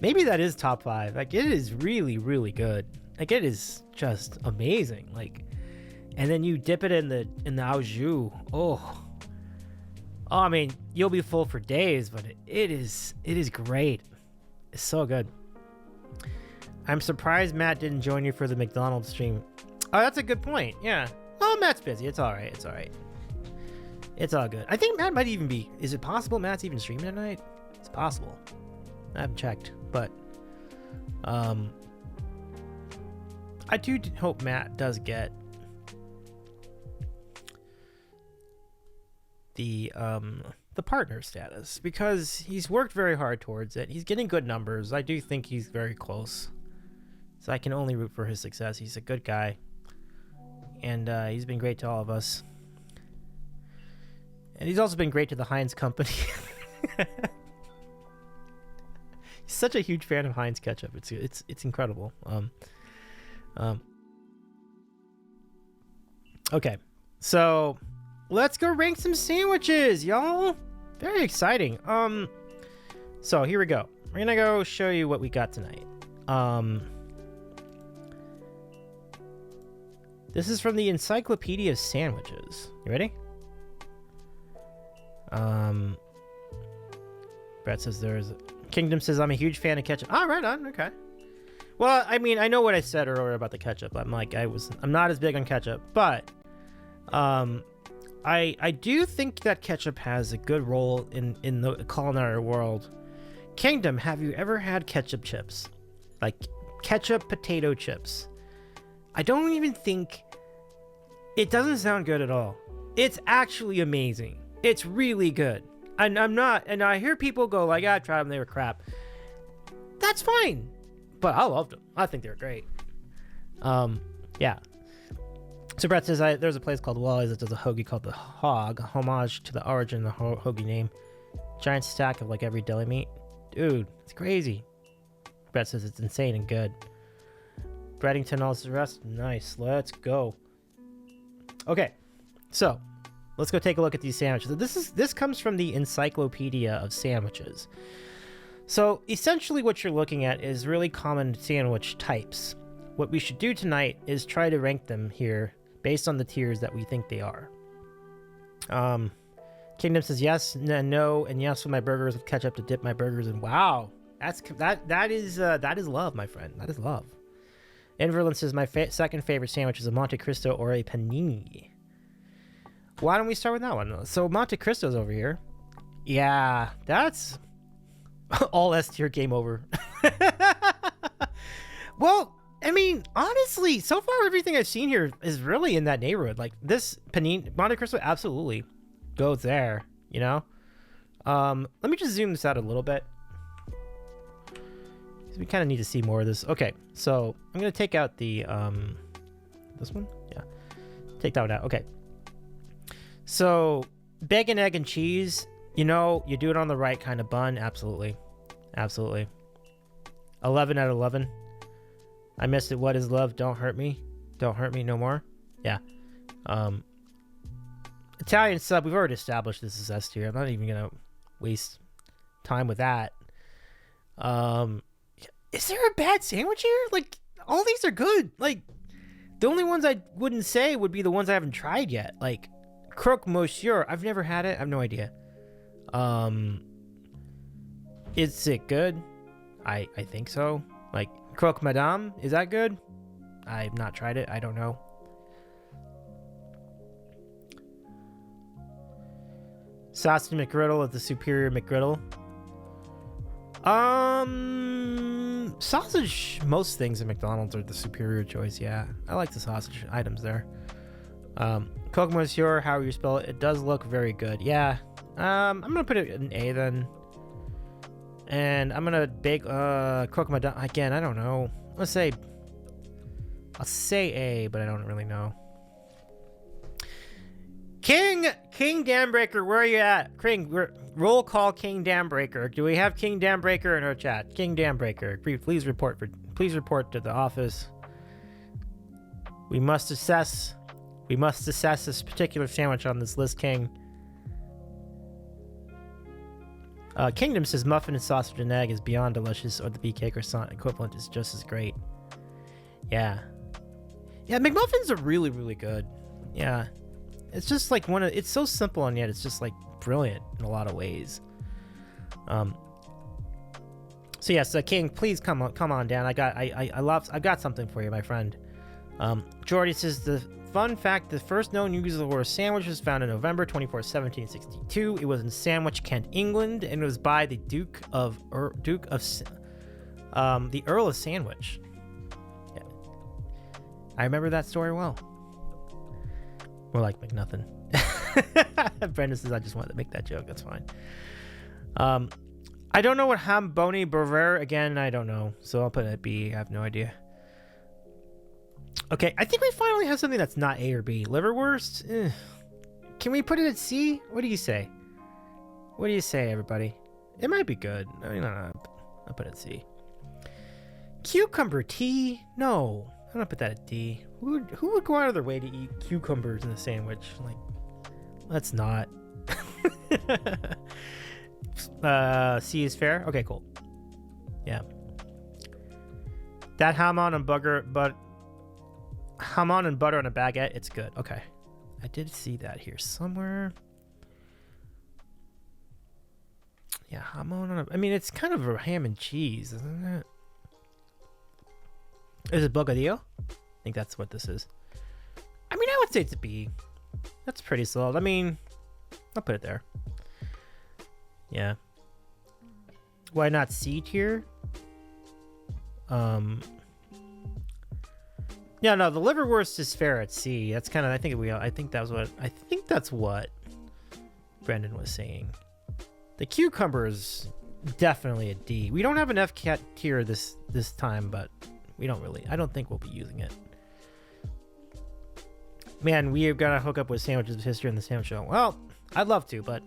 Maybe that is top 5. Like it is really, really good. Like it is just amazing. Like, and then you dip it in the au jus. Oh, I mean, you'll be full for days, but it is great. It's so good. I'm surprised Matt didn't join you for the McDonald's stream. Oh, that's a good point. Yeah. Oh, Matt's busy. It's all right. It's all right. It's all good. I think Matt might even be. Is it possible Matt's even streaming tonight? It's possible. I haven't checked, but I do hope Matt does get the partner status because he's worked very hard towards it. He's getting good numbers. I do think he's very close, so I can only root for his success. He's a good guy, and he's been great to all of us, and he's also been great to the Heinz company. Such a huge fan of Heinz ketchup. It's incredible. Okay, so let's go rank some sandwiches, y'all. Very exciting. So here we go. We're gonna go show you what we got tonight. This is from the Encyclopedia of Sandwiches. You ready? Brett says there's. Kingdom says I'm a huge fan of ketchup. Oh, right on. Okay. Well, I mean, I know what I said earlier about the ketchup. I'm not as big on ketchup, but I do think that ketchup has a good role in the culinary world. Kingdom, have you ever had ketchup chips? Like ketchup potato chips? I don't even think it doesn't sound good at all. It's actually amazing. It's really good. And I hear people go like, I tried them, they were crap. That's fine. But I loved them. I think they're great. Yeah. So Brett says, there's a place called Wally's that does a hoagie called the Hog, a homage to the origin of the hoagie name. Giant stack of like every deli meat. Dude, it's crazy. Brett says it's insane and good. Breddington, all the rest. Nice. Let's go. Okay. So, let's go take a look at these sandwiches. This comes from the Encyclopedia of Sandwiches. So essentially what you're looking at is really common sandwich types. What we should do tonight is try to rank them here based on the tiers that we think they are. Kingdom says yes, no, and yes for my burgers with ketchup to dip my burgers in. Wow, that is love, my friend. That is love. Inverland says my second favorite sandwich is a Monte Cristo or a panini. Why don't we start with that one? So Monte Cristo's over here. Yeah, that's all S tier, game over. Well, I mean, mean, honestly, so far everything I've seen here is really in that neighborhood. Like this panini Monte Cristo absolutely goes there, you know? Let me just zoom this out a little bit. We kind of need to see more of this. Okay, so I'm gonna take out the this one. Yeah, take that one out. Okay. So bacon, egg, and cheese. You know, you do it on the right kind of bun. Absolutely, absolutely. 11 out of 11. I missed it. What is love? Don't hurt me. Don't hurt me no more. Yeah. Italian sub. We've already established this is S tier. I'm not even gonna waste time with that. Is there a bad sandwich here? Like, all these are good. Like, the only ones I wouldn't say would be the ones I haven't tried yet. Like, croque monsieur. I've never had it. I have no idea. Is it good? I think so. Like, croque madame. Is that good? I've not tried it. I don't know. Sausage McGriddle is the superior McGriddle. Sausage, most things at McDonald's are the superior choice. Yeah, I like the sausage items there. Croque monsieur, however you spell it, it does look very good. Yeah. I'm gonna put it in A then. And I'm gonna bake croque madame again. I don't know. I'll say A, but I don't really know. King Dambreaker, where are you at? King, roll call King Dambreaker. Do we have King Dambreaker in our chat? King Dambreaker, please report to the office. We must assess this particular sandwich on this list, King. Kingdom says muffin and sausage and egg is beyond delicious, or the BK croissant equivalent is just as great. Yeah, McMuffins are really, really good. Yeah. It's just like it's so simple and yet it's just like brilliant in a lot of ways. So yes, King, please come on down. I've got something for you, my friend. Jordy says the fun fact: the first known use of the word sandwich was found in November 24, 1762. It was in Sandwich, Kent, England, and it was by the the Earl of Sandwich. Yeah. I remember that story well. More like McNuffin. Brendan says, I just wanted to make that joke. That's fine. I don't know what Hamboni Brever. Again, I don't know. So I'll put it at B. I have no idea. Okay, I think we finally have something that's not A or B. Liverwurst? Can we put it at C? What do you say? What do you say, everybody? It might be good. I mean, I'll put it at C. Cucumber tea? No. I'm gonna put that at D. Who would go out of their way to eat cucumbers in a sandwich? Like, let's not. C is fair. Okay, cool. Yeah. That hamon and butter on a baguette. It's good. Okay, I did see that here somewhere. Yeah, hamon on. I mean, it's kind of a ham and cheese, isn't it? Is it bocadillo? I think that's what this is. I mean, I would say it's a B. That's pretty solid. I mean, I'll put it there. Yeah. Why not C tier? Yeah, no, the liverwurst is fair at C. That's kind of, I think that's what Brendan was saying. The cucumber is definitely a D. We don't have an F cat tier this time, but I don't think we'll be using it. Man, we have got to hook up with Sandwiches of History in the Sandwich Show. Well, I'd love to, but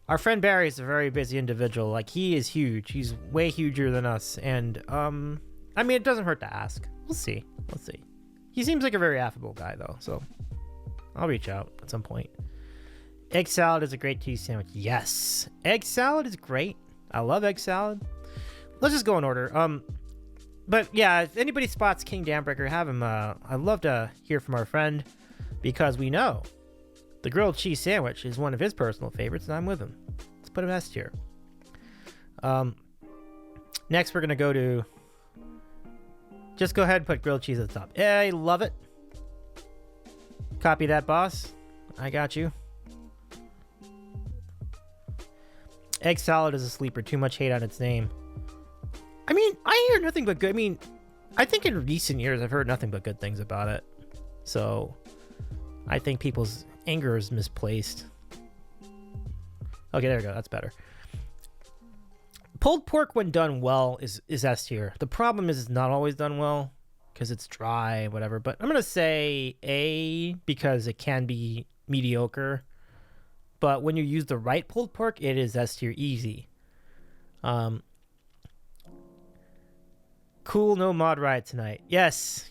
our friend Barry is a very busy individual. Like, he is huge. He's way huger than us. And, I mean, it doesn't hurt to ask. We'll see. He seems like a very affable guy, though, so I'll reach out at some point. Egg salad is a great cheese sandwich. Yes. Egg salad is great. I love egg salad. Let's just go in order. But yeah, if anybody spots King Dambreaker, have him. I'd love to hear from our friend, because we know the grilled cheese sandwich is one of his personal favorites, and I'm with him. Let's put him S tier. Next, we're gonna go to. Just go ahead and put grilled cheese at the top. I love it. Copy that, boss. I got you. Egg salad is a sleeper. Too much hate on its name. I mean, I hear nothing but good. I mean, I think in recent years I've heard nothing but good things about it. So I think people's anger is misplaced. Okay, there we go. That's better. Pulled pork when done well is S tier. The problem is it's not always done well because it's dry, whatever. But I'm going to say A because it can be mediocre. But when you use the right pulled pork, it is S tier easy. Cool, no mod riot tonight. Yes,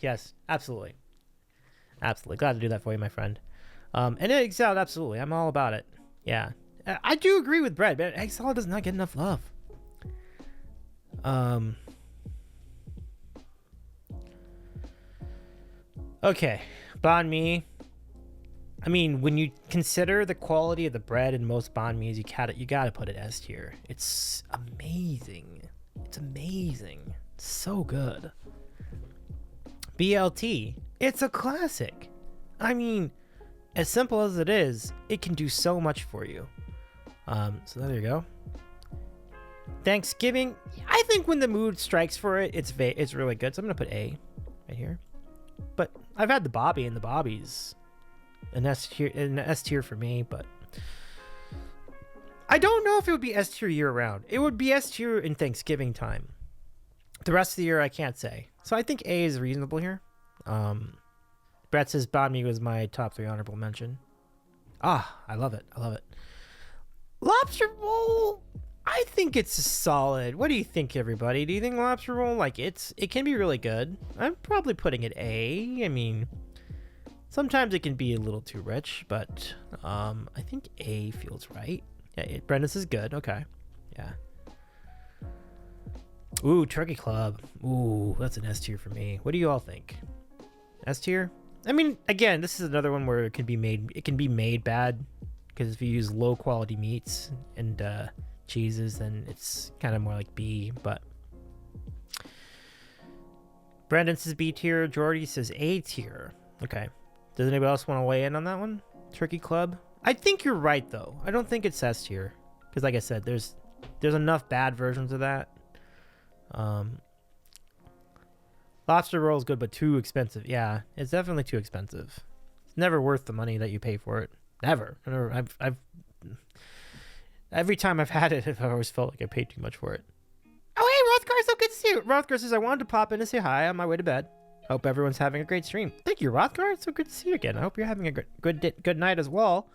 absolutely. Absolutely. Glad to do that for you, my friend. And egg salad, absolutely. I'm all about it. Yeah. I do agree with bread, but egg salad does not get enough love. Okay. Banh mi. I mean, when you consider the quality of the bread in most banh mi's, you gotta put it S tier. It's amazing. It's amazing. It's so good. BLT. It's a classic. I mean, as simple as it is, it can do so much for you. So there you go. Thanksgiving. I think when the mood strikes for it, it's really good. So I'm gonna put A right here. But I've had the Bobby, and the Bobby's an S tier for me. But I don't know if it would be S tier year round. It would be S tier in Thanksgiving time. The rest of the year, I can't say. So I think A is reasonable here. Brett says banh mi was my top 3 honorable mention. Ah, I love it. I love it. Lobster roll. I think it's solid. What do you think, everybody? Do you think lobster roll, like, it can be really good? I'm probably putting it A. I mean, sometimes it can be a little too rich, but I think A feels right. Yeah, Brendan says good. Okay. Yeah. Ooh, Turkey Club. Ooh, that's an S tier for me. What do you all think? S tier? I mean, again, this is another one where it can be made bad, because if you use low quality meats and cheeses, then it's kind of more like B. But Brandon says B tier. Jordy says A tier. Okay. Does anybody else want to weigh in on that one? Turkey Club. I think you're right though. I don't think it's S tier, because like I said, there's enough bad versions of that. Lobster roll is good, but too expensive. Yeah, it's definitely too expensive. It's never worth the money that you pay for it. Never. I've every time I've had it, I've always felt like I paid too much for it. Oh, hey, Rothgar, so good to see you. Rothgar says, I wanted to pop in to say hi on my way to bed. Hope everyone's having a great stream. Thank you, Rothgar. It's so good to see you again. I hope you're having a good night as well.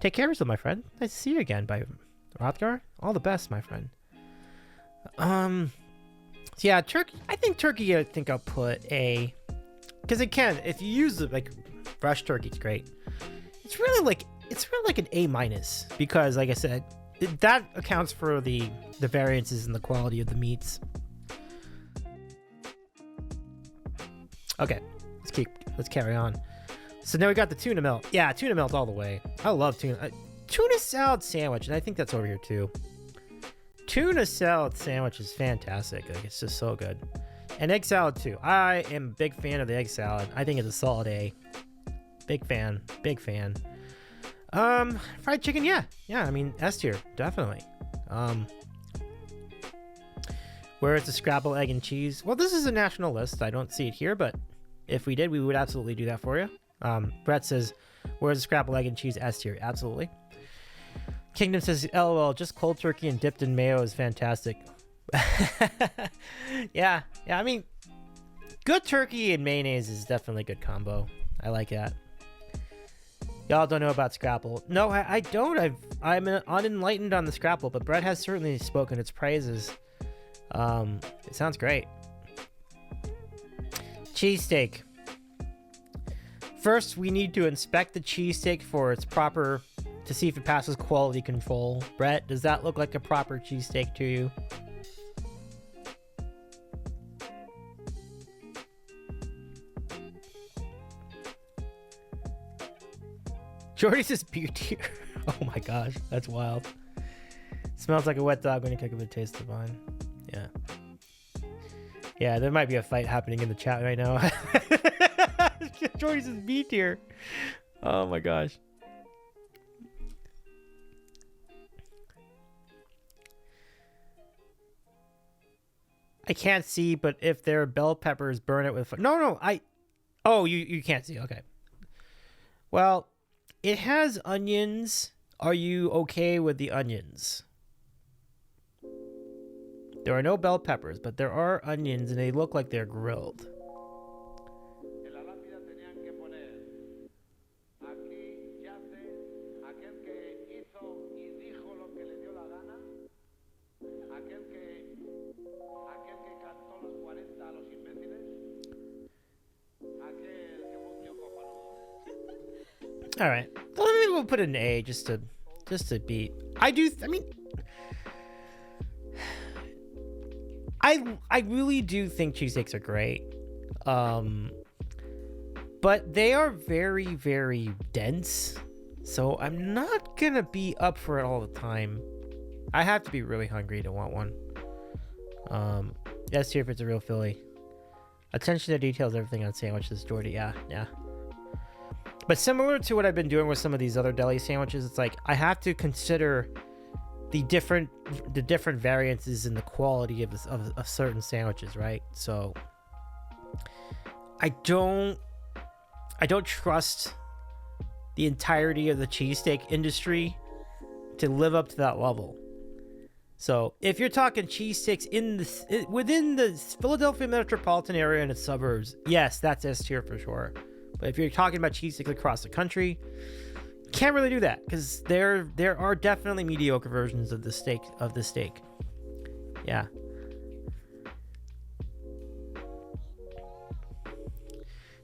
Take care of yourself, my friend. Nice to see you again, by Rothgar. All the best, my friend. So yeah, turkey. I think I'll put A, because it can. If you use it like fresh turkey, it's great. It's really like an A minus, because like I said, that accounts for the variances in the quality of the meats. Okay, let's carry on. So now we got the tuna melt. Yeah, tuna melt all the way. I love tuna. Tuna salad sandwich, and I think that's over here too. Tuna salad sandwich is fantastic. Like, it's just so good. And egg salad too. I am a big fan of the egg salad. I think it's a solid A. Big fan. Fried chicken, yeah. I mean, S tier, definitely. Where it's a scrapple, egg, and cheese. Well, this is a national list. I don't see it here, but if we did, we would absolutely do that for you. Brett says, where's the scrapple, egg, and cheese? S tier, absolutely. Kingdom says, LOL, just cold turkey and dipped in mayo is fantastic. Yeah, I mean, good turkey and mayonnaise is definitely a good combo. I like that. Y'all don't know about scrapple. No, I don't. I'm unenlightened on the scrapple, but Brett has certainly spoken its praises. It sounds great. Cheesesteak. First, we need to inspect the cheesesteak for its proper, to see if it passes quality control. Brett, does that look like a proper cheesesteak to you? Jordy says beer tier. Oh my gosh, that's wild. Smells like a wet dog when you cook it, but it tastes divine. Yeah, there might be a fight happening in the chat right now. Jordy says B tier. Oh my gosh. I can't see, but if there are bell peppers, burn it with... No, Oh, you can't see. Okay. Well, it has onions. Are you okay with the onions? There are no bell peppers, but there are onions, and they look like they're grilled. All right, well, maybe we'll put an A just to beat. I mean, I really do think cheesesteaks are great, but they are very, very dense. So I'm not gonna be up for it all the time. I have to be really hungry to want one. Let's see if it's a real Philly. Attention to details, everything on sandwiches, Jordy. Yeah. But similar to what I've been doing with some of these other deli sandwiches, it's like I have to consider the different variances in the quality of certain sandwiches, right? So I don't trust the entirety of the cheesesteak industry to live up to that level. So if you're talking cheesesteaks within the Philadelphia metropolitan area and its suburbs, yes, that's S tier for sure. But if you're talking about cheesesteaks across the country, can't really do that because there are definitely mediocre versions of the steak. Yeah.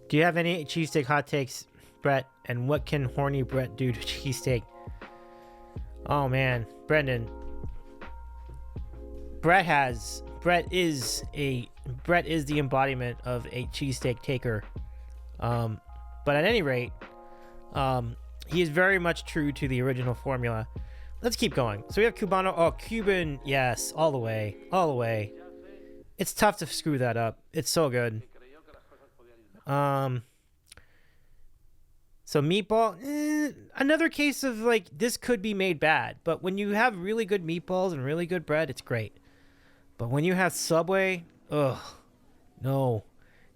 Do you have any cheesesteak hot takes, Brett? And what can horny Brett do to cheesesteak? Oh man, Brendan. Brett is the embodiment of a cheesesteak taker. But at any rate, he is very much true to the original formula. Let's keep going. So we have Cubano. Oh, Cuban. Yes, all the way. It's tough to screw that up. It's so good. So meatball, another case of like, this could be made bad. But when you have really good meatballs and really good bread, it's great. But when you have Subway, ugh, no.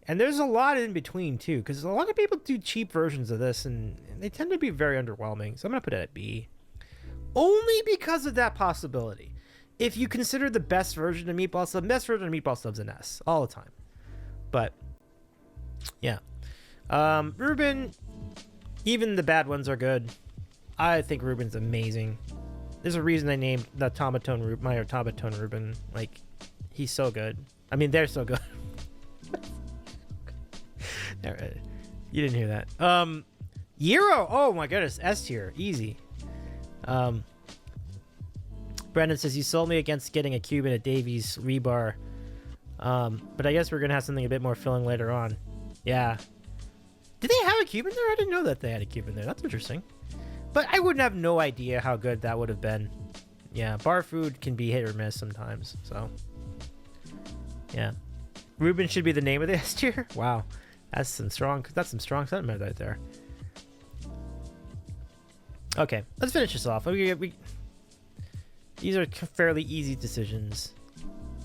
And there's a lot in between, too, because a lot of people do cheap versions of this, and they tend to be very underwhelming. So I'm going to put it at B. Only because of that possibility. If you consider the best version of meatball sub, best version of meatball sub's an S all the time. But, yeah. Reuben, even the bad ones are good. I think Reuben's amazing. There's a reason I named my automaton Reuben. Like, he's so good. I mean, they're so good. You didn't hear that. Gyro. Oh my goodness, S tier, easy. Brendan says you sold me against getting a Cuban at Davies Rebar. But I guess we're gonna have something a bit more filling later on. Yeah. Did they have a Cuban there? I didn't know that they had a Cuban there. That's interesting. But I wouldn't have no idea how good that would have been. Yeah, bar food can be hit or miss sometimes. So, yeah. Reuben should be the name of the S tier. Wow. That's some strong sentiment right there. Okay, let's finish this off. These are fairly easy decisions.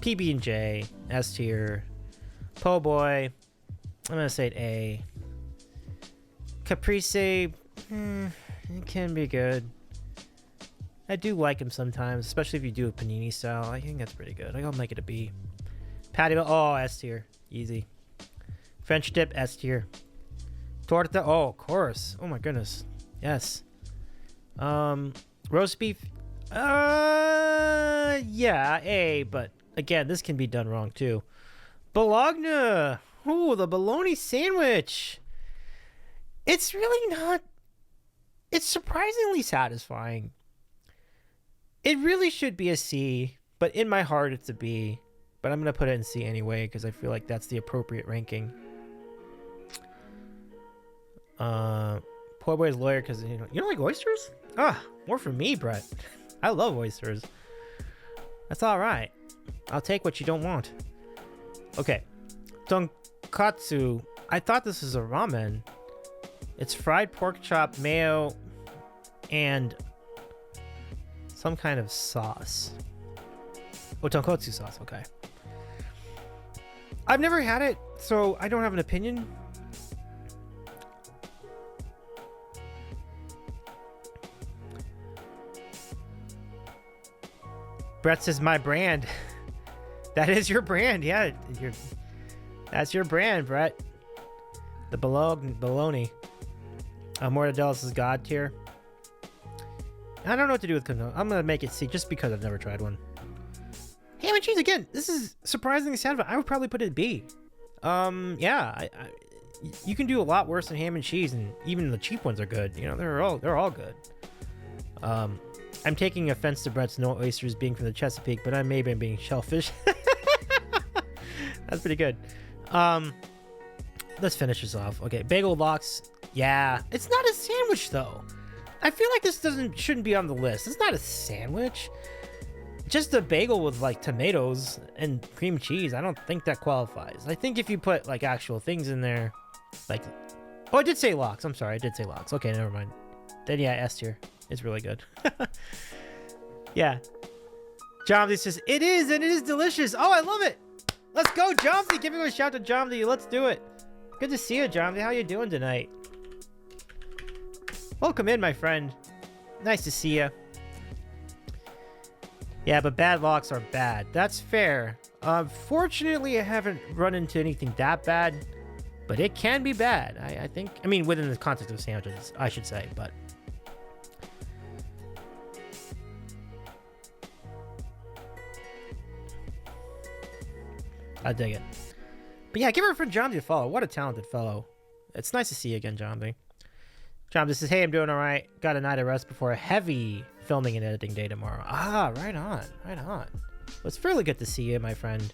PB&J, S tier. Po' boy, I'm gonna say A. Caprese, it can be good. I do like him sometimes, especially if you do a panini style. I think that's pretty good. I'll make it a B. Patty, oh, S tier, easy. French dip, S tier. Torta, oh, of course. Oh my goodness, yes. Roast beef, yeah, A. But again, this can be done wrong too. Bologna, oh, the bologna sandwich. It's really not. It's surprisingly satisfying. It really should be a C, but in my heart it's a B. But I'm gonna put it in C anyway because I feel like that's the appropriate ranking. Poor boy's lawyer because you don't like oysters? More for me, Brett. I love oysters. That's all right. I'll take what you don't want. Okay, tonkatsu. I thought this was a ramen. It's fried pork chop, mayo, and some kind of sauce. Oh, tonkatsu sauce. Okay. I've never had it, so I don't have an opinion. Brett says my brand. That is your brand, yeah. That's your brand, Brett. The baloney. Mortadella's is God tier. I don't know what to do with canola. I'm gonna make it C just because I've never tried one. Ham and cheese again. This is surprisingly satisfying. I would probably put it B. Yeah. You can do a lot worse than ham and cheese, and even the cheap ones are good. You know, they're all good. I'm taking offense to Brett's no oysters being from the Chesapeake, but I may be being shellfish. That's pretty good. Let's finish this off. Okay, bagel lox. Yeah, it's not a sandwich though. I feel like this shouldn't be on the list. It's not a sandwich. Just a bagel with like tomatoes and cream cheese. I don't think that qualifies. I think if you put like actual things in there, like, oh, I did say lox. I'm sorry, I did say lox. Okay, never mind. Then yeah, S tier. It's really good. Yeah. Jomsy says, it is, and it is delicious. Oh, I love it. Let's go, Jomsy. Give him a shout to Jomsy. Let's do it. Good to see you, Jomsy. How you doing tonight? Welcome in, my friend. Nice to see you. Yeah, but bad lox are bad. That's fair. Fortunately, I haven't run into anything that bad, but it can be bad. I think, I mean, within the context of sandwiches, I should say, but. I dig it. But yeah, give her friend Jomsy a follow. What a talented fellow. It's nice to see you again, Jomsy. Jomsy says, hey, I'm doing all right. Got a night of rest before a heavy filming and editing day tomorrow. Ah, right on. Right on. Well, it's really good to see you, my friend.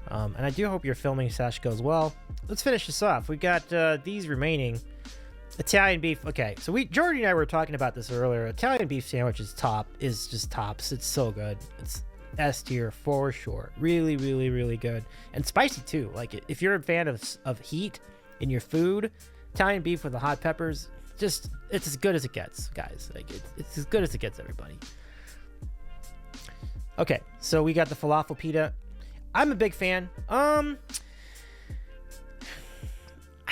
And I do hope your filming sesh goes well. Let's finish this off. We got these remaining. Italian beef. Okay, so Jordy and I were talking about this earlier. Italian beef sandwich is just tops. It's so good. It's S tier for sure. Really, really, really good. And spicy too. Like if you're a fan of heat in your food, Italian beef with the hot peppers, it's as good as it gets, guys. Like it's as good as it gets, everybody. Okay, so we got the falafel pita. I'm a big fan. I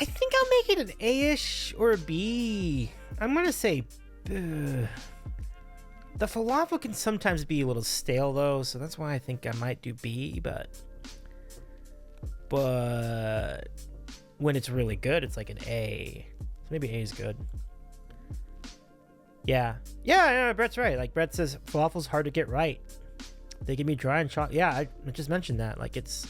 think I'll make it an A-ish or a B. I'm gonna say the falafel can sometimes be a little stale though, so that's why I think I might do B, but when it's really good, it's like an A. So maybe A is good. Yeah, Brett's right. Like Brett says, falafel's hard to get right. They can be dry and chocolate. Yeah, I just mentioned that. Like it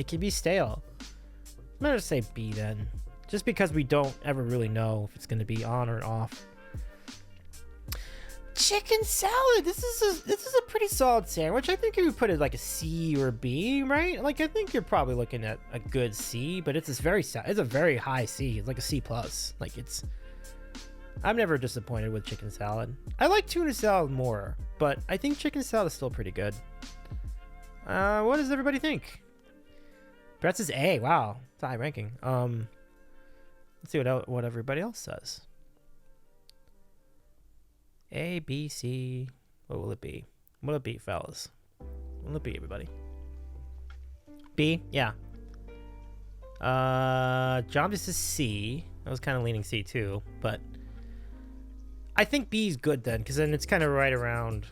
can be stale. I'm gonna say B then, just because we don't ever really know if it's gonna be on or off. Chicken salad. This is a pretty solid sandwich. I think if you put it like a C or a B, right? Like I think you're probably looking at a good C, but it's a very high C. It's like a C plus. Like I'm never disappointed with chicken salad. I like tuna salad more, but I think chicken salad is still pretty good. What does everybody think? Brett's is A. Wow, it's a high ranking. Let's see what everybody else says. A, B, C. What will it be? What will it be, fellas? What will it be, everybody? B? Yeah. John just says C. I was kind of leaning C too, but I think B is good then, because then it's kind of right around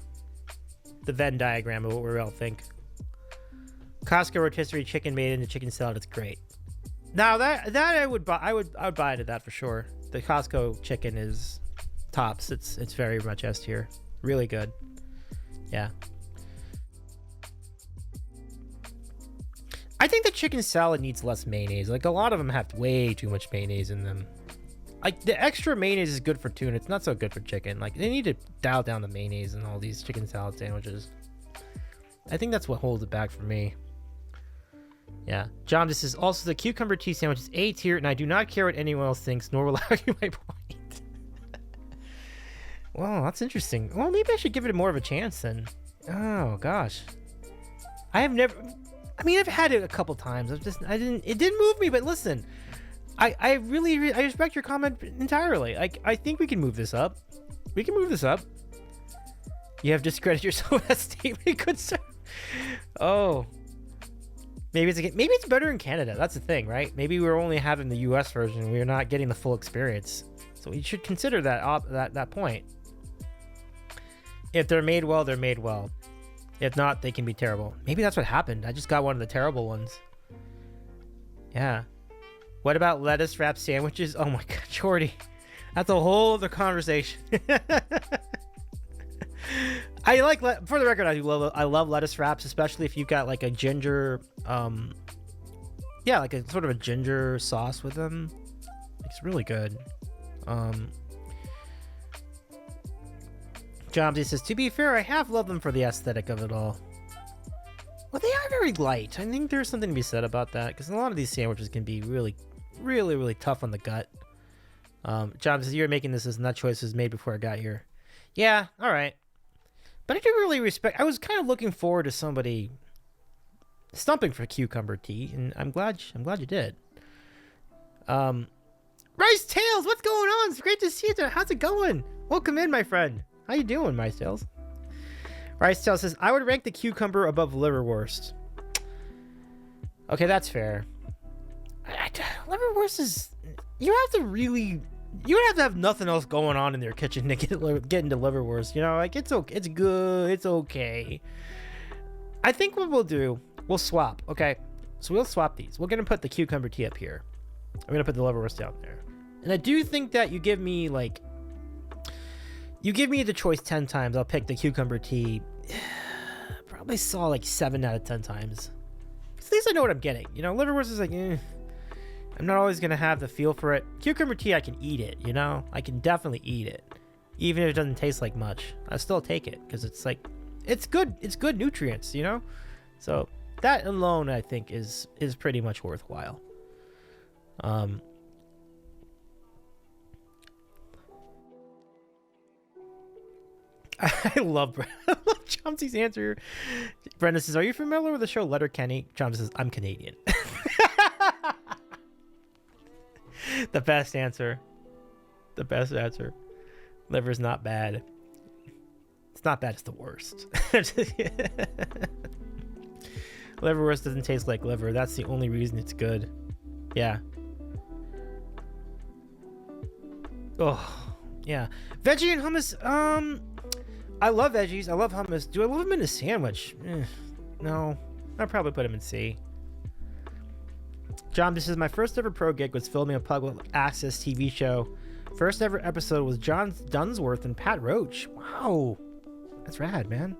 the Venn diagram of what we all think. Costco rotisserie chicken made into chicken salad. It's great. Now that I would buy. I would buy into that for sure. The Costco chicken is tops. It's very much S tier. Really good. Yeah. I think the chicken salad needs less mayonnaise. Like a lot of them have way too much mayonnaise in them. Like the extra mayonnaise is good for tuna. It's not so good for chicken. Like they need to dial down the mayonnaise in all these chicken salad sandwiches. I think that's what holds it back for me. Yeah. John, this is also the cucumber tea sandwich is A tier, and I do not care what anyone else thinks, nor will I argue my point. Well, that's interesting. Well, maybe I should give it more of a chance then. Oh gosh. I've had it a couple times. It didn't move me, but listen. I really respect your comment entirely. I think we can move this up. We can move this up. You have discredited yourself as statement, good sir. Oh. Maybe it's better in Canada. That's the thing, right? Maybe we're only having the U.S. version. We're not getting the full experience. So we should consider that point. If they're made well, they're made well. If not, they can be terrible. Maybe that's what happened. I just got one of the terrible ones. Yeah. What about lettuce wrap sandwiches? Oh my god, Jordy. That's a whole other conversation. I like, for the record, I love lettuce wraps, especially if you've got like a ginger, yeah, like a sort of a ginger sauce with them. It's really good. Jomsy says, to be fair, I have loved them for the aesthetic of it all. Well, they are very light. I think there's something to be said about that, because a lot of these sandwiches can be really, really, really tough on the gut. Jomsy says, you're making this as that choice was made before I got here. Yeah, all right. But I do really respect. I was kind of looking forward to somebody stumping for cucumber tea, and I'm glad you did. Rice Tails, what's going on? It's great to see you. How's it going? Welcome in, my friend. How you doing, Rice Tails? Rice Tails says, I would rank the cucumber above liverwurst. Okay, that's fair. Liverwurst is... You would have to have nothing else going on in their kitchen to get into liverwurst. You know, like, it's okay. It's good. It's okay. I think what we'll do, we'll swap. Okay, so we'll swap these. We're going to put the cucumber tea up here. I'm going to put the liverwurst down there. And I do think that you give me, like... You give me the choice 10 times, I'll pick the cucumber tea. Probably saw like 7 out of 10 times. At least I know what I'm getting. You know, liverwurst is like, I'm not always going to have the feel for it. Cucumber tea, I can eat it, you know? I can definitely eat it. Even if it doesn't taste like much. I still take it, because it's like, it's good. It's good nutrients, you know? So that alone, I think, is pretty much worthwhile. I love Chomsky's answer. Brenda says, are you familiar with the show Letterkenny? Chomsky says, I'm Canadian. The best answer. The best answer. Liver's not bad. It's not bad, it's the worst. Liverwurst doesn't taste like liver. That's the only reason it's good. Yeah. Oh, yeah. Veggie and hummus, I love veggies. I love hummus. Do I love them in a sandwich? No. I'd probably put them in C. John, this is my first ever pro gig was filming a public access TV show. First ever episode was John Dunsworth and Pat Roach. Wow. That's rad, man.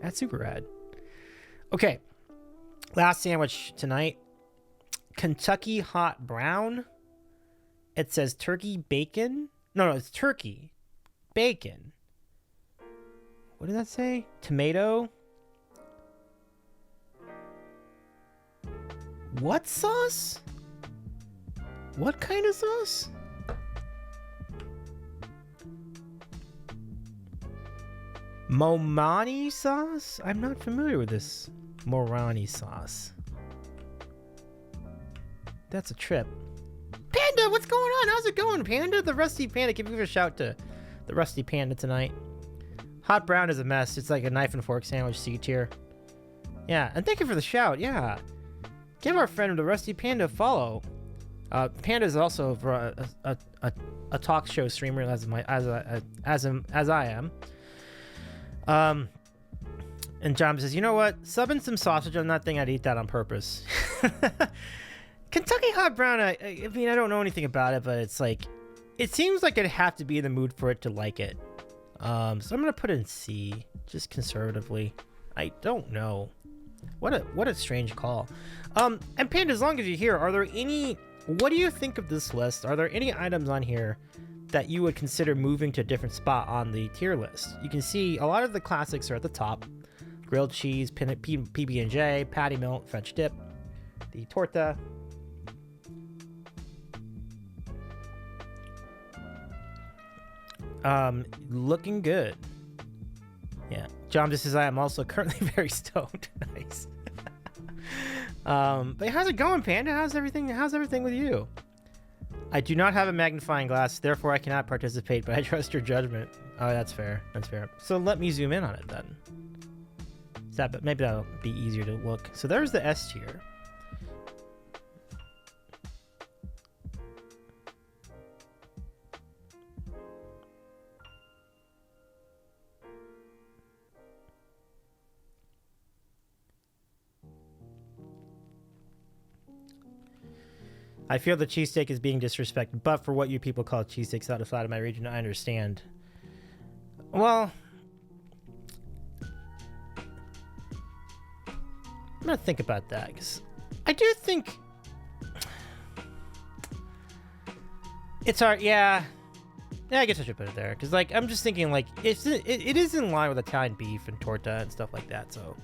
That's super rad. Okay. Last sandwich tonight. Kentucky Hot Brown. It says turkey bacon. No, it's turkey. Bacon. What did that say? Tomato. What sauce? What kind of sauce? Momani sauce? I'm not familiar with this Morani sauce. That's a trip. Panda, what's going on? How's it going, Panda? The Rusty Panda. Give a shout to the Rusty Panda tonight. Hot brown is a mess. It's like a knife and fork sandwich C tier. Yeah, and thank you for the shout. Yeah. Give our friend the Rusty Panda a follow. Panda is also a talk show streamer as I am. And John says, you know what? Subbing some sausage on that thing, I'd eat that on purpose. Kentucky Hot Brown, I mean, I don't know anything about it, but it's like, it seems like I'd have to be in the mood for it to like it. So I'm going to put it in C, just conservatively. I don't know. What a strange call. And Panda, as long as you're here, what do you think of this list? Are there any items on here that you would consider moving to a different spot on the tier list? You can see a lot of the classics are at the top. Grilled cheese, PB&J, patty melt, French dip, the torta. Looking good. Yeah. John just says I am also currently very stoned. Nice. But how's it going, Panda? How's everything with you? I do not have a magnifying glass, therefore I cannot participate, but I trust your judgment. Oh, that's fair. That's fair. So let me zoom in on it then. Maybe that'll be easier to look. So there's the S tier. I feel the cheesesteak is being disrespected, but for what you people call cheesesteaks outside of my region, I understand. Well, I'm gonna think about that, because I do think it's hard. Yeah, I guess I should put it there, because like I'm just thinking like it is in line with Italian beef and torta and stuff like that. So,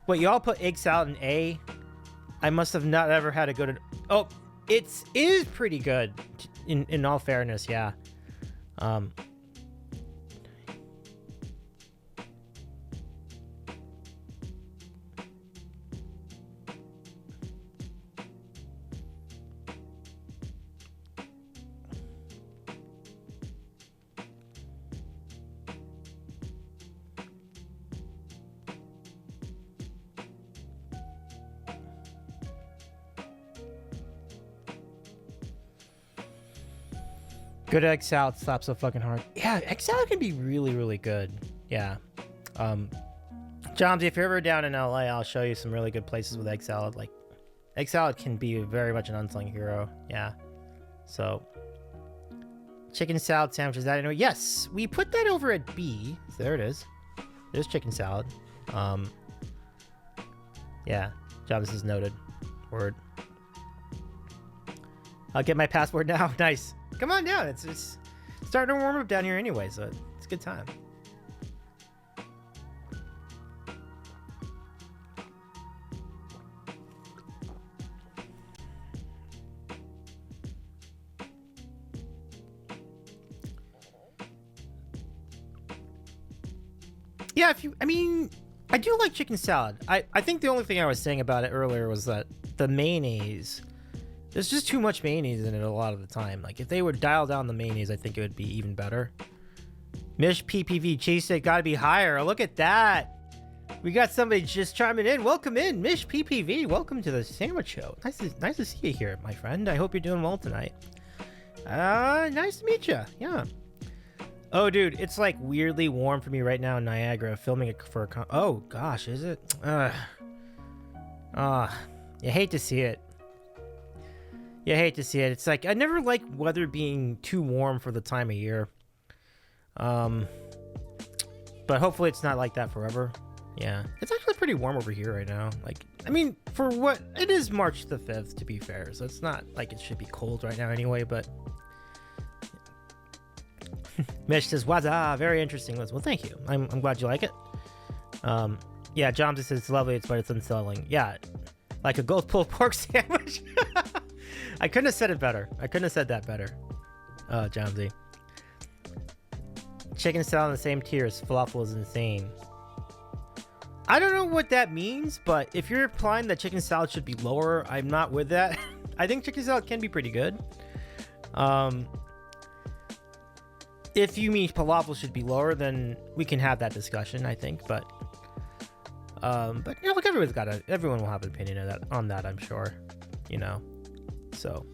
wait, y'all put egg salad in A? I must have not ever had a good. Oh, it is pretty good. In all fairness, yeah. Good egg salad slaps so fucking hard. Yeah, egg salad can be really, really good. Yeah. John, if you're ever down in LA, I'll show you some really good places with egg salad. Like, egg salad can be very much an unsung hero. Yeah. So, chicken salad sandwiches. That I know. Yes, we put that over at B. So there it is. There's chicken salad. Yeah. John, this is noted. Word. I'll get my passport now. Nice. Come on down. It's starting to warm up down here anyway, so it's a good time. Yeah, I do like chicken salad. I think the only thing I was saying about it earlier was that the mayonnaise, there's just too much mayonnaise in it a lot of the time. Like, if they would dial down the mayonnaise, I think it would be even better. Mish PPV cheesesteak gotta be higher. Look at that. We got somebody just chiming in. Welcome in, Mish PPV. Welcome to the sandwich show. Nice to see you here, my friend. I hope you're doing well tonight. Nice to meet you. Yeah. Oh, dude, it's like weirdly warm for me right now in Niagara, filming it for a oh gosh, is it? You hate to see it. You hate to see it. It's like I never like weather being too warm for the time of year. But hopefully it's not like that forever. Yeah, it's actually pretty warm over here right now. Like, I mean, for what it is, March the 5th, to be fair, so it's not like it should be cold right now anyway. But Mish says, "Waza, very interesting list." Well, thank you. I'm glad you like it. Yeah, John just says it's lovely, but it's unsettling. Yeah, like a gold pulled pork sandwich. I couldn't have said it better. I couldn't have said that better. John Z. Chicken salad in the same tier as falafel is insane. I don't know what that means, but if you're implying that chicken salad should be lower, I'm not with that. I think chicken salad can be pretty good. If you mean falafel should be lower, then we can have that discussion, I think. But you know, look, everyone will have an opinion on that, I'm sure. You know, so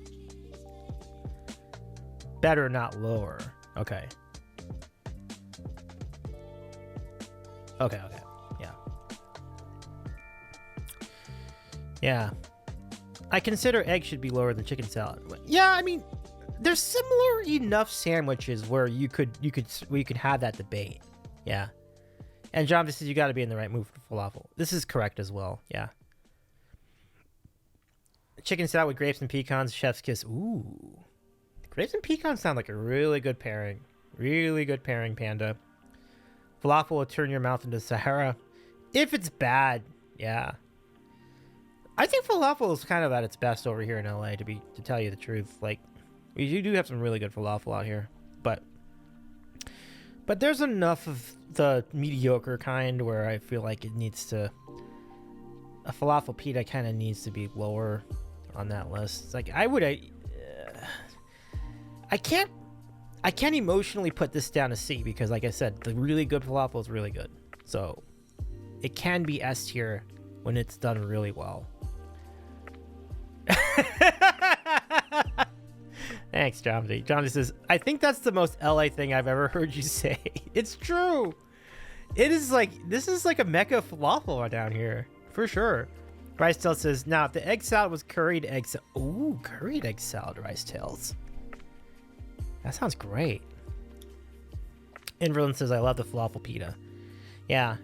better, not lower. Okay. Okay. Yeah. I consider egg should be lower than chicken salad. Yeah, I mean, there's similar enough sandwiches where we could have that debate. Yeah. And John just says you got to be in the right mood for falafel. This is correct as well. Yeah. Chicken salad with grapes and pecans, chef's kiss. Ooh. Grapes and pecans sound like a really good pairing. Really good pairing, Panda. Falafel will turn your mouth into Sahara. If it's bad, yeah. I think falafel is kind of at its best over here in LA, to tell you the truth. Like, we do have some really good falafel out here, but there's enough of the mediocre kind where I feel like it needs to, a falafel pita kind of needs to be lower on that list. It's like I can't emotionally put this down to C because, like I said, the really good falafel is really good. So it can be S tier when it's done really well. Thanks, Jomdy. Jomdy says, I think that's the most LA thing I've ever heard you say. It's true. It is like, this is like a mecca falafel down here, for sure. Rice Tails says, now if the egg salad was curried egg salad. Ooh, curried egg salad, Rice Tails. That sounds great. Inverland says, I love the falafel pita. Yeah.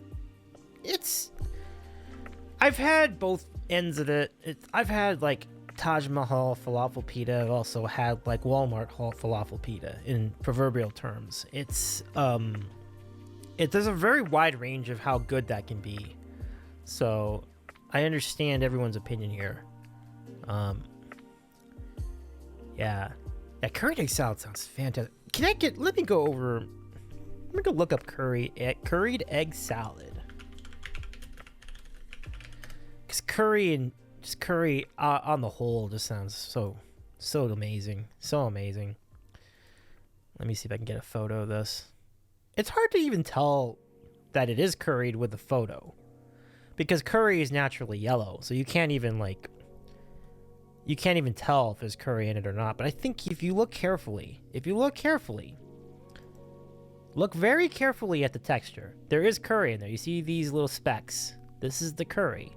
I've had both ends of it. I've had like Taj Mahal falafel pita. I've also had like Walmart falafel pita in proverbial terms. There's a very wide range of how good that can be. So I understand everyone's opinion here. Yeah, curried egg salad sounds fantastic. Let me go look up curried egg salad. Because curry on the whole just sounds so amazing. So amazing. Let me see if I can get a photo of this. It's hard to even tell that it is curried with the photo. Because curry is naturally yellow, so you can't even tell if there's curry in it or not. But I think if you look very carefully at the texture, there is curry in there. You see these little specks. This is the curry.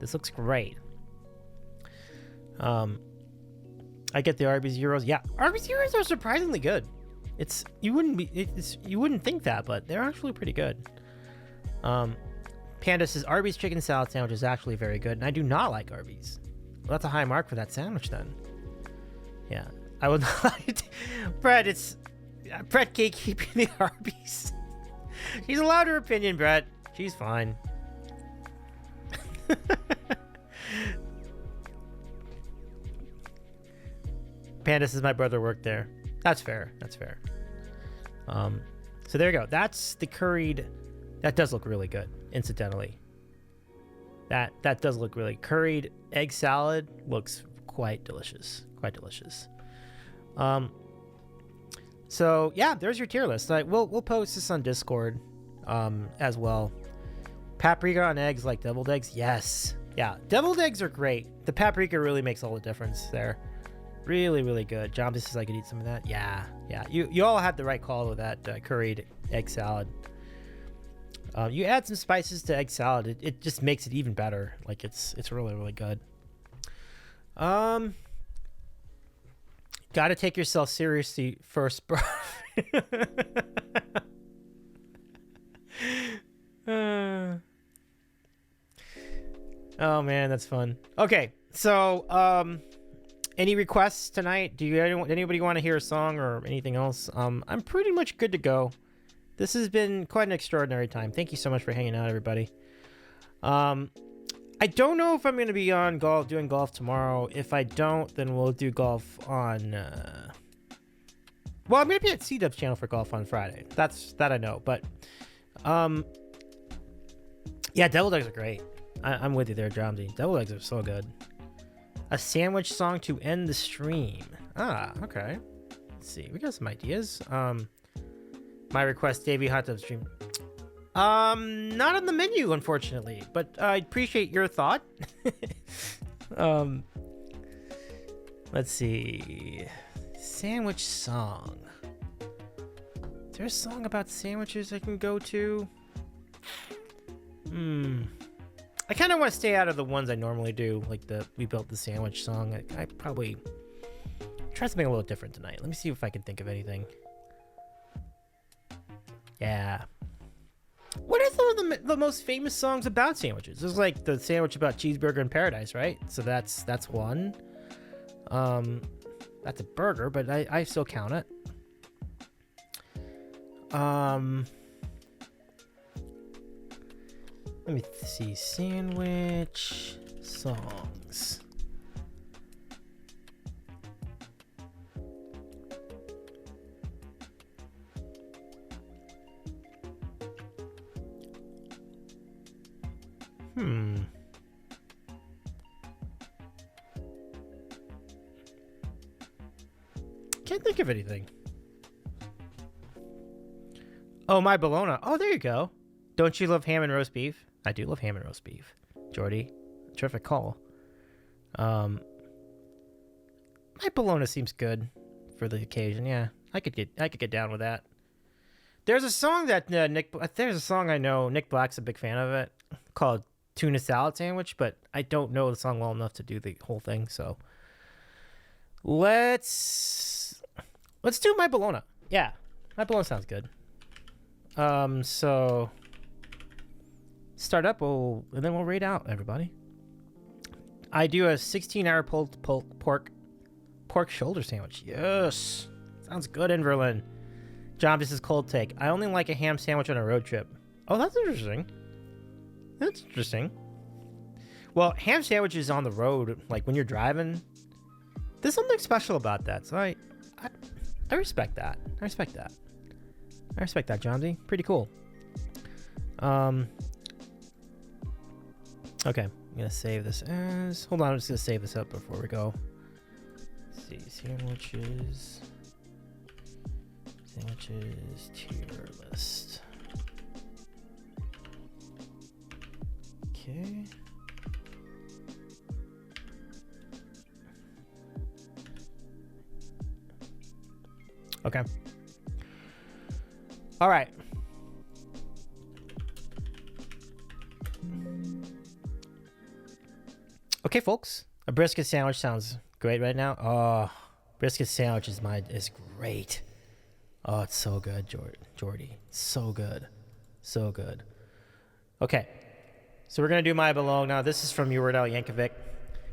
This looks great. I get the Arby's Euros. Yeah, Arby's Euros are surprisingly good. You wouldn't think that, but they're actually pretty good. Panda says Arby's chicken salad sandwich is actually very good, and I do not like Arby's. Well, that's a high mark for that sandwich then. Yeah, I would like Brett. Brett gatekeeping the Arby's. She's allowed her opinion, Brett. She's fine. Panda says my brother worked there. That's fair. So there you go. That's the curried. That does look really good, incidentally. That does look really curried egg salad looks quite delicious. So yeah, there's your tier list. We'll post this on Discord as well. Paprika on eggs like deviled eggs. Yes. Yeah, deviled eggs are great. The paprika really makes all the difference there. Really, really good. John says I could eat some of that. Yeah. You all had the right call with that curried egg salad. You add some spices to egg salad, it just makes it even better. Like it's really, really good. Gotta take yourself seriously first, bro. Oh man, that's fun. Okay, so any requests tonight? Anybody want to hear a song or anything else? I'm pretty much good to go. This has been quite an extraordinary time. Thank you so much for hanging out, everybody. I don't know if I'm going to be on doing golf tomorrow. If I don't, then we'll do golf on... Well, I'm going to be at CDub's channel for golf on Friday. That I know. But, yeah, deviled eggs are great. I'm with you there, Jomsy. Deviled eggs are so good. A sandwich song to end the stream. Ah, okay. Let's see. We got some ideas. My request, Davey Hot Tub stream. Not on the menu, unfortunately, but I appreciate your thought. Let's see. Sandwich song. Is there a song about sandwiches I can go to? I kind of want to stay out of the ones I normally do, like the We Built the Sandwich song. I probably try something a little different tonight. Let me see if I can think of anything. Yeah. What are some of the most famous songs about sandwiches? There's like the sandwich about Cheeseburger in Paradise, right? So that's one. That's a burger, but I still count it. Let me see. Sandwich songs. Can't think of anything. Oh, My Bologna. Oh, there you go. Don't you love ham and roast beef? I do love ham and roast beef. Jordy, terrific call. My Bologna seems good for the occasion. Yeah, I could get down with that. There's a song that there's a song I know Nick Black's a big fan of it, called tuna salad sandwich, but I don't know the song well enough to do the whole thing. So let's do My Bologna. Yeah, My Bologna sounds good. So start up, and then we'll rate out everybody. I do a 16-hour pulled pork shoulder sandwich. Yes, sounds good, Inverlin. John, this is cold take. I only like a ham sandwich on a road trip. Oh, that's interesting. That's interesting. Well, ham sandwiches on the road, like when you're driving, there's something special about that. So I respect that. I respect that, John D. Pretty cool. Okay, I'm gonna save this as. Hold on, I'm just gonna save this up before we go. Let's see, sandwiches tier list. Okay. Okay. All right. Okay, folks. A brisket sandwich sounds great right now. Oh, brisket sandwich is great. Oh, it's so good, Jordy. So good. So good. Okay. So we're going to do My Bologna. This is from Uredel Yankovic.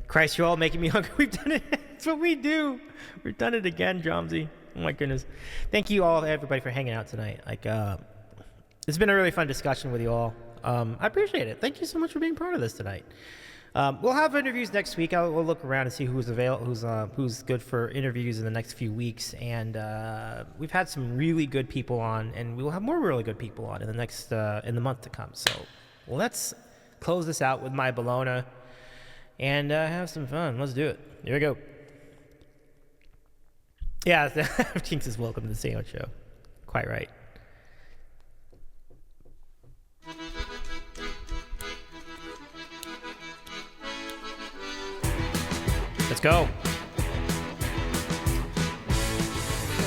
Christ, you're all making me hungry. We've done it. That's what we do. We've done it again, Jomsy. Oh, my goodness. Thank you all, everybody, for hanging out tonight. It's been a really fun discussion with you all. I appreciate it. Thank you so much for being part of this tonight. We'll have interviews next week. We'll look around and see who's good for interviews in the next few weeks. And we've had some really good people on, and we will have more really good people on in the month to come. So let's close this out with My Bologna and have some fun. Let's do it. Here we go. Yeah, Jinx is welcome to the Sandwich Show. Quite right. Let's go.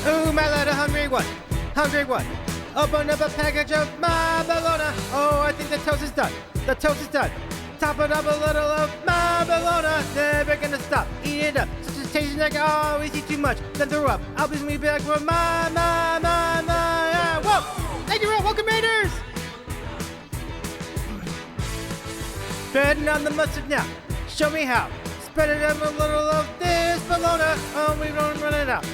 Oh, my little hungry one. Hungry one. Open up a package of My Bologna. Oh, I think the toast is done. The toast is done. Top it up a little of My Bologna. Never gonna stop. Eat it up. Such a tasty like I always eat too much. Then throw up. I'll be back for my. Whoa! Thank you, welcome Raiders. Spreading on the mustard now. Show me how. Spread it up a little of this bologna. Oh, we don't run it out.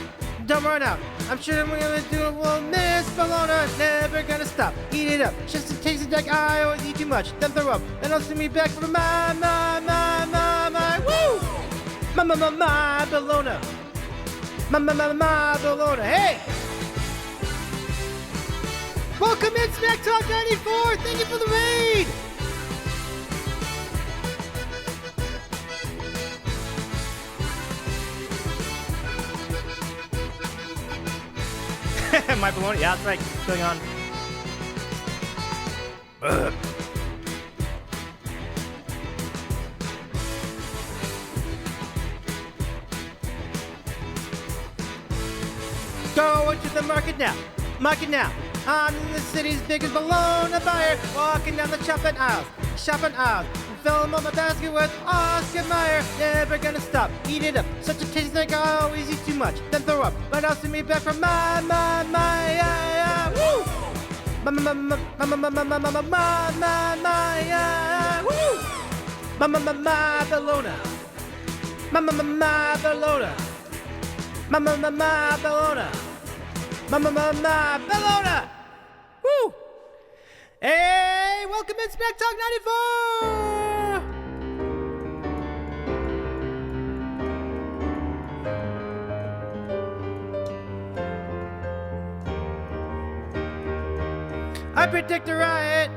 Don't run out. I'm sure we're gonna do it. Well, this bologna. Never gonna stop. Eat it up. Just a tasty like I always eat too much. Then throw up. Then I'll see me back for my. Woo! My bologna. My bologna. Hey! Welcome in Smack Talk 94. Thank you for the raid. My bologna, yeah, that's right. What's going on? Go into the market now. Market now. I'm in the city's biggest bologna buyer. Walking down the shopping aisles. Fill them up my basket with Oscar Mayer. Never gonna stop. Eat it up. Such a tasty like I always eat too much. Then throw up. But I'll see me back from my. Woo! My bologna. My bologna. My bologna. Woo! Hey, welcome in Smack Talk 94. I predict a riot.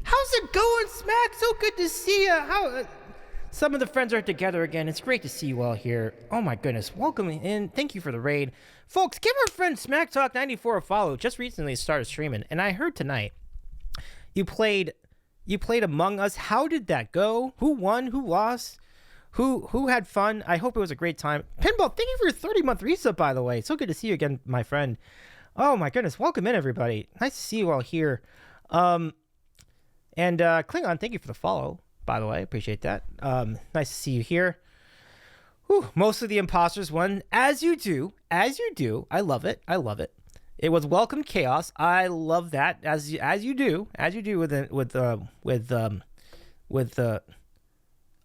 How's it going, Smack? So good to see you. Some of the friends are together again. It's great to see you all here. Oh my goodness. Welcome in. Thank you for the raid. Folks, give our friend Smack Talk 94 a follow. Just recently started streaming, and I heard tonight you played Among Us. How did that go? Who won? Who lost? Who had fun? I hope it was a great time. Pinball, thank you for your 30-month resub, by the way. So good to see you again, my friend. Oh my goodness, welcome in everybody. Nice to see you all here. And Klingon, thank you for the follow, by the way. Appreciate that. Nice to see you here. Whew, most of the imposters won, as you do. I love it. It was welcome chaos. I love that, as you do with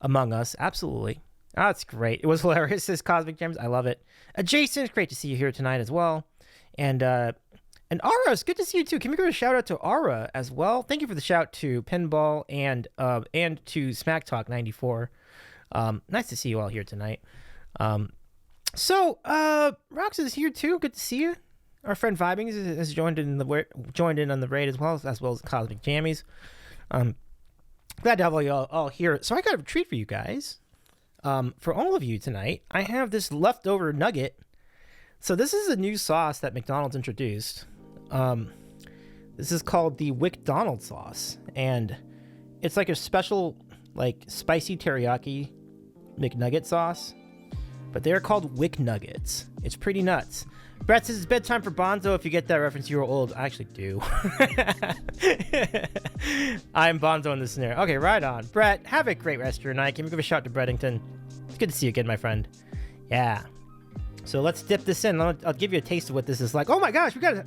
Among Us. Absolutely. Oh, that's great. It was hilarious. Says Cosmic Gems. I love it. Jason, it's great to see you here tonight as well. And Ara, it's good to see you too. Can we give a shout out to Ara as well? Thank you for the shout to Pinball and to Smack Talk 94. Nice to see you all here tonight. Rox is here too. Good to see you. Our friend Vibings has joined in on the raid as well as Cosmic Jammies. Glad to have you all here. So I got a treat for you guys. For all of you tonight, I have this leftover nugget. So this is a new sauce that McDonald's introduced. This is called the WcDonalds sauce, and it's like a special, like, spicy teriyaki McNugget sauce, but they're called McNuggets. It's pretty nuts. Brett says it's bedtime for Bonzo. If you get that reference, you're old. I actually do. I'm Bonzo in this scenario. Okay, right on. Brett, have a great rest of your night. Can we give a shout to Breddington? It's good to see you again, my friend. Yeah. So let's dip this in. I'll give you a taste of what this is like. Oh my gosh, we got a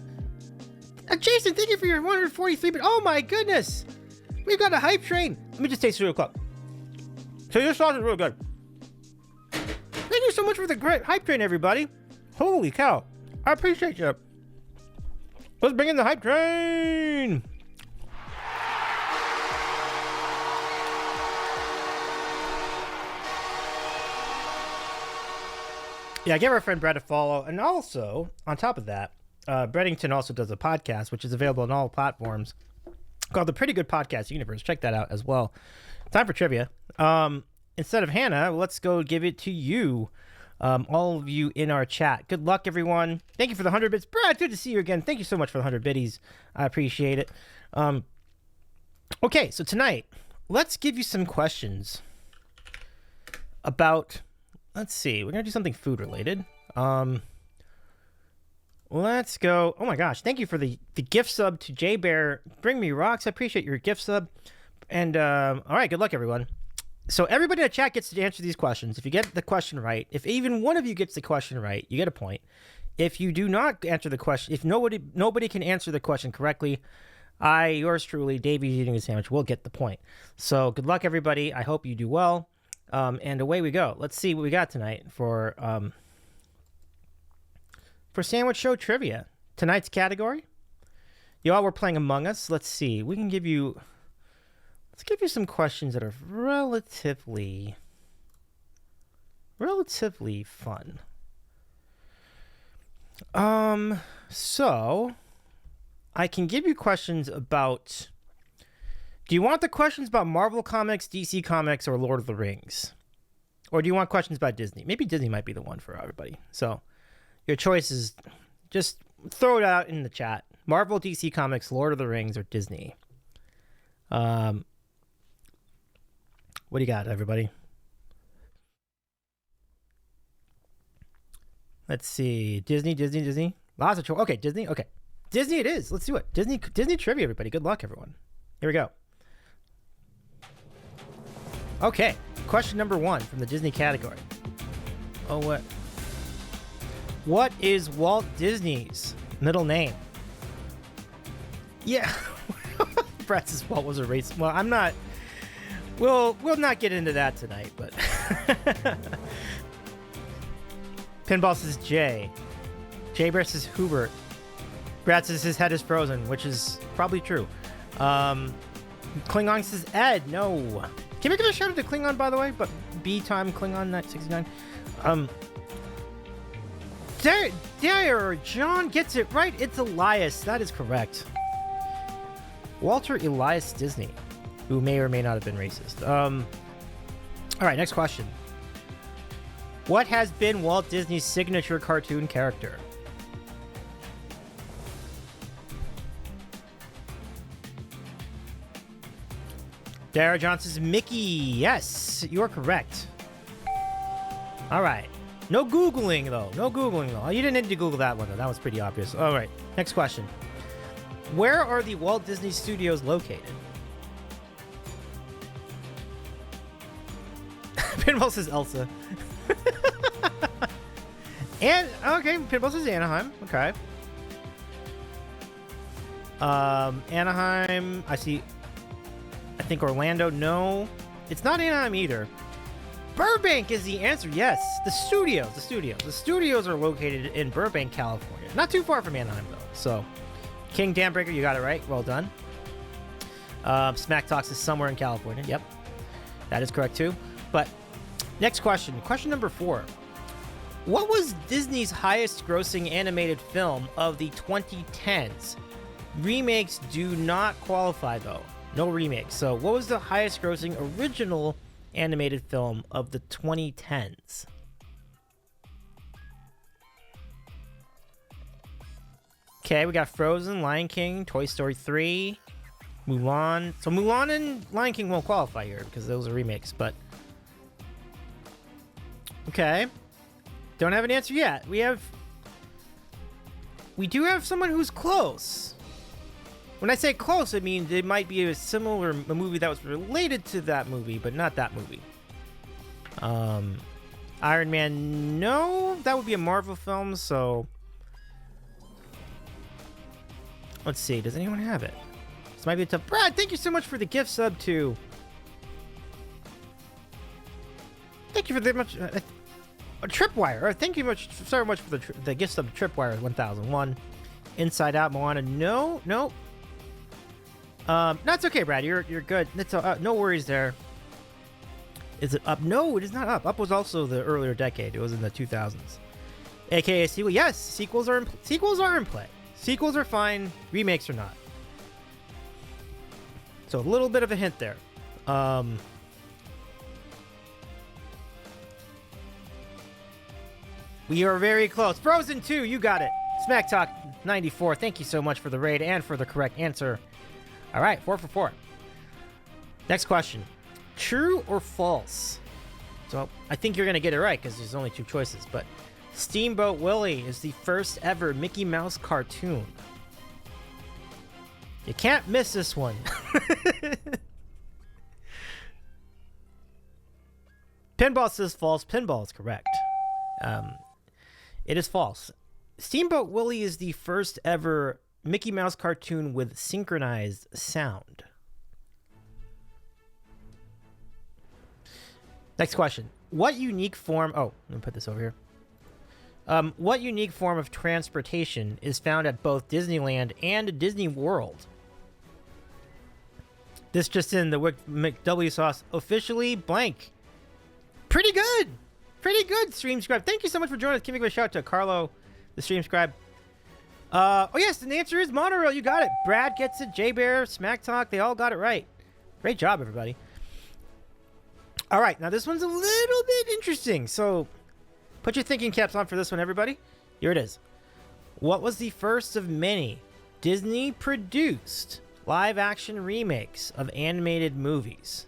Jason, thank you for your 143. But oh my goodness, we've got a hype train. Let me just taste it real quick. So your sauce is really good. Thank you so much for the great hype train, everybody. Holy cow, I appreciate you. Let's bring in the hype train. Yeah, give our friend Brett a follow. And also, on top of that, Breddington also does a podcast, which is available on all platforms, called The Pretty Good Podcast Universe. Check that out as well. Time for trivia. Instead of Hannah, let's go give it to you, all of you in our chat. Good luck, everyone. Thank you for the 100 bits. Brad, good to see you again. Thank you so much for the 100 biddies. I appreciate it. Okay, so tonight, let's give you some questions about... Let's see. We're going to do something food related. Let's go. Oh my gosh. Thank you for the gift sub to J Bear. Bring me rocks. I appreciate your gift sub. And all right. Good luck, everyone. So everybody in the chat gets to answer these questions. If you get the question right, if even one of you gets the question right, you get a point. If you do not answer the question, if nobody can answer the question correctly, yours truly, Davey's eating a sandwich, will get the point. So good luck, everybody. I hope you do well. And away we go. Let's see what we got tonight for Sandwich Show Trivia. Tonight's category, y'all were playing Among Us. Let's see. Let's give you some questions that are relatively fun. So I can give you questions about... Do you want the questions about Marvel Comics, DC Comics, or Lord of the Rings? Or do you want questions about Disney? Maybe Disney might be the one for everybody. So your choice is just throw it out in the chat. Marvel, DC Comics, Lord of the Rings, or Disney. What do you got, everybody? Let's see. Disney. Lots of choice. Okay, Disney. Okay. Disney it is. Let's do it. Disney trivia, everybody. Good luck, everyone. Here we go. Okay, question number 1 from the Disney category. Oh, what is Walt Disney's middle name? Yeah, Brett says Walt was a racist. Well, I'm not. We'll not get into that tonight, but Pinball says Jay. Jay Bear says Hubert. Brad says his head is frozen, which is probably true. Klingon says Ed. No. Can we give a shout out to Klingon, by the way? But B-Time Klingon 969. There, John gets it right. It's Elias. That is correct. Walter Elias Disney, who may or may not have been racist. All right, next question. What has been Walt Disney's signature cartoon character? Dara Johnson's Mickey. Yes, you're correct. All right. No Googling, though. No Googling, though. You didn't need to Google that one, though. That was pretty obvious. All right. Next question. Where are the Walt Disney Studios located? Pinball says Elsa. And, okay, Pinball says Anaheim. Okay. Anaheim. I see. I think Orlando. No. It's not Anaheim either. Burbank is the answer. Yes. The studios. The studios are located in Burbank, California. Not too far from Anaheim, though. So, King Dambreaker, you got it right. Well done. Smack Talks is somewhere in California. Yep. That is correct, too. But, next question. Question number 4. What was Disney's highest grossing animated film of the 2010s? Remakes do not qualify, though. No remakes. So, what was the highest grossing original animated film of the 2010s? Okay, we got Frozen, Lion King, Toy Story 3, Mulan. So Mulan and Lion King won't qualify here because those are remakes, but... Okay. Don't have an answer yet. We do have someone who's close. When I say close, I mean it might be a movie that was related to that movie, but not that movie. Iron Man, no. That would be a Marvel film, so... Let's see. Does anyone have it? This might be a tough... Brad, thank you so much for the gift sub, too. Thank you for the much... Tripwire. Thank you so much for the gift sub to Tripwire 1001. Inside Out, Moana, no. No, it's okay, Brad. You're good. It's no worries there. Is it Up? No, it is not Up. Up was also the earlier decade. It was in the 2000s. AKA sequel. Yes, sequels are in play. Sequels are fine. Remakes are not. So a little bit of a hint there. We are very close. Frozen 2, you got it. Smack Talk 94. Thank you so much for the raid and for the correct answer. All right, 4 for 4. Next question. True or false? So I think you're going to get it right because there's only 2 choices. But Steamboat Willie is the first ever Mickey Mouse cartoon. You can't miss this one. Pinball says false. Pinball is correct. It is false. Steamboat Willie is the first ever Mickey Mouse cartoon with synchronized sound. Next question. What unique form... Oh, let me put this over here. What unique form of transportation is found at both Disneyland and Disney World? This just in the McW sauce. Officially blank. Pretty good. Pretty good, Stream Scribe. Thank you so much for joining us. Give me a shout out to Carlo, the Stream Scribe. Oh, yes, and the answer is Monorail. You got it. Brad gets it. J-Bear, Smack Talk, they all got it right. Great job, everybody. All right, now this one's a little bit interesting. So put your thinking caps on for this one, everybody. Here it is. What was the first of many Disney-produced live-action remakes of animated movies?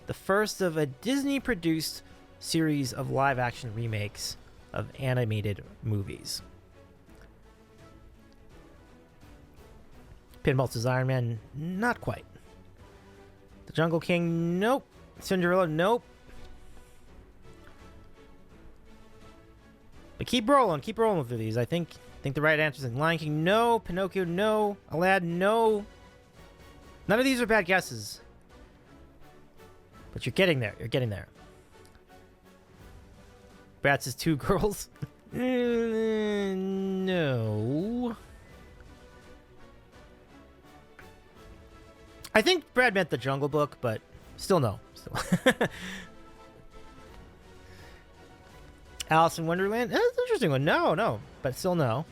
The first of a Disney-produced series of live-action remakes of animated movies. Pinball says Iron Man, not quite. The Jungle King, nope. Cinderella, nope. But keep rolling through these. I think the right answer is Lion King, no. Pinocchio, no. Aladdin, no. None of these are bad guesses. But you're getting there. Brad says 2 girls. No. I think Brad meant the Jungle Book, but still no. Alice in Wonderland. That's an interesting one. No, but still no.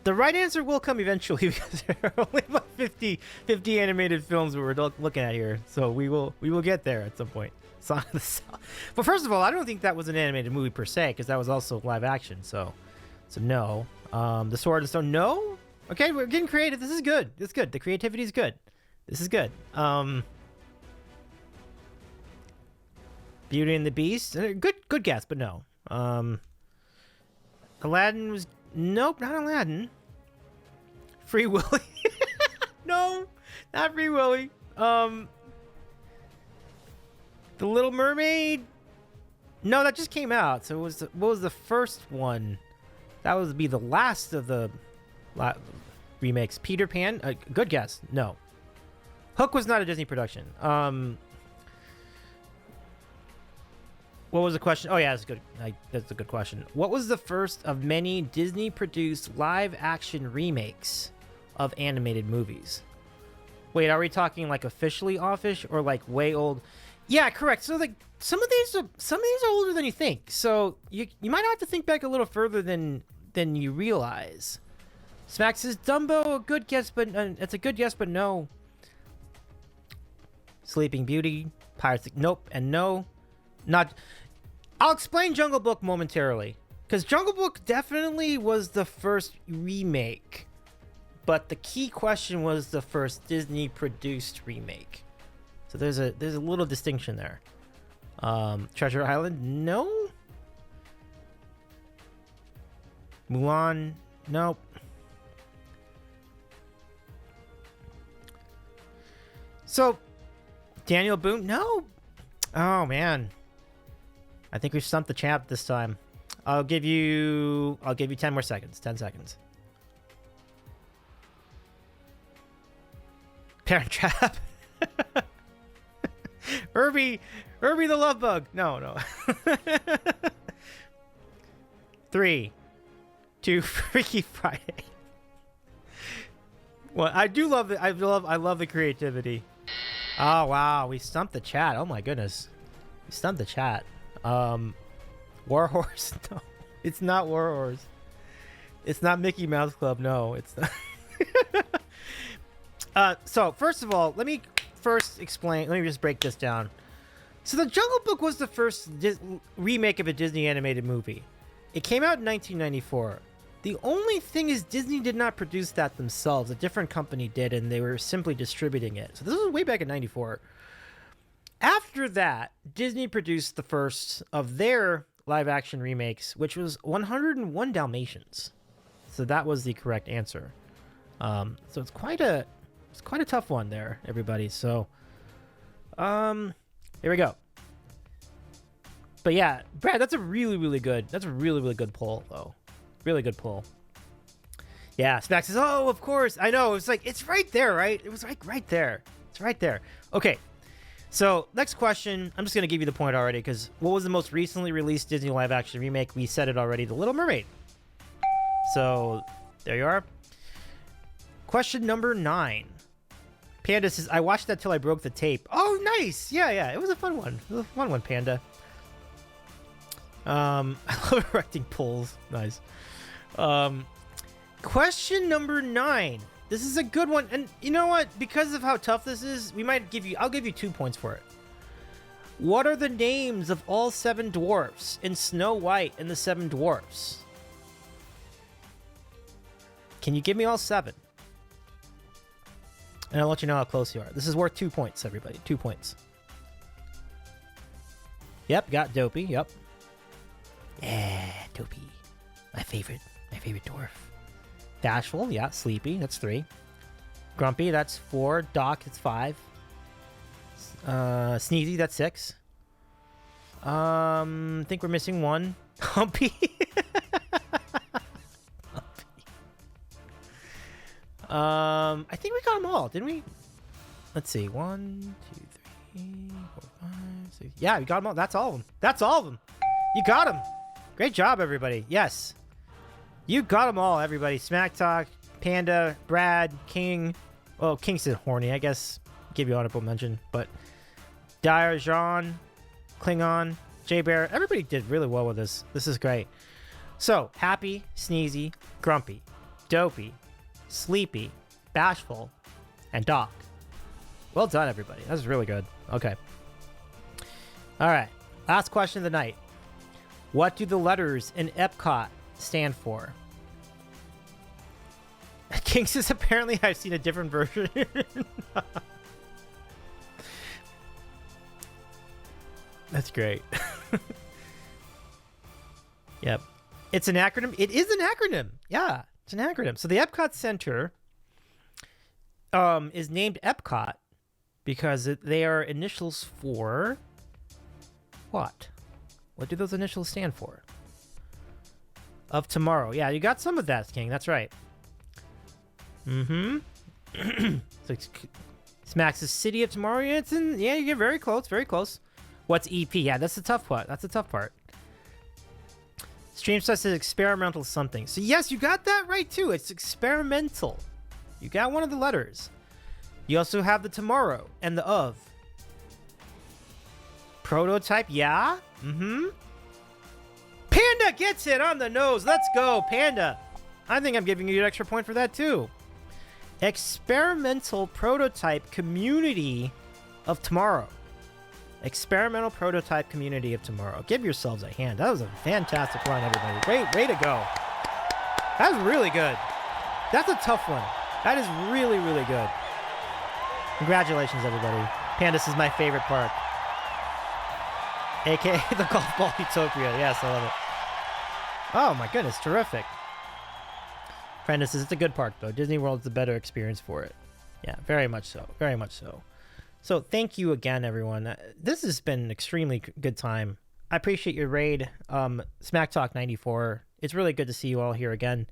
The right answer will come eventually because there are only about 50 animated films that we're looking at here. So we will get there at some point. Song of the South. But first of all, I don't think that was an animated movie per se because that was also live action. So no. The Sword and Stone, no. Okay, we're getting creative. This is good. It's good. The creativity is good. This is good. Beauty and the Beast. Good guess, but no. Aladdin was... Nope, not Aladdin. Free Willy. No, not Free Willy. The Little Mermaid. No, that just came out. So what was the first one? That would be the last of the remakes. Peter Pan. Good guess. No. Hook was not a Disney production. What was the question? Oh yeah, that's good. That's a good question. What was the first of many Disney-produced live-action remakes of animated movies? Wait, are we talking like officially offish or like way old? Yeah, correct. So like some of these are older than you think. So you might have to think back a little further than you realize. Smack says Dumbo, a good guess, but it's a good guess, but no. Sleeping Beauty, Pirates. Nope, and no, not. I'll explain Jungle Book momentarily, because Jungle Book definitely was the first remake, but the key question was the first Disney-produced remake. So there's a little distinction there. Treasure Island, no. Mulan, nope. So, Daniel Boone, no. Oh man, I think we stumped the champ this time. I'll give you 10 more seconds. 10 seconds. Parent Trap. Herbie the Love Bug. No. 3, 2, Freaky Friday. Well, I do love it. I love the creativity. Oh wow, we stumped the chat. Oh my goodness, we stumped the chat. War Horse. No, it's not War Horse. It's not Mickey Mouse Club. No, it's not. So first of all, let me explain. Let me just break this down. So the Jungle Book was the first remake of a Disney animated movie. It came out in 1994. The only thing is Disney did not produce that themselves. A different company did, and they were simply distributing it. So this was way back in 94. After that, Disney produced the first of their live-action remakes, which was 101 Dalmatians. So that was the correct answer. So it's quite a tough one there, everybody. So, here we go. But yeah, Brad, that's a really good poll, though. Really good pull. Yeah, Spax says, oh, of course. I know. It's like, it's right there, right? It was like right there. It's right there. Okay. So, next question. I'm just going to give you the point already, because what was the most recently released Disney live-action remake? We said it already, The Little Mermaid. So, there you are. Question number 9. Panda says, I watched that till I broke the tape. Oh, nice. Yeah. It was a fun one. It was a fun one, Panda. I love erecting polls. Nice. Question number 9. This is a good one, and you know what? Because of how tough this is, I'll give you 2 points for it. What are the names of all 7 dwarfs in Snow White and the 7 Dwarfs? Can you give me all 7? And I'll let you know how close you are. This is worth 2 points, everybody. 2 points. Yep, got Dopey. Yep. Yeah, Dopey. My favorite dwarf. Bashful, yeah. Sleepy, that's 3. Grumpy, that's 4. Doc, that's 5. Sneezy, that's 6. Think we're missing 1. Humpy. I think we got them all, didn't we? Let's see. 1, 2, 3, 4, 5, 6. Yeah, we got them all. That's all of them. That's all of them. You got them. Great job, everybody. Yes. You got them all, everybody. Smack Talk, Panda, Brad, King. Well, King said horny, I guess. Give you honorable mention. But Dyer, Jean, Klingon, J-Bear. Everybody did really well with this. This is great. So, Happy, Sneezy, Grumpy, Dopey, Sleepy, Bashful, and Doc. Well done, everybody. That was really good. Okay. All right. Last question of the night. What do the letters in Epcot stand for? King says, apparently I've seen a different version. That's great. Yep. It's an acronym. It is an acronym. Yeah, it's an acronym. So the Epcot Center is named Epcot because they are initials for what? What do those initials stand for? Of tomorrow. Yeah, you got some of that, King. That's right. Mm-hmm. So smacks the city of tomorrow. Yeah, you get very close, very close. What's EP? Yeah, that's the tough part. That's the tough part. Stream says experimental something. So yes, you got that right too. It's experimental. You got one of the letters. You also have the tomorrow and the of. Prototype, yeah. Mm-hmm. Panda gets it on the nose. Let's go, Panda. I think I'm giving you an extra point for that too. Experimental prototype community of tomorrow. Experimental prototype community of tomorrow. Give yourselves a hand. That was a fantastic run, everybody. Way to go. That was really good. That's a tough one. That is really, really good. Congratulations, everybody. Pandas is my favorite part. AKA the golf ball utopia. Yes, I love it. Oh my goodness, terrific. Prentice, it's a good park though. Disney World's the better experience for it. Yeah, very much so. Very much so. So thank you again, everyone. This has been an extremely good time. I appreciate your raid, Smack Talk 94. It's really good to see you all here again.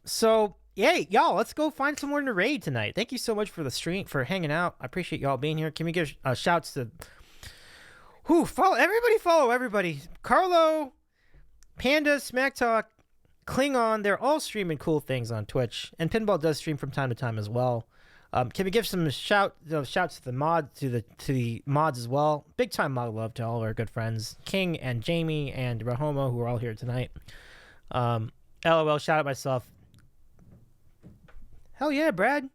So yay, y'all, let's go find someone to raid tonight. Thank you so much for the stream, for hanging out. I appreciate y'all being here. Can we give shouts to follow everybody. Carlo, Panda, Smack Talk, Klingon, they're all streaming cool things on Twitch, and Pinball does stream from time to time as well. Can we give some shouts to the mods as well? Big time mod love to all our good friends King and Jamie and Rahomo, who are all here tonight. LOL, shout out myself. Hell yeah, Brad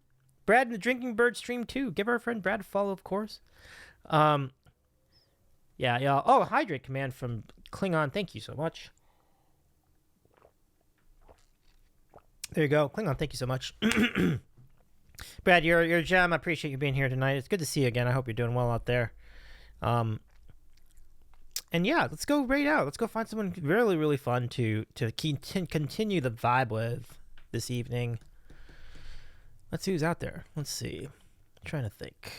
and the Drinking Bird stream too. Give our friend Brad a follow, of course. Yeah, y'all. Oh, hydrate command from Klingon. Thank you so much. There you go, Klingon. Thank you so much. Brad, you're a gem. I appreciate you being here tonight. It's good to see you again. I hope you're doing well out there. And yeah, let's go raid out. Let's go find someone really, really fun to continue the vibe with this evening. Let's see who's out there. Let's see. Trying to think.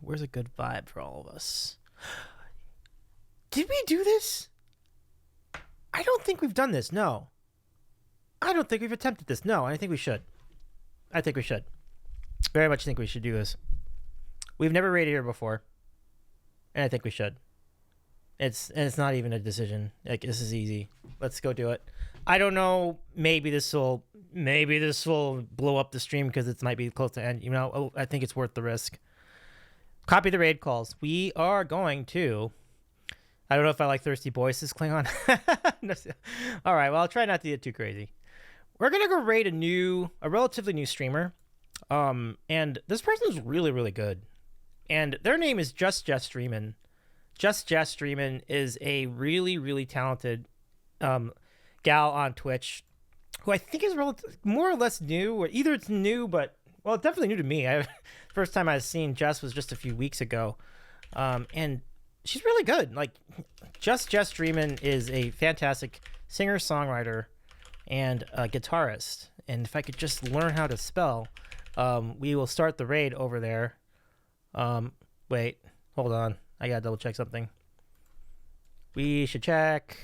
Where's a good vibe for all of us? Did we do this? I don't think we've done this. No. I don't think we've attempted this. No, I think we should. Very much think we should do this. We've never raided here before, and I think we should. It's not even a decision. Like, this is easy. Let's go do it. I don't know. Maybe this will blow up the stream because it might be close to end. You know, I think it's worth the risk. Copy the raid calls. We are going to. I don't know if I like thirsty voices, Klingon. All right. Well, I'll try not to get too crazy. We're gonna go raid a relatively new streamer, and this person's really, really good, and their name is Just Jess Streamin'. Just Jess Streamin' is a really, really talented gal on Twitch, who I think is more or less new, or either it's new, but well, it's definitely new to me. First time I've seen Jess was just a few weeks ago, and she's really good. Like, Just Jess Streamin' is a fantastic singer-songwriter and a guitarist, and if I could just learn how to spell, we will start the raid over there. Wait, hold on, I gotta double check something. We should check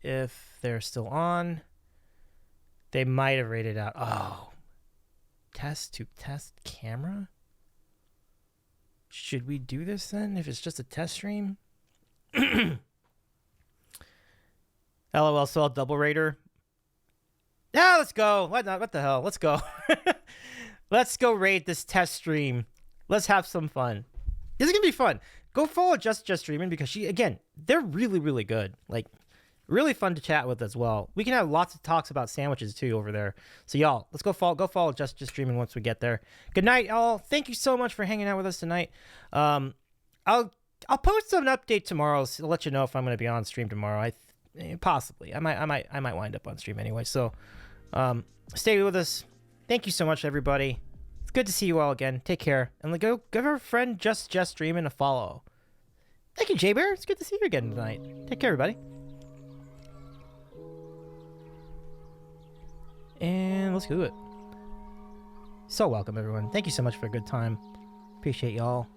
if they're still on. They might have raided out. Oh, test camera. Should we do this then if it's just a test stream? LOL, so I'll double raider. Yeah, let's go. What the hell? Let's go. Let's go raid this test stream. Let's have some fun. This is gonna be fun. Go follow Just Streaming because they're really, really good. Like, really fun to chat with as well. We can have lots of talks about sandwiches too over there. So y'all, let's go follow Just Streaming once we get there. Good night, y'all. Thank you so much for hanging out with us tonight. I'll post an update tomorrow to let you know if I'm gonna be on stream tomorrow. Possibly. I might wind up on stream anyway. So stay with us. Thank you so much, everybody. good to see you all again. Take care. And go give our friend Just Dreamin' a follow. Thank you, Jay Bear. It's good to see you again tonight. Take care, everybody. And let's do it. So welcome, everyone. Thank you so much for a good time. Appreciate y'all.